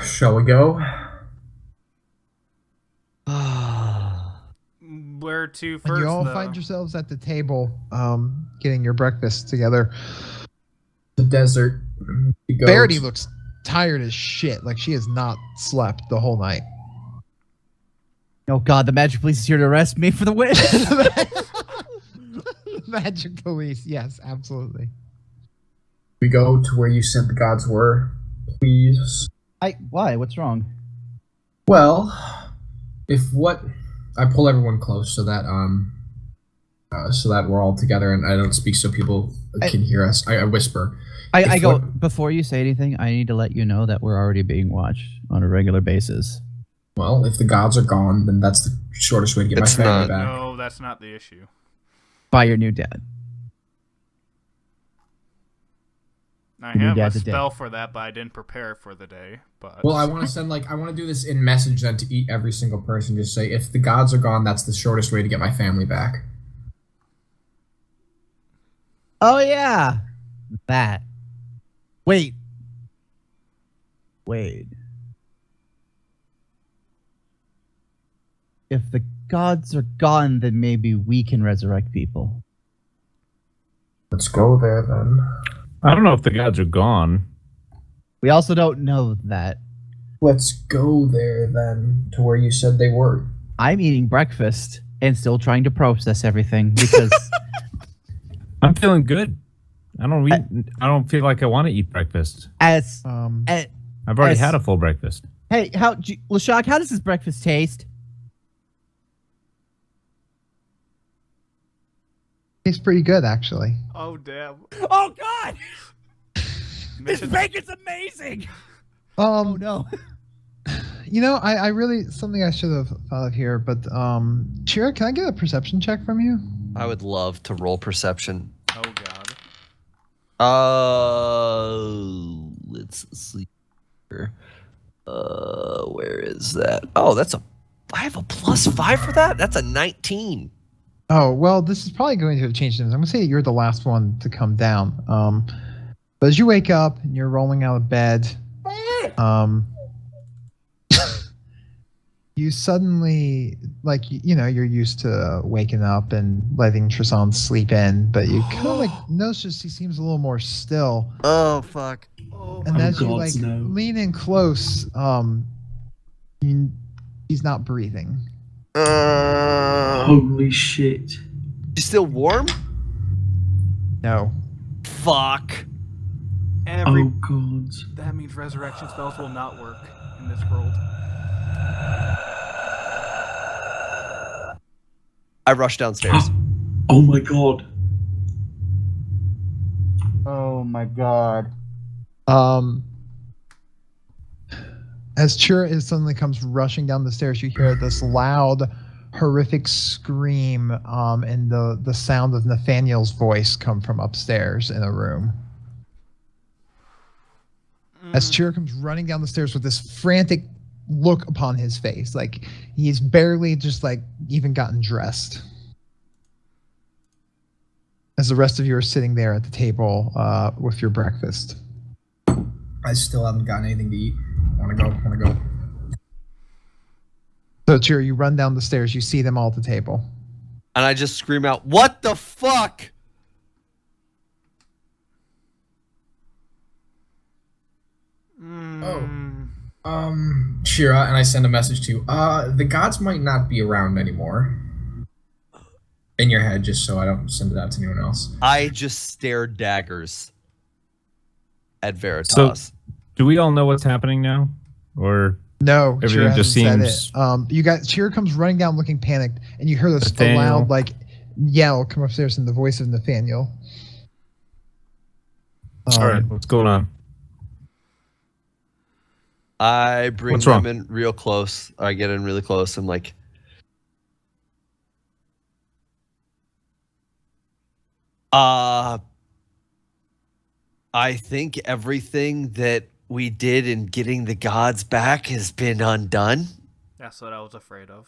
Shall we go? Where to And first, you all though? find yourselves at the table, getting your breakfast together. The desert. The goats. Verity looks tired as shit. Like she has not slept the whole night. Oh God, the magic police is here to arrest me for the witch. Magic police, yes, absolutely. We go to where you said the gods were, please. Why? What's wrong? Well, I pull everyone close so that we're all together and I don't speak so people can hear us. I whisper. I If go what- before you say anything. I need to let you know that we're already being watched on a regular basis. Well, if the gods are gone, then that's the shortest way to get It's my family not. back. No, that's not the issue. By your new dad. I Your have a dad's a dick. spell for that, but I didn't prepare for the day. But Well, I want to do this in message then to eat every single person. Just say, if the gods are gone, that's the shortest way to get my family back. Oh yeah, that. Wait. If the gods are gone, then maybe we can resurrect people. Let's go there then. I don't know if the gods are gone. We also don't know that. Let's go there then to where you said they were. I'm eating breakfast and still trying to process everything because I'm feeling good. I don't feel like I want to eat breakfast. as Um, I've already As- had a full breakfast. hey, Lashak, how does this breakfast taste? tastes pretty good actually. oh damn, Oh God, this Mission- bacon's amazing. Oh no. You know, I really something I should have thought of here, but Shira, can I get a perception check from you? I would love to roll perception. oh god. Let's see here. Where is that? Oh, I have a +5 for that? That's a 19. Oh, well, this is probably going to have changed things. I'm going to say you're the last one to come down. But as you wake up and you're rolling out of bed, you suddenly, like, you know, you're used to waking up and letting Tristan sleep in, but you kind of like notice just he seems a little more still. Oh, fuck. Oh And Oh, as you gods, like no. lean in close, he's not breathing. Holy shit. You still warm? No. Fuck. Every Oh god. that means resurrection spells will not work in this world. I rush downstairs. Oh my god. Oh my god. As Chira suddenly comes rushing down the stairs, you hear this loud, horrific scream, and the sound of Nathaniel's voice come from upstairs in a room. As Chira comes running down the stairs with this frantic look upon his face, like he's barely just like even gotten dressed. As the rest of you are sitting there at the table with your breakfast. I still haven't gotten anything to eat. Wanna go. So Chira, you run down the stairs, you see them all at the table. And I just scream out, "What the fuck?" Shira, and I send a message to you. The gods might not be around anymore. In your head, just so I don't send it out to anyone else. I just stare daggers at Veritas. Do we all know what's happening now? Or No, everything Chira just hasn't seems... said it. You got Chira comes running down looking panicked, and you hear this a Nathaniel. loud like yell come upstairs in the voice of Nathaniel. All right, what's going on? I bring What's them wrong? in real close. I get in really close and like, I think everything that we did in getting the gods back has been undone. That's what I was afraid of.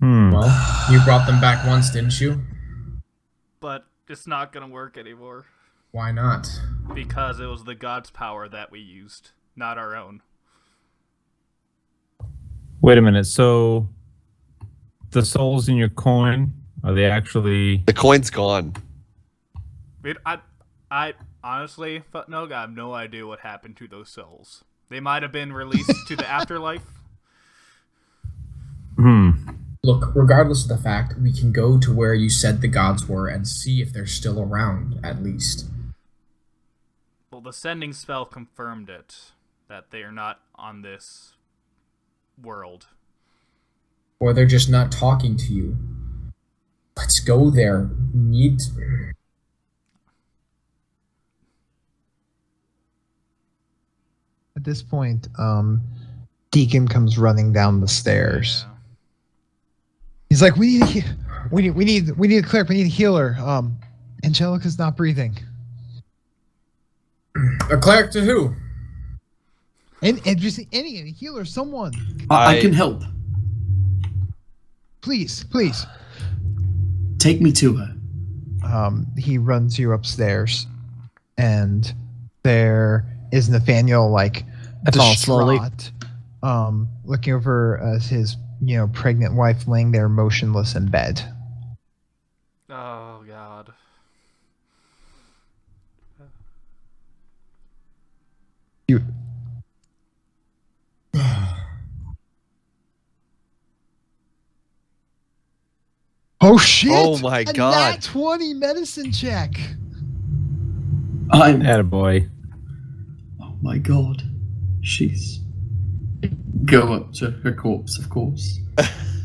Well, you brought them back once, didn't you? But it's not gonna work anymore. Why not? Because it was the god's power that we used, not our own. Wait a minute. So the souls in your coin, are they actually... The coin's gone. I honestly, Futnog, I have no idea what happened to those souls. They might have been released to the afterlife. Look, regardless of the fact, we can go to where you said the gods were and see if they're still around, at least. Well, the sending spell confirmed it, that they are not on this world. Or they're just not talking to you. Let's go there. We need... At this point, Deacon comes running down the stairs. Yeah. He's like, "We need a cleric. We need a healer. Angelica's not breathing." A cleric to who? And just any healer, someone, I can help. please. Take me to her. He runs you upstairs, and there is Nathaniel, like I fall slowly. distraught, looking over as his pregnant wife laying there motionless in bed. Oh, God. You. Oh shit! Oh my A God. nat 20 medicine check. I'm. Attaboy. Oh my god. She's. Go up to her corpse, of course.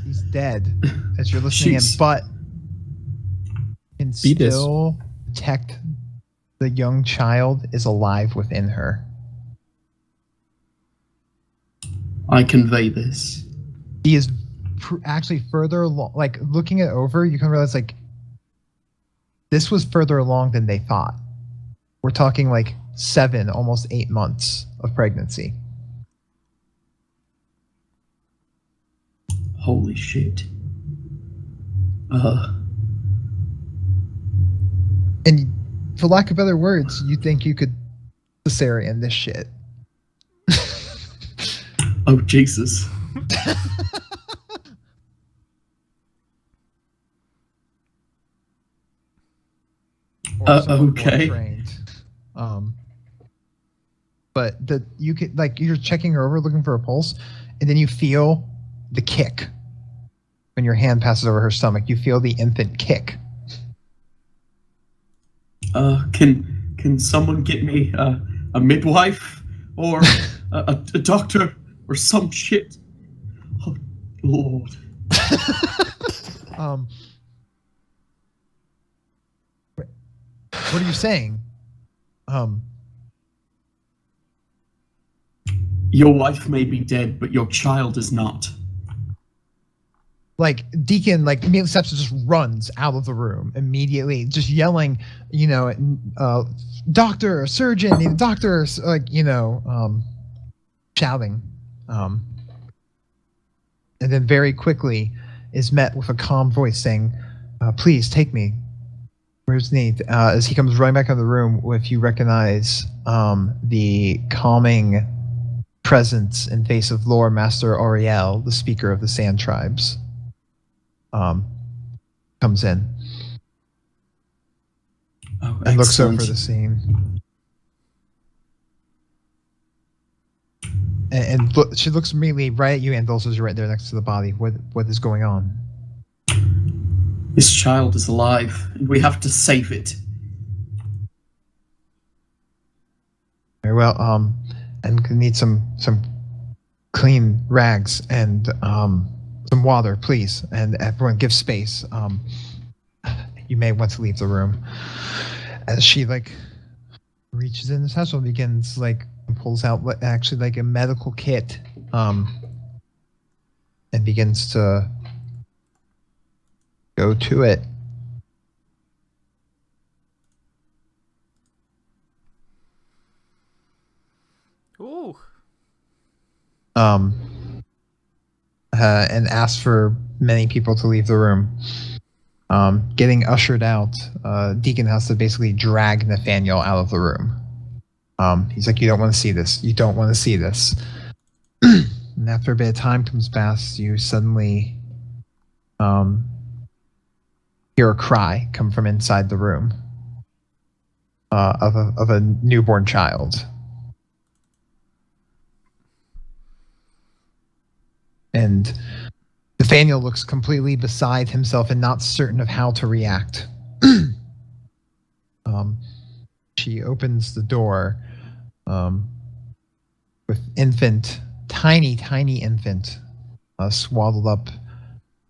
He's dead as you're listening in, Jeez. but can Beat this. still detect the young child is alive within her. I convey this. He is actually further along. Like looking it over, you can realize like this was further along than they thought. We're talking like 7, almost 8 months of pregnancy. Holy shit. And for lack of better words, you think you could cesarean this shit. Oh Jesus. Or someone more Okay. trained. But you could, like, you're checking her over, looking for a pulse, and then you feel the kick. When your hand passes over her stomach, you feel the infant kick. Can someone get me a midwife or a doctor or some shit? Oh, Lord. What are you saying? Your wife may be dead, but your child is not. Like Deacon, like immediately steps and just runs out of the room immediately, just yelling, doctor, surgeon, doctor, shouting, and then very quickly is met with a calm voice saying, "Please take me." Where's Nate? As he comes running back into the room, if you recognize the calming presence and face of Lore Master Auriel, the speaker of the Sand Tribes. Comes in and looks over the scene, and she looks immediately right at you, and Dulce is right there next to the body. What is going on? This child is alive, and we have to save it. Very well. And need some clean rags and some water, please, and everyone give space. You may want to leave the room. As she reaches in the satchel and begins pulls out actually a medical kit, and begins to go to it. Ooh. And asks for many people to leave the room. Getting ushered out, Deacon has to basically drag Nathaniel out of the room. He's like, "You don't want to see this. You don't want to see this." And after a bit of time comes past, you suddenly hear a cry come from inside the room of a newborn child. And Nathaniel looks completely beside himself and not certain of how to react. She opens the door with infant, tiny infant, swaddled up,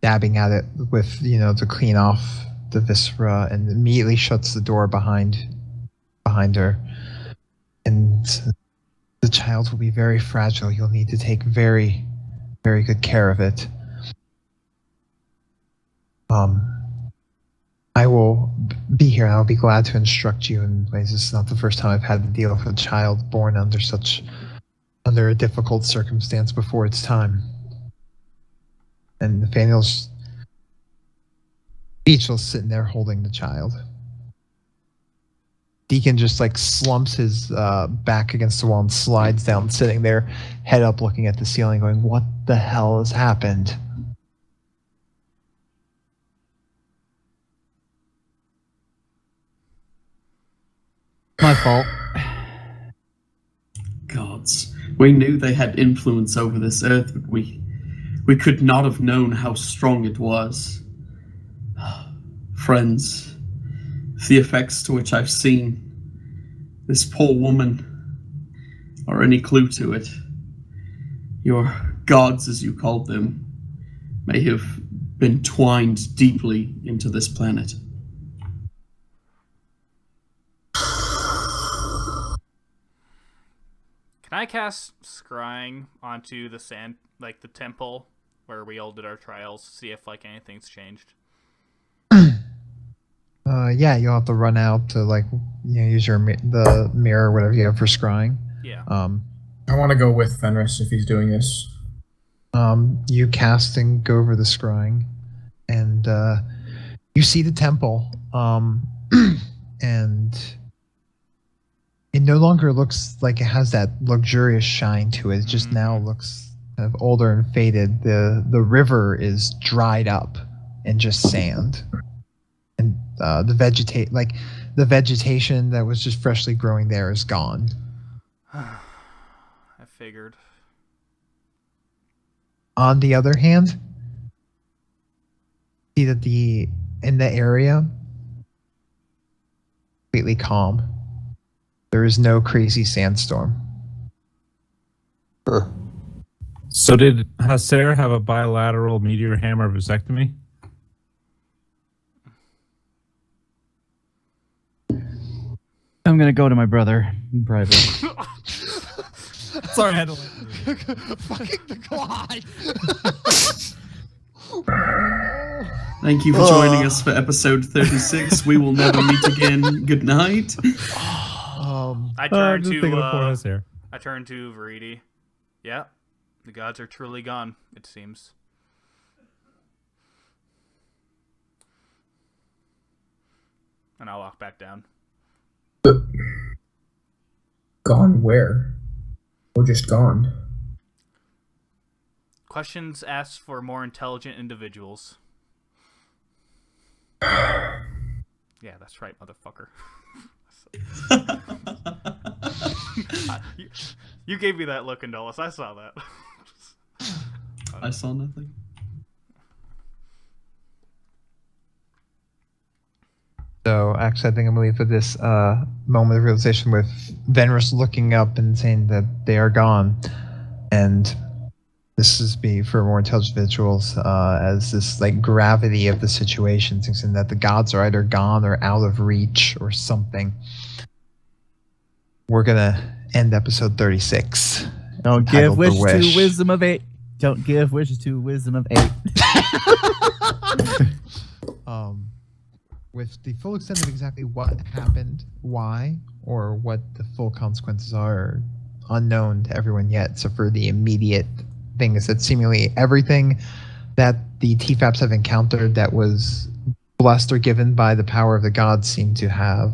dabbing at it with, to clean off the viscera, and immediately shuts the door behind her. And the child will be very fragile. You'll need to take very, very good care of it. I will be here, and I'll be glad to instruct you in ways. This is not the first time I've had to deal with a child born under a difficult circumstance before its time. And Nathaniel's speechless, sitting there holding the child. Deacon just slumps his back against the wall and slides down, sitting there, head up, looking at the ceiling, going, "What the hell has happened?" My fault. Gods, we knew they had influence over this earth, but we could not have known how strong it was. Friends, if the effects to which I've seen this poor woman are any clue to it, your gods, as you called them, may have been twined deeply into this planet. Can I cast Scrying onto the sand, the temple where we all did our trials, to see if anything's changed? Yeah, you'll have to run out to use the mirror or whatever you have for scrying. Yeah. I want to go with Fenris if he's doing this. You cast and go over the scrying, and you see the temple, and it no longer looks like it has that luxurious shine to it. It just now looks kind of older and faded. The river is dried up and just sand. And the vegetation that was just freshly growing there is gone. I figured. On the other hand, see that in the area completely calm. There is no crazy sandstorm. So did Hasser have a bilateral meteor hammer vasectomy? I'm gonna go to my brother in private. Sorry, I had to. Fucking the god. Thank you for joining us for episode 36. We will never meet again. Good night. I turn just thinking of poor to Hasser. I turn to Veridi. Yeah, the gods are truly gone, it seems. And I'll walk back down. Gone where? Or just gone? Questions asked for more intelligent individuals. Yeah, that's right, motherfucker. You gave me that look, Indolus. I saw that. I saw nothing. So actually, I think I'm gonna leave with this moment of realization with Venrus looking up and saying that they are gone, and this is me for more intelligent individuals as this like gravity of the situation, thinking that the gods are either gone or out of reach or something. We're gonna end episode 36. Don't give Titled The wishes Wish. to wisdom of 8. Don't give wishes to wisdom of 8. With the full extent of exactly what happened, why, or what the full consequences are unknown to everyone yet. So for the immediate thing is that seemingly everything that the TFAPs have encountered that was blessed or given by the power of the gods seem to have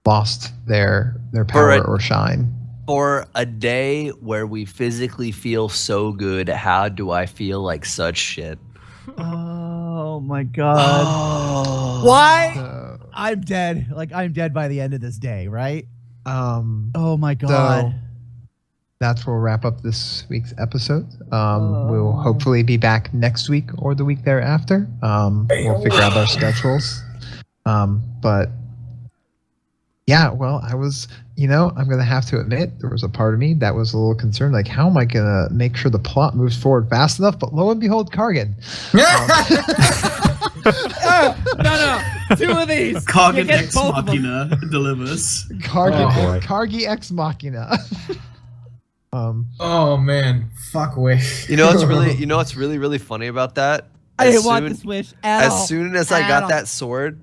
lost their power or shine. For a day where we physically feel so good, how do I feel like such shit? Oh my god. Oh. Why? So, I'm dead. Like, I'm dead by the end of this day, right? um, Oh my god. So that's where we'll wrap up this week's episode. We'll hopefully be back next week or the week thereafter. We'll figure out our schedules. But yeah, well, I'm going to have to admit there was a part of me that was a little concerned. Like, how am I going to make sure the plot moves forward fast enough? But lo and behold, Kargan. No. 2 of these. You Kargan get Ex both of them. Machina delivers. Kargi Ex Machina. Oh man, fuck wish. You know what's really really funny about that? I didn't want this wish at all. As soon as I At got all. that sword,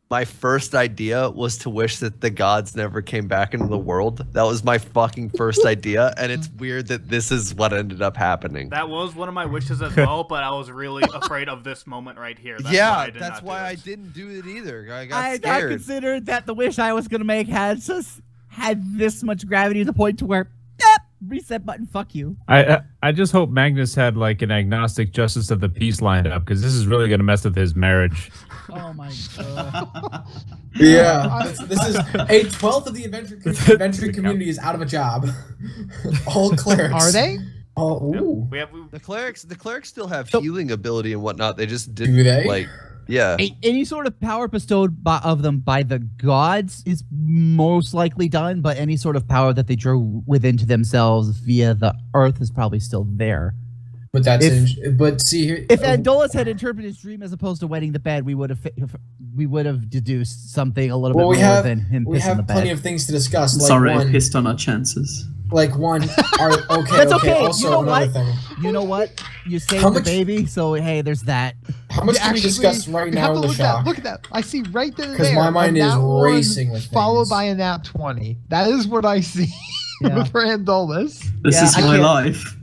my first idea was to wish that the gods never came back into the world. That was my fucking first idea, and it's weird that this is what ended up happening. That was one of my wishes as well, but I was really afraid of this moment right here. That's yeah, why I did that's not why do I it. didn't do it either. I got I had not scared. considered that the wish I was gonna make had this much gravity to the point to where reset button, fuck you. I just hope Magnus had like an agnostic justice of the peace lined up, because this is really going to mess with his marriage. Oh my god. Yeah, this is a 12th of the adventure community is out of a job. All clerics. Are they? Oh, ooh. We The clerics still have healing ability and whatnot. They just didn't Do they? like. Yeah. Any sort of power bestowed of them by the gods is most likely done, but any sort of power that they drew within to themselves via the earth is probably still there. But that's but see here. If Andolus had interpreted his dream as opposed to wetting the bed, we would have deduced something a little bit more than him we pissing have the plenty bed. of things to discuss. Like Sorry, I one, pissed on our chances. like one. Okay, That's okay. okay. Also, You know another what? thing. You know what? You saved How the much- baby, so hey, there's that. How much can we discuss right you have now to in the look shop? Look at that. I see right then and 'Cause there. my mind a is nat one racing with followed things. by a nat 20. That is what I see Yeah. for Andolus. This Yeah, is I my can't- life.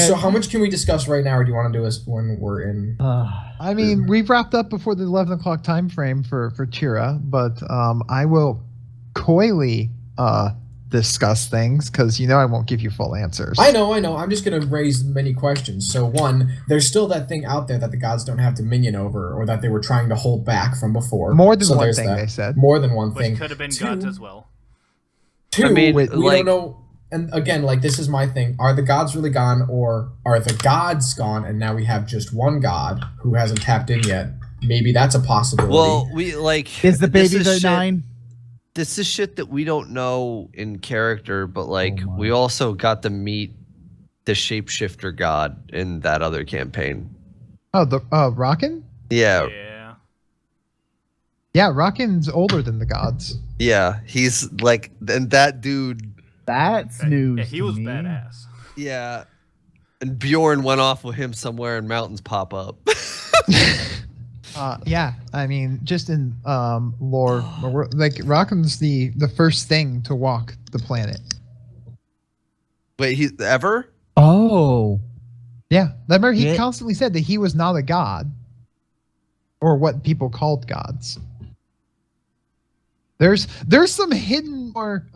So how much can we discuss right now, or do you want to do this when we're in? I mean, we've wrapped up before the 11 o'clock time frame for Tira, but I will coyly discuss things because I won't give you full answers. I know. I'm just gonna raise many questions. So one, there's still that thing out there that the gods don't have dominion over, or that they were trying to hold back from before. More than So one there's thing, that. they said. More than one Which thing. could have been Two- gods as well. Two, I mean, we like- don't know and again, like this is my thing. Are the gods really gone, or are the gods gone, and now we have just one god who hasn't tapped in yet? Maybe that's a possibility. Well, we like Is the this baby the shit- 9? This is shit that we don't know in character, but like Oh my. we also got to meet the shapeshifter god in that other campaign. Oh, the Rockin? Yeah, Yeah. Yeah, Rockin's older than the gods. yeah, he's like, and that dude, That's news. Yeah, he to was me. badass. yeah, and Bjorn went off with him somewhere, and mountains pop up. Yeah, I mean, just in lore, like Rockin's the first thing to walk the planet. Wait, he ever? Oh. Yeah, remember he Yeah. constantly said that he was not a god, or what people called gods. There's some hidden more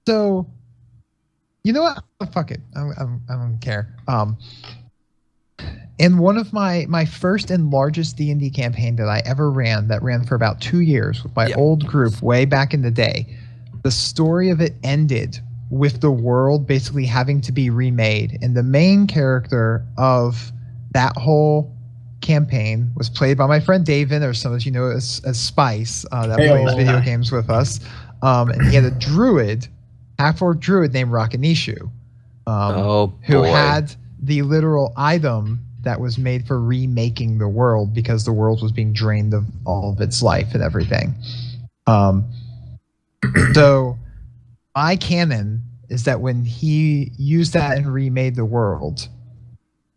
so you know what? Oh, fuck it. I don't care. In one of my first and largest D&D campaign that I ever ran, that ran for about 2 years with my Yep. old group way back in the day, the story of it ended with the world basically having to be remade, and the main character of that whole campaign was played by my friend David, or some of you know as Spice, that Hey, plays oh. video games with us, and he had a druid, half-orc druid named Rakanishu, Oh, who boy. had the literal item that was made for remaking the world because the world was being drained of all of its life and everything. So my canon is that when he used that and remade the world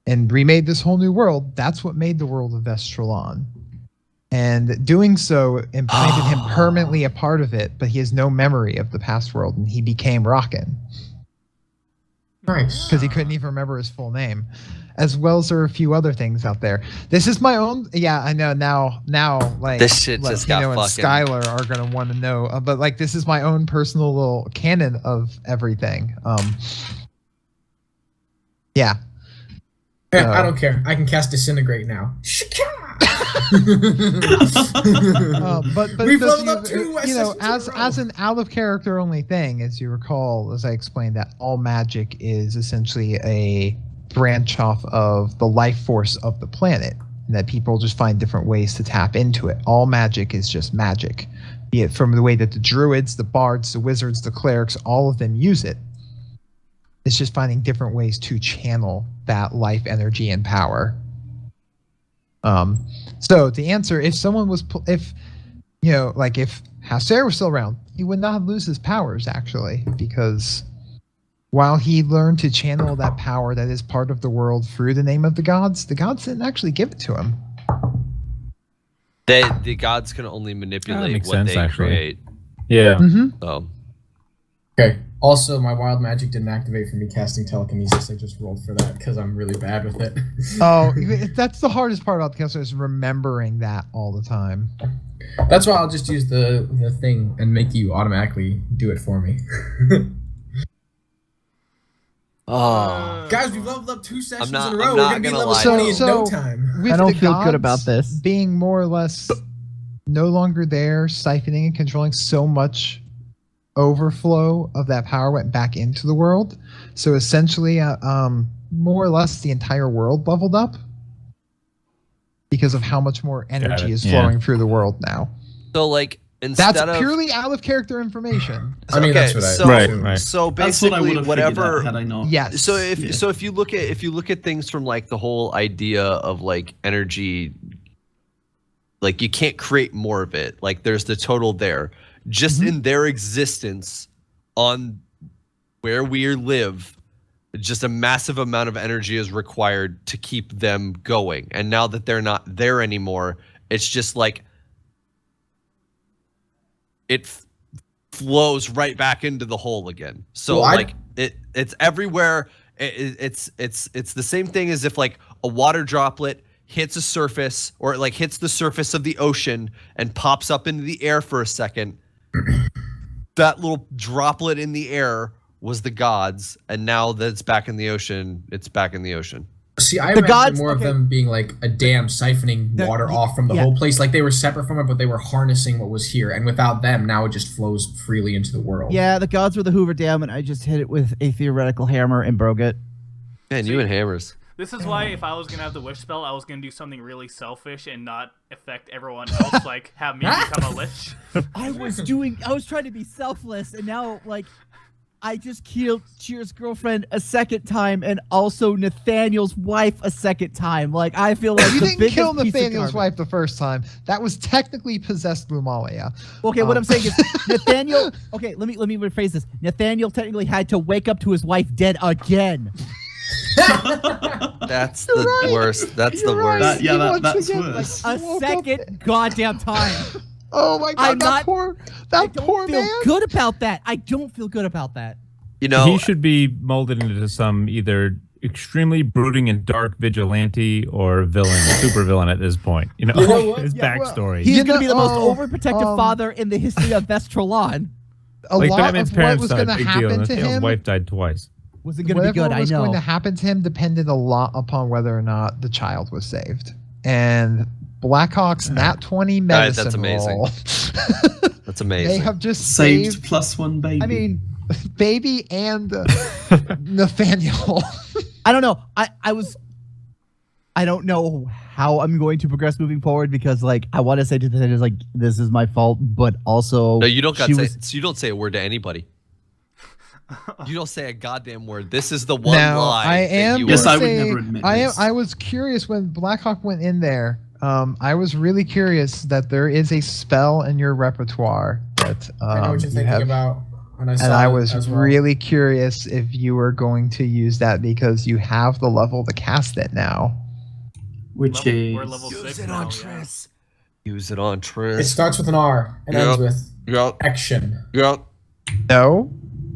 and remade this whole new world, that's what made the world of Vestralon. And doing so implanted him permanently a part of it, but he has no memory of the past world, and he became Rockin nice. because he couldn't even remember his full name, as well as there are a few other things out there. This is my own. Yeah, I know now. Like This shit just got and fucking- Skylar are gonna want to know, but like this is my own personal little canon of everything. Yeah. Yeah, I don't care. I can cast Disintegrate now. But We've so leveled up 2 you know, sessions in a as row. an out of character only thing, as you recall, as I explained, that all magic is essentially a branch off of the life force of the planet, and that people just find different ways to tap into it. All magic is just magic, be it from the way that the druids, the bards, the wizards, the clerics, all of them use it. It's just finding different ways to channel that life energy and power. So to answer, if someone was, if Hasser was still around, he would not lose his powers actually, because while he learned to channel that power that is part of the world through the name of the gods didn't actually give it to him. The gods can only manipulate makes what sense, they actually. create. Yeah. Mm-hmm. So Okay. Also, my wild magic didn't activate for me casting telekinesis. I just rolled for that because I'm really bad with it. Oh, that's the hardest part about the counselor, is remembering that all the time. That's why I'll just use the thing and make you automatically do it for me. Guys, we've leveled up 2 sessions not- in a I'm row. We're not gonna be gonna level lie. 20 in So- no time. With I don't the feel good about gods this. being more or less no longer there, siphoning and controlling, so much overflow of that power went back into the world. So essentially, more or less the entire world leveled up because of how much more energy it, is yeah. flowing through the world now. So like instead That's of purely out of character information. I mean, okay, that's what I so, Right, right. So That's what I would basically, have whatever. figured out had I not. Yes. So if Yeah. so if you look at things from like the whole idea of like energy, like you can't create more of it. Like there's the total there. Just in their existence on where we live, just a massive amount of energy is required to keep them going. And now that they're not there anymore, it's just like it flows right back into the hole again. So Well, like it's everywhere. It's the same thing as if like a water droplet hits a surface, or it like hits the surface of the ocean and pops up into the air for a second. That little droplet in the air was the gods, and now that it's back in the ocean, it's back in the ocean. See, I The imagine gods- more of okay. them being like a dam siphoning water off from the yeah. whole place. Like they were separate from it, but they were harnessing what was here. And without them, now it just flows freely into the world. Yeah, the gods were the Hoover Dam, and I just hit it with a theoretical hammer and broke it. Man, you and hammers. This is why if I was gonna have the wish spell, I was gonna do something really selfish and not affect everyone else, like have me become a lich. I was trying to be selfless, and now, like, I just killed Cheer's girlfriend a second time, and also Nathaniel's wife a second time. Like, I feel like You the didn't biggest kill piece of Nathaniel's garbage. wife the first time. That was technically possessed Lumalia. Okay, what I'm saying is Nathaniel. Okay, let me rephrase this. Nathaniel technically had to wake up to his wife dead again. That's the worst. That's the You're right. worst. Yeah, He that's once again, worse. A woke up- second goddamn time. Oh my god, I'm that not- poor, I that don't poor feel man. good about that. I don't feel good about that. You know, He should be molded into some either extremely brooding and dark vigilante or villain, super villain at this point. You know, You know what? his Yeah, well, backstory. He's You going to be the know, most overprotective um, father in the history of Vestralon. A like lot Batman's of what parents was died, going to big deal. happen to Nathaniel's him, wife died twice. Was it going to be whatever good? I was know. going to happen to him depended a lot upon whether or not the child was saved. And Blackhawk's Nat 20 medicine that's amazing. roll. that's They amazing. have just Saved saved +1 baby. I mean, baby and Nathaniel. I don't know. I don't know how I'm going to progress moving forward because, like, I want to say to the like, this is my fault, but also No, you don't got she say. was- You don't say a word to anybody. You don't say a goddamn word. This is the one Now, lie. I that am. you Yes, are- I would say- never admit this. I was curious when Blackhawk went in there. I was really curious that there is a spell in your repertoire that I know what you're you thinking have, about. And I, saw and I it was as well. really curious if you were going to use that because you have the level to cast it now. which We're is level Use 6 it now, on yeah. Triss. Use it on It Triss. starts with an R and Yep. ends with Yep. action. Yep. No,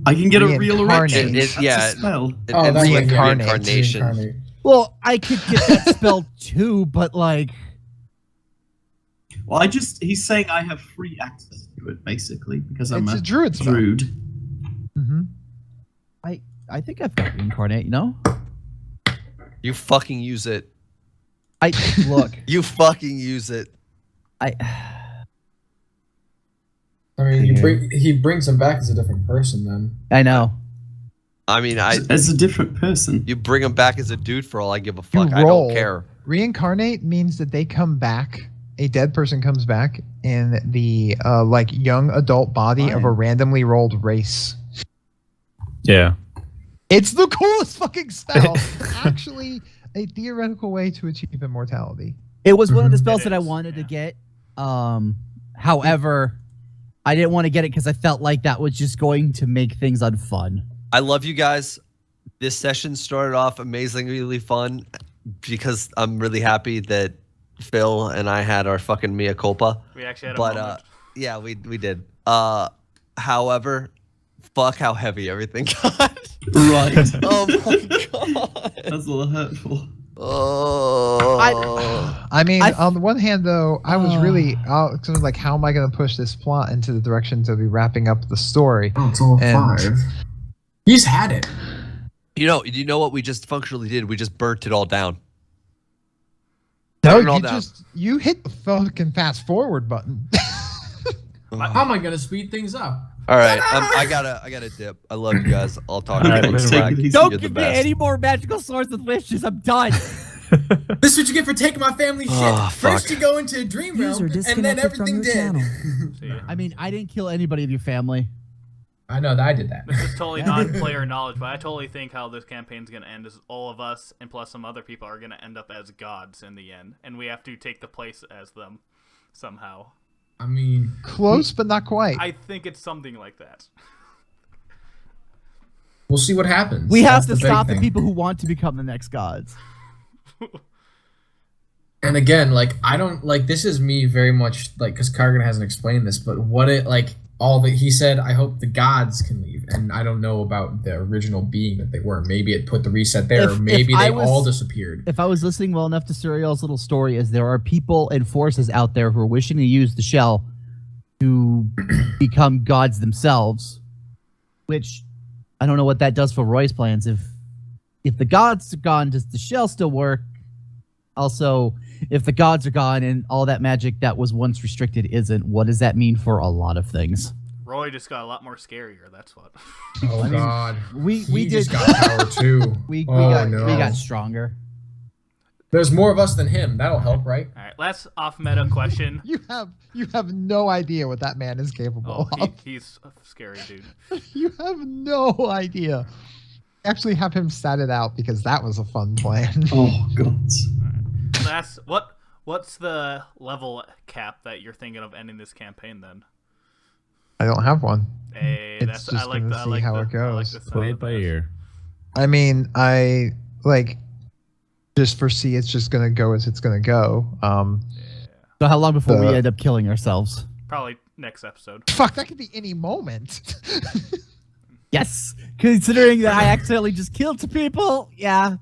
I can get a real Reincarnate. erection. It- That's yeah. a spell. It Oh, ends that's with like reincarnation. reincarnate. well, I could get that spell too, but like, Well, he's saying I have free access to it, basically, because I'm it's a a druid spell. druid. hmm I think I've got reincarnate. You know, You fucking use it. I look. You fucking use it. I I mean, he brings him back as a different person then. I know. I mean, As a different person. you bring him back as a dude for all I give a fuck. I roll. don't care. Reincarnate means that they come back. A dead person comes back in the like young adult body of a Fine. randomly rolled race. Yeah. It's the coolest fucking spell. Actually, a theoretical way to achieve immortality. It was one of the Mhm. spells It that I is, wanted to yeah. get. However, I didn't want to get it because I felt like that was just going to make things unfun. I love you guys. This session started off amazingly fun because I'm really happy that Phil and I had our fucking mea culpa. We actually had a But moment. yeah, we did. However, fuck how heavy everything got. Right. Oh my god. That's a little hurtful. Oh. I mean, I- on the one hand, though, I was really sort of like, how am I going to push this plot into the direction to be wrapping up the story? Oh, it's all And- 5. He's had it. You know what we just functionally did? We just burnt it all down. No, Turn it all you down. you hit the fucking fast forward button. How am I gonna speed things up? All right, I gotta dip. I love you guys. I'll talk to All you right, next take time. it easy. Don't You're the give me best. any more magical swords with wishes. I'm done. This is what you get for taking my family shit. Oh, First fuck. you go into a dream realm, and then everything dead. See ya. I mean, I didn't kill anybody of your family. I know that I did that. This is totally non-player knowledge, but I totally think how this campaign's gonna end is all of us and plus some other people are gonna end up as gods in the end, and we have to take the place as them somehow. I mean, Close, but not quite. I think it's something like that. we'll see what happens. We have That's to the big stop the thing. people who want to become the next gods. And again, like I don't like this is me very much like because Kargan hasn't explained this, but what it like all that he said. I hope the gods can leave, and I don't know about the original being that they were. Maybe it put the reset there, If- or maybe if I they was- all disappeared. If I was listening well enough to Suriel's little story, is there are people and forces out there who are wishing to use the shell to become gods themselves, which I don't know what that does for Roy's plans. If if the gods are gone, does the shell still work? Also, if the gods are gone and all that magic that was once restricted isn't, what does that mean for a lot of things? Roy just got a lot more scarier. That's what. Oh God. We He did just got power too. we Oh, got no. we got stronger. There's more of us than him. That'll help, right? All right, last off-meta question. You have no idea what that man is capable Oh, of. he's a scary dude. You have no idea. Actually, have him stat it out because that was a fun plan. Oh God. What's the level cap that you're thinking of ending this campaign then? I don't have one. Hey, It's that's just I like gonna the, I see like how the, it I like goes. the sound Play of it by that. ear. I mean, I like just foresee it's just gonna go as it's gonna go. So how long before we The- end up killing ourselves? Probably next episode. Fuck, that could be any moment. Yes, considering that I accidentally just killed two people. Yeah.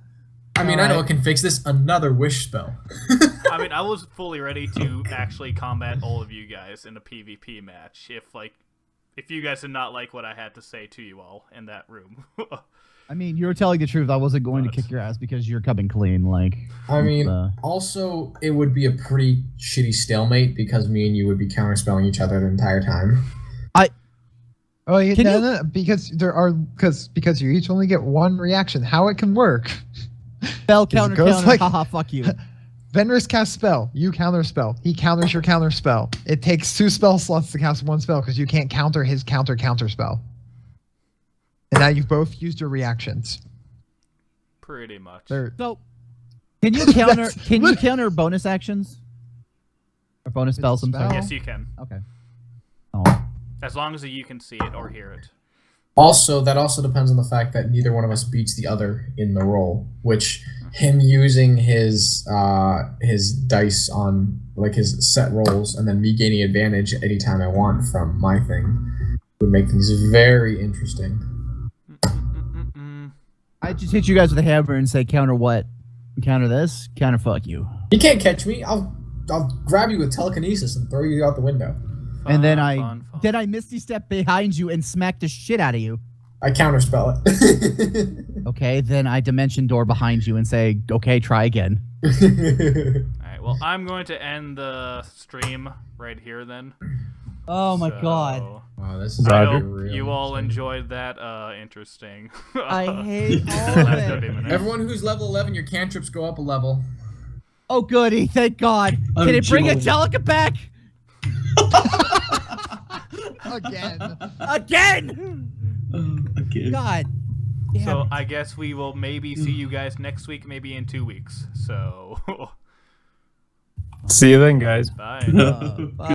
I mean, I know it can fix this. Another wish spell. I mean, I was fully ready to actually combat all of you guys in a PvP match if you guys did not like what I had to say to you all in that room. I mean, you were telling the truth. I wasn't going to kick your ass because you're coming clean. Like, I mean, Uh. also, it would be a pretty shitty stalemate because me and you would be counterspelling each other the entire time. Oh, yeah, Can you- no, because because you each only get one reaction. How it can work? spell it counter goes counter. like- Haha, fuck you. Venrus casts spell. You counter spell. He counters your counter spell. It takes 2 spell slots to cast one spell because you can't counter his counter spell. And now you've both used your reactions. Pretty much. They're, So, can you counter? That's Can you lit- counter bonus actions or bonus It's a spells? I'm sorry. spell. Yes, you can. Okay. Oh. As long as you can see it or hear it. Also, that also depends on the fact that neither one of us beats the other in the roll, which him using his dice on like his set rolls and then me gaining advantage anytime I want from my thing would make things very interesting. I just hit you guys with a hammer and say counter what? Counter this? Counter fuck you. You can't catch me. I'll grab you with telekinesis and throw you out the window. And then Fun. I misty step behind you and smack the shit out of you. I counterspell it. Okay, then I dimension door behind you and say, okay, try again. Alright, well, I'm going to end the stream right here then. Oh my So, god. Wow, this is I Roger. hope you all enjoyed that. Interesting. I hate all Last of 30 it. minutes. Everyone who's level 11, your cantrips go up a level. Oh goody, thank God. Can it bring Joel. Angelica back? again. Again! Okay. God. Damn So it. I guess we will maybe see you guys next week, maybe in 2 weeks. So, See you then, guys. bye. Bye.